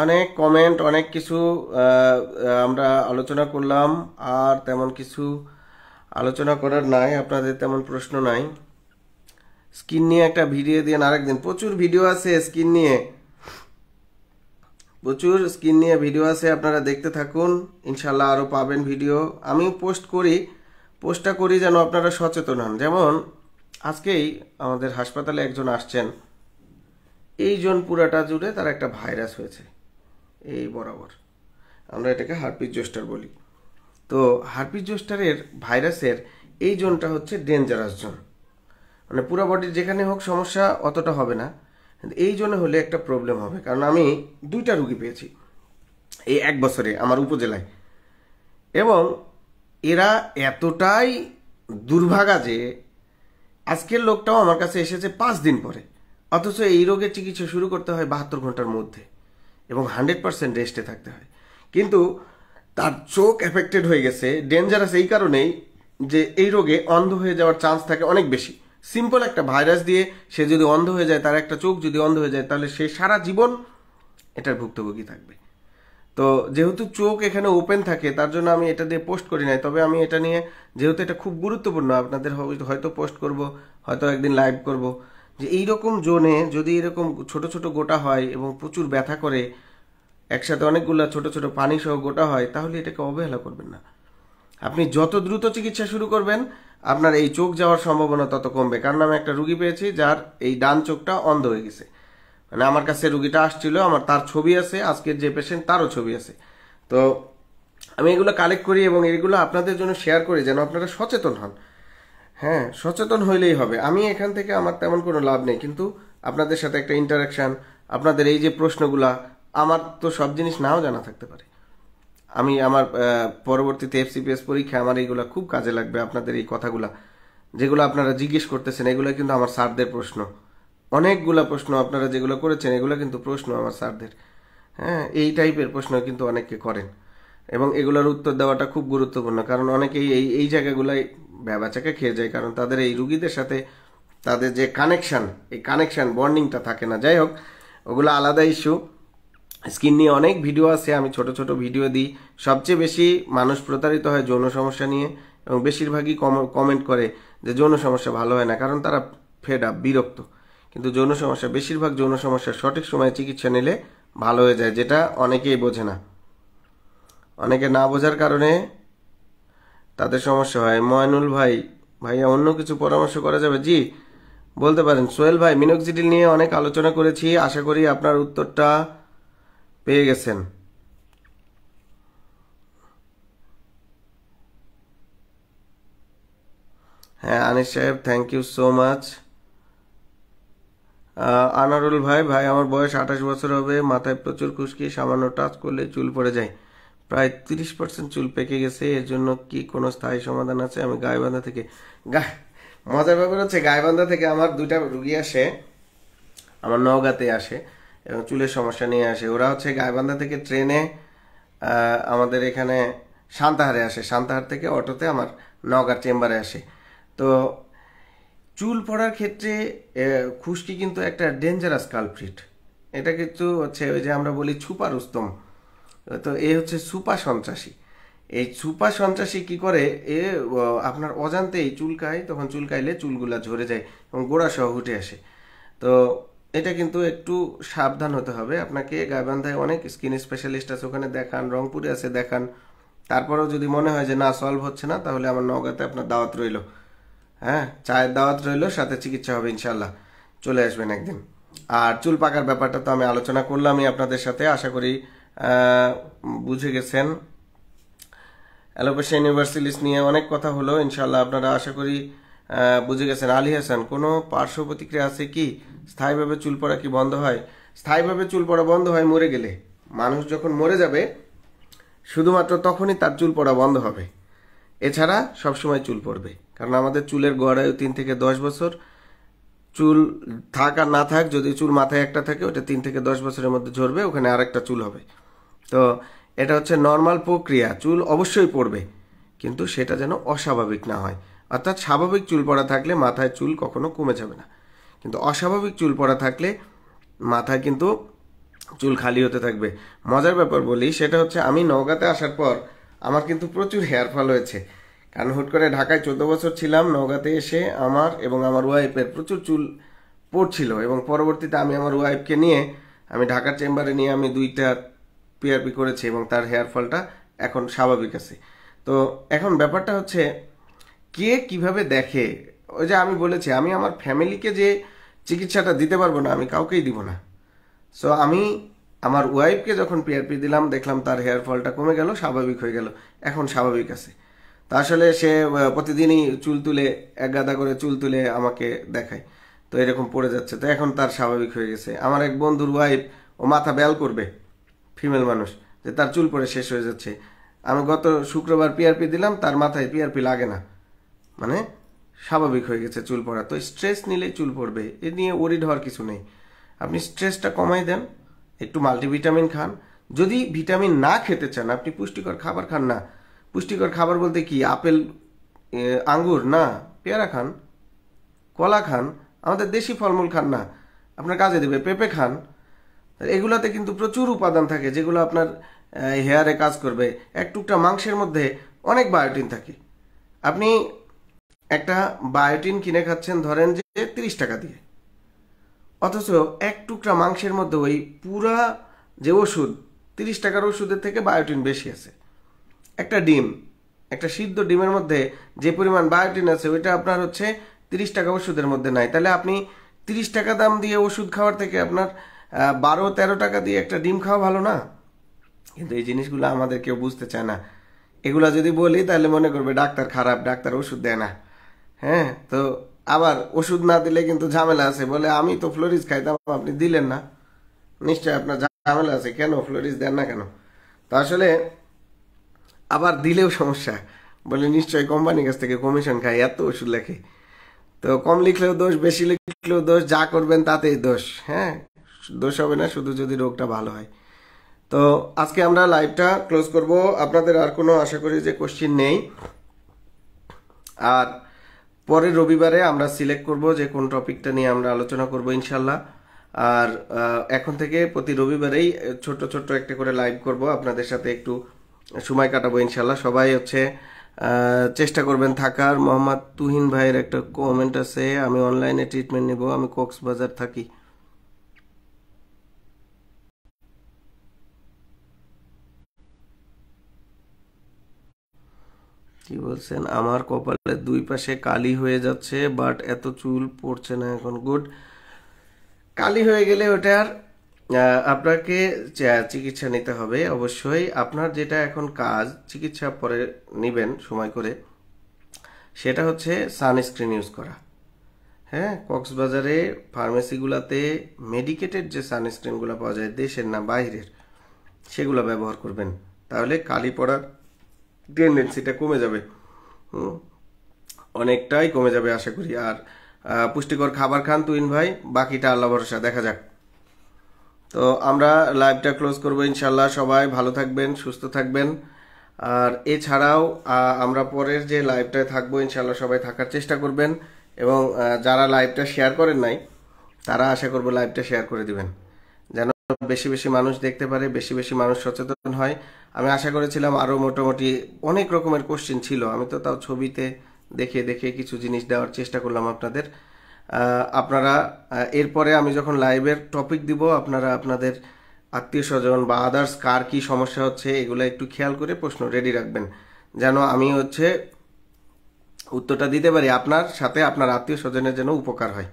অনেক কমেন্ট, অনেক কিছু আমরা আলোচনা করলাম, আর তেমন কিছু আলোচনা করার নাই, আপনাদের তেমন প্রশ্ন নাই। স্কিন নিয়ে একটা ভিডিও দিয়ে আরেকদিন, প্রচুর ভিডিও আছে স্কিন নিয়ে, প্রচুর স্কিন নিয়ে ভিডিও আছে, আপনারা দেখতে থাকুন, ইনশাল্লাহ আরও পাবেন ভিডিও। আমি পোস্টটা করি যেন আপনারা সচেতন হন। যেমন আজকেই আমাদের হাসপাতালে একজন আসছেন, এই জন পুরাটা জুড়ে তার একটা ভাইরাস হয়েছে, এই বরাবর, আমরা এটাকে হার্পিস জোস্টার বলি। তো হার্পিস জোস্টারের ভাইরাসের এই জোনটা হচ্ছে ডেঞ্জারাস জোন, মানে পুরো বডির যেখানে হোক সমস্যা অতটা হবে না, কিন্তু এই জোনে হলে একটা প্রবলেম হবে। কারণ আমি 2টা রুগী পেয়েছি এই 1 বছরে আমার উপজেলায়, এবং এরা এতটাই দুর্ভাগা যে আজকের লোকটাও আমার কাছে এসেছে 5 দিন পরে, অথচ এই রোগের চিকিৎসা শুরু করতে হয় 72 ঘন্টার মধ্যে এবং 100% রেস্টে থাকতে হয়। কিন্তু তার চোখ এফেক্টেড হয়ে গেছে, ডেঞ্জারাস এই কারণেই যে এই রোগে অন্ধ হয়ে যাওয়ার চান্স থাকে অনেক বেশি। সিম্পল একটা ভাইরাস দিয়ে সে যদি অন্ধ হয়ে যায়, তার একটা চোখ যদি অন্ধ হয়ে যায়, তাহলে সে সারা জীবন এটার ভুক্তভোগী থাকবে। তো যেহেতু চোখ এখানে ওপেন থাকে, তার জন্য আমি এটা দিয়ে পোস্ট করি নাই। তবে আমি এটা নিয়ে, যেহেতু এটা খুব গুরুত্বপূর্ণ, আপনাদের হয়তো পোস্ট করব, হয়তো একদিন লাইভ করব, যে এইরকম জোনে যদি এরকম ছোট ছোট গোটা হয় এবং প্রচুর ব্যথা করে, একসাথে অনেকগুলো ছোট ছোট পানি সহ গোটা হয়, তাহলে এটাকে অবহেলা করবেন না। আপনি যত দ্রুত চিকিৎসা শুরু করবেন, আপনার এই চোখ যাওয়ার সম্ভাবনা তত কমবে। কারণ আমি একটা রুগী পেয়েছি যার এই ডান চোখটা অন্ধ হয়ে গেছে। মানে আমার কাছে রুগীটা আসছিল, আমার তার ছবি আছে, আজকের যে পেশেন্ট তারও ছবি আছে। তো আমি এগুলো কালেক্ট করি এবং এগুলো আপনাদের জন্য শেয়ার করি যেন আপনারা সচেতন হন। হ্যাঁ, সচেতন হইলেই হবে। আমি এখান থেকে আমার তেমন কোনো লাভ নেই, কিন্তু আপনাদের সাথে একটা ইন্টারাকশন, আপনাদের এই যে প্রশ্নগুলা, আমার তো সব জিনিস নাও জানা থাকতে পারে। আমি আমার পরবর্তীতে এফসিপিএস পরীক্ষা আমার এইগুলা খুব কাজে লাগবে। আপনাদের এই কথাগুলা যেগুলো আপনারা জিজ্ঞেস করতেছেন, এগুলো কিন্তু আমার স্যারদের প্রশ্ন। অনেকগুলা প্রশ্ন আপনারা যেগুলো করেছেন, এগুলো কিন্তু প্রশ্ন আমার স্যারদের। হ্যাঁ, এই টাইপের প্রশ্ন কিন্তু অনেকে করেন এবং এগুলোর উত্তর দেওয়াটা খুব গুরুত্বপূর্ণ। কারণ অনেকেই এই এই জায়গাগুলাই ভ্যাবাচাকা খেয়ে যায়, কারণ তাদের এই রুগীদের সাথে তাদের যে কানেকশন, এই কানেকশন বন্ডিংটা থাকে না। যাই হোক, ওগুলো আলাদা ইস্যু। স্কিন নিয়ে অনেক ভিডিও আছে, আমি ছোট ছোট ভিডিও দিই। সবচেয়ে বেশি মানুষ প্রতারিত হয় যৌন সমস্যা নিয়ে, এবং বেশিরভাগই কমেন্ট করে যে যৌন সমস্যা ভালো হয় না, কারণ তারা ফেড আপ, বিরক্ত। কিন্তু যৌন সমস্যা, বেশিরভাগ যৌন সমস্যা সঠিক সময়ে চিকিৎসা নিলে ভালো হয়ে যায়, যেটা অনেকেই বোঝে না। অনেকে না বোঝার কারণে তাদের সমস্যা হয়। ময়নুল ভাই, ভাইয়া অন্য কিছু পরামর্শ করা যাবে? জি, বলতে পারেন। সোহেল ভাই, মিনোক্সিডিল নিয়ে অনেক আলোচনা করেছি, আশা করি আপনার উত্তরটা পেয়ে গেছেন। হ্যাঁ আনিস সাহেব, thank you so much. Anarul ভাই, ভাই আমার বয়স 28 বছর হবে, মাথায় প্রচুর খুশকি, সামান্য টাচ করলে চুল পড়ে যায়, প্রায় 30% চুল পেকে গেছে, এর জন্য কি কোনো স্থায়ী সমাধান আছে? আমি গাইবান্ধা থেকে। মজার ব্যাপার হচ্ছে, গাইবান্ধা থেকে আমার 2টা রুগী আসে, আমার নওগাঁতে আসে এবং চুলের সমস্যা নিয়ে আসে। ওরা হচ্ছে গাইবান্ধা থেকে ট্রেনে আমাদের এখানে সান্তাহারে আসে, সান্তাহার থেকে অটোতে আমার নওগাঁর চেম্বারে আসে। তো চুল পড়ার ক্ষেত্রে খুশকি কিন্তু একটা ডেঞ্জারাস কালপ্রিট। এটা কিন্তু হচ্ছে ওই যে আমরা বলি ছুপা রুস্তম, তো এ হচ্ছে সুপা সন্ত্রাসী। এই সুপা সন্ত্রাসী কি করে, এ আপনার অজান্তেই চুলকায়, তখন চুলকাইলে চুলগুলা ঝরে যায় এবং গোড়া সহ উঠে আসে। তো এটা কিন্তু একটু সাবধান হতে হবে আপনাকে। গাইবান্ধায় অনেক স্কিন স্পেশালিস্ট আছে, ওখানে দেখান, রংপুরে আছে দেখান। তারপরেও যদি মনে হয় যে না, সলভ হচ্ছে না, তাহলে আমার নওগাঁতে আপনার দাওয়াত রইল। হ্যাঁ, চায়ের দাওয়াত রইল, সাথে চিকিৎসা হবে ইনশাল্লাহ। চলে আসবেন একদিন। আর চুল পাকার ব্যাপারটা তো আমি আলোচনা করলামই আপনাদের সাথে, আশা করি বুঝে গেছেন। অ্যালোপেশিয়া ইউনিভার্সালিস নিয়ে অনেক কথা হলো, ইনশাল্লাহ আপনারা আশা করি বুঝে গেছেন। আলী হাসান, কোনো পার্শ্ব প্রতিক্রিয়া আছে কি? স্থায়ীভাবে চুল পড়া কি বন্ধ হয়? স্থায়ীভাবে চুল পড়া বন্ধ হয় মরে গেলে। মানুষ যখন মরে যাবে, শুধুমাত্র তখনই তার চুল পড়া বন্ধ হবে। এছাড়া সবসময় চুল পড়বে, কারণ আমাদের চুলের গড় আয়ু 3 থেকে 10 বছর। চুল থাক আর না থাক, যদি চুল মাথায় একটা থাকে, ওটা 3 থেকে 10 বছরের মধ্যে ঝরবে, ওখানে আরেকটা চুল হবে। তো এটা হচ্ছে নর্মাল প্রক্রিয়া, চুল অবশ্যই পড়বে, কিন্তু সেটা যেন অস্বাভাবিক না হয়। অর্থাৎ স্বাভাবিক চুল পড়া থাকলে মাথায় চুল কখনো কমে যাবে না, কিন্তু অস্বাভাবিক চুল পড়া থাকলে মাথায় কিন্তু চুল খালি হতে থাকবে। মজার ব্যাপার বলি, সেটা হচ্ছে আমি নওগাঁতে আসার পর আমার কিন্তু প্রচুর হেয়ার ফল হয়েছে, কারণ হুট করে ঢাকায় 14 বছর ছিলাম, নওগাঁতে এসে আমার এবং আমার ওয়াইফের প্রচুর চুল পড়ছিল, এবং পরবর্তীতে আমি আমার ওয়াইফকে নিয়ে আমি ঢাকার চেম্বারে নিয়ে আমি 2টা পিআরপি করেছি এবং তার হেয়ার ফলটা এখন স্বাভাবিক আছে। তো এখন ব্যাপারটা হচ্ছে কে কিভাবে দেখে। ওই যে আমি বলেছি, আমি আমার ফ্যামিলিকে যে চিকিৎসাটা দিতে পারবো না, আমি কাউকেই দিব না। সো আমি আমার ওয়াইফকে যখন পিআরপি দিলাম, দেখলাম তার হেয়ার ফলটা কমে গেল, স্বাভাবিক হয়ে গেল, এখন স্বাভাবিক আছে। তা আসলে সে প্রতিদিনই চুল তুলে, এক গাদা করে চুল তুলে আমাকে দেখায়, তো এরকম পড়ে যাচ্ছে, তো এখন তার স্বাভাবিক হয়ে গেছে। আমার এক বন্ধুর ওয়াইফ, ও মাথা ব্যাল করবে, ফিমেল মানুষ, যে তার চুল পড়ে শেষ হয়ে যাচ্ছে, আমি গত শুক্রবার পিআরপি দিলাম, তার মাথায় পিআরপি লাগে না, মানে স্বাভাবিক হয়ে গেছে চুল পড়া। তো স্ট্রেস নিলেই চুল পড়বে, এ নিয়ে ওরিড হওয়ার কিছু নেই। আপনি স্ট্রেসটা কমাই দেন, একটু মাল্টিভিটামিন খান। যদি ভিটামিন না খেতে চান, আপনি পুষ্টিকর খাবার খান না। পুষ্টিকর খাবার বলতে কি? আপেল, আঙ্গুর না, পেয়ারা খান, কলা খান, আমাদের দেশি ফলমূল খান না, আপনার কাজে দেবে। পেঁপে খান, এগুলাতে কিন্তু প্রচুর উপাদান থাকে যেগুলো আপনার হেয়ারে কাজ করবে। এক টুকটা মাংসের মধ্যে অনেক বায়োটিন থাকে। আপনি একটা বায়োটিন কিনে খাচ্ছেন ধরেন যে 30 টাকা দিয়ে, অথচ এক টুকরা মাংসের মধ্যে ওই পুরা যে ওষুধ, 30 টাকার ওষুধের থেকে বায়োটিন বেশি আছে। একটা ডিম, একটা সিদ্ধ ডিমের মধ্যে যে পরিমাণ বায়োটিন আছে ওইটা আপনার হচ্ছে 30 টাকা ওষুধের মধ্যে নাই। তাহলে আপনি 30 টাকা দাম দিয়ে ওষুধ খাওয়ার থেকে আপনার 12-13 টাকা দিয়ে একটা ডিম খাওয়া ভালো না? কিন্তু এই জিনিসগুলো আমাদের কেউ বুঝতে চায় না। এগুলা যদি বলি তাহলে মনে করবে ডাক্তার খারাপ, ডাক্তার ওষুধ দেয় না। হ্যাঁ, তো আবার ওষুধ না দিলে কিন্তু ঝামেলা আছে, বলে আমি তো ফ্লোরিজ খাইতাম, আপনি দিলেন না, নিশ্চয় আপনার ঝামেলা আছে, কেন ফ্লোরিজ দেন না কেন? তো আসলে আবার দিলেও সমস্যা, বলে নিশ্চয়ই কোম্পানির কাছ থেকে কমিশন খাই, এত ওষুধ লেখে। তো কম লিখলেও দোষ, বেশি লিখলেও দোষ, যা করবেন তাতেই দোষ। হ্যাঁ, দোষ হবে না শুধু যদি রোগটা ভালো হয়। তো আজকে আমরা লাইভটা ক্লোজ করব। আপনাদের আর কোনো আশা করি যে কোশ্চিন নেই। আর পরের রবিবারে আমরা সিলেক্ট করব যে কোন টপিকটা নিয়ে আমরা আলোচনা করব ইনশাল্লাহ। আর এখন থেকে প্রতি রবিবারেই ছোট ছোট একটা করে লাইভ করব, আপনাদের সাথে একটু সময় কাটাবো ইনশাল্লাহ। সবাই হচ্ছে চেষ্টা করবেন থাকার। মোহাম্মদ তুহিন ভাইয়ের একটা কমেন্ট আছে, আমি অনলাইনে ট্রিটমেন্ট নিব, আমি কক্সবাজার থাকি। কি বলছেন? আমার কপালের দুই পাশে কালি হয়ে যাচ্ছে, বাট এত চুল পড়ছে না এখন। গুড। কালি হয়ে গেলে ওটার আপনাকে চিকিৎসা নিতে হবে অবশ্যই। আপনার যেটা এখন কাজ, চিকিৎসা পরে নেবেন সময় করে, সেটা হচ্ছে সানস্ক্রিন ইউজ করা। হ্যাঁ, কক্সবাজারে ফার্মেসিগুলোতে মেডিকেটেড যে সানস্ক্রিনগুলো পাওয়া যায়, দেশের না বাইরের, সেগুলো ব্যবহার করবেন, তাহলে কালি পড়ার টেন্ডেন্সিটা কমে যাবে। অনেকটাই কমে যাবে আশা করি। আর পুষ্টিকর খাবার খান তুহিন ভাই, বাকিটা আল্লাহ ভরসা, দেখা যাক। তো আমরা লাইভটা ক্লোজ করবো ইনশাল্লাহ। সবাই ভালো থাকবেন, সুস্থ থাকবেন। আর এছাড়াও আমরা পরের যে লাইভটায় থাকবো ইনশাল্লাহ সবাই থাকার চেষ্টা করবেন। এবং যারা লাইভটা শেয়ার করেন নাই, তারা আশা করবো লাইভটা শেয়ার করে দিবেন, যেন বেশি বেশি মানুষ দেখতে পারে, বেশি বেশি মানুষ সচেতন হয়। আমি আশা করেছিলাম আরও মোটামুটি অনেক রকমের কোশ্চেন ছিল, আমি তো তাও ছবিতে দেখে দেখে কিছু জিনিস দেওয়ার চেষ্টা করলাম আপনাদের। আপনারা এরপরে আমি যখন লাইভের টপিক দিব, আপনারা আপনাদের আত্মীয় স্বজন বা আদার্স কার কি সমস্যা হচ্ছে এগুলো একটু খেয়াল করে প্রশ্ন রেডি রাখবেন, যেন আমি হচ্ছে উত্তরটা দিতে পারি, আপনার সাথে আপনার আত্মীয় স্বজনের যেন উপকার হয়।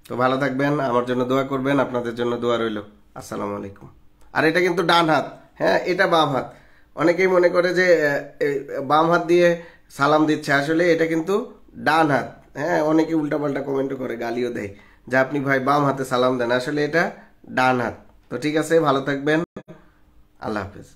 তো ভালো থাকবেন, আমার জন্য দোয়া করবেন, আপনাদের জন্য দোয়া রইল। আসসালামু আলাইকুম। আর এটা কিন্তু ডান হাত, হ্যাঁ, এটা বাম হাত। অনেকেই মনে করে যে বাম হাত দিয়ে সালাম দিচ্ছে, আসলে এটা কিন্তু ডান হাত। হ্যাঁ, অনেকে উল্টাপাল্টা কমেন্ট করে, গালিও দেয় যে আপনি ভাই বাম হাতে সালাম দেন, আসলে এটা ডান হাত। তো ঠিক আছে, ভালো থাকবেন, আল্লাহ হাফেজ।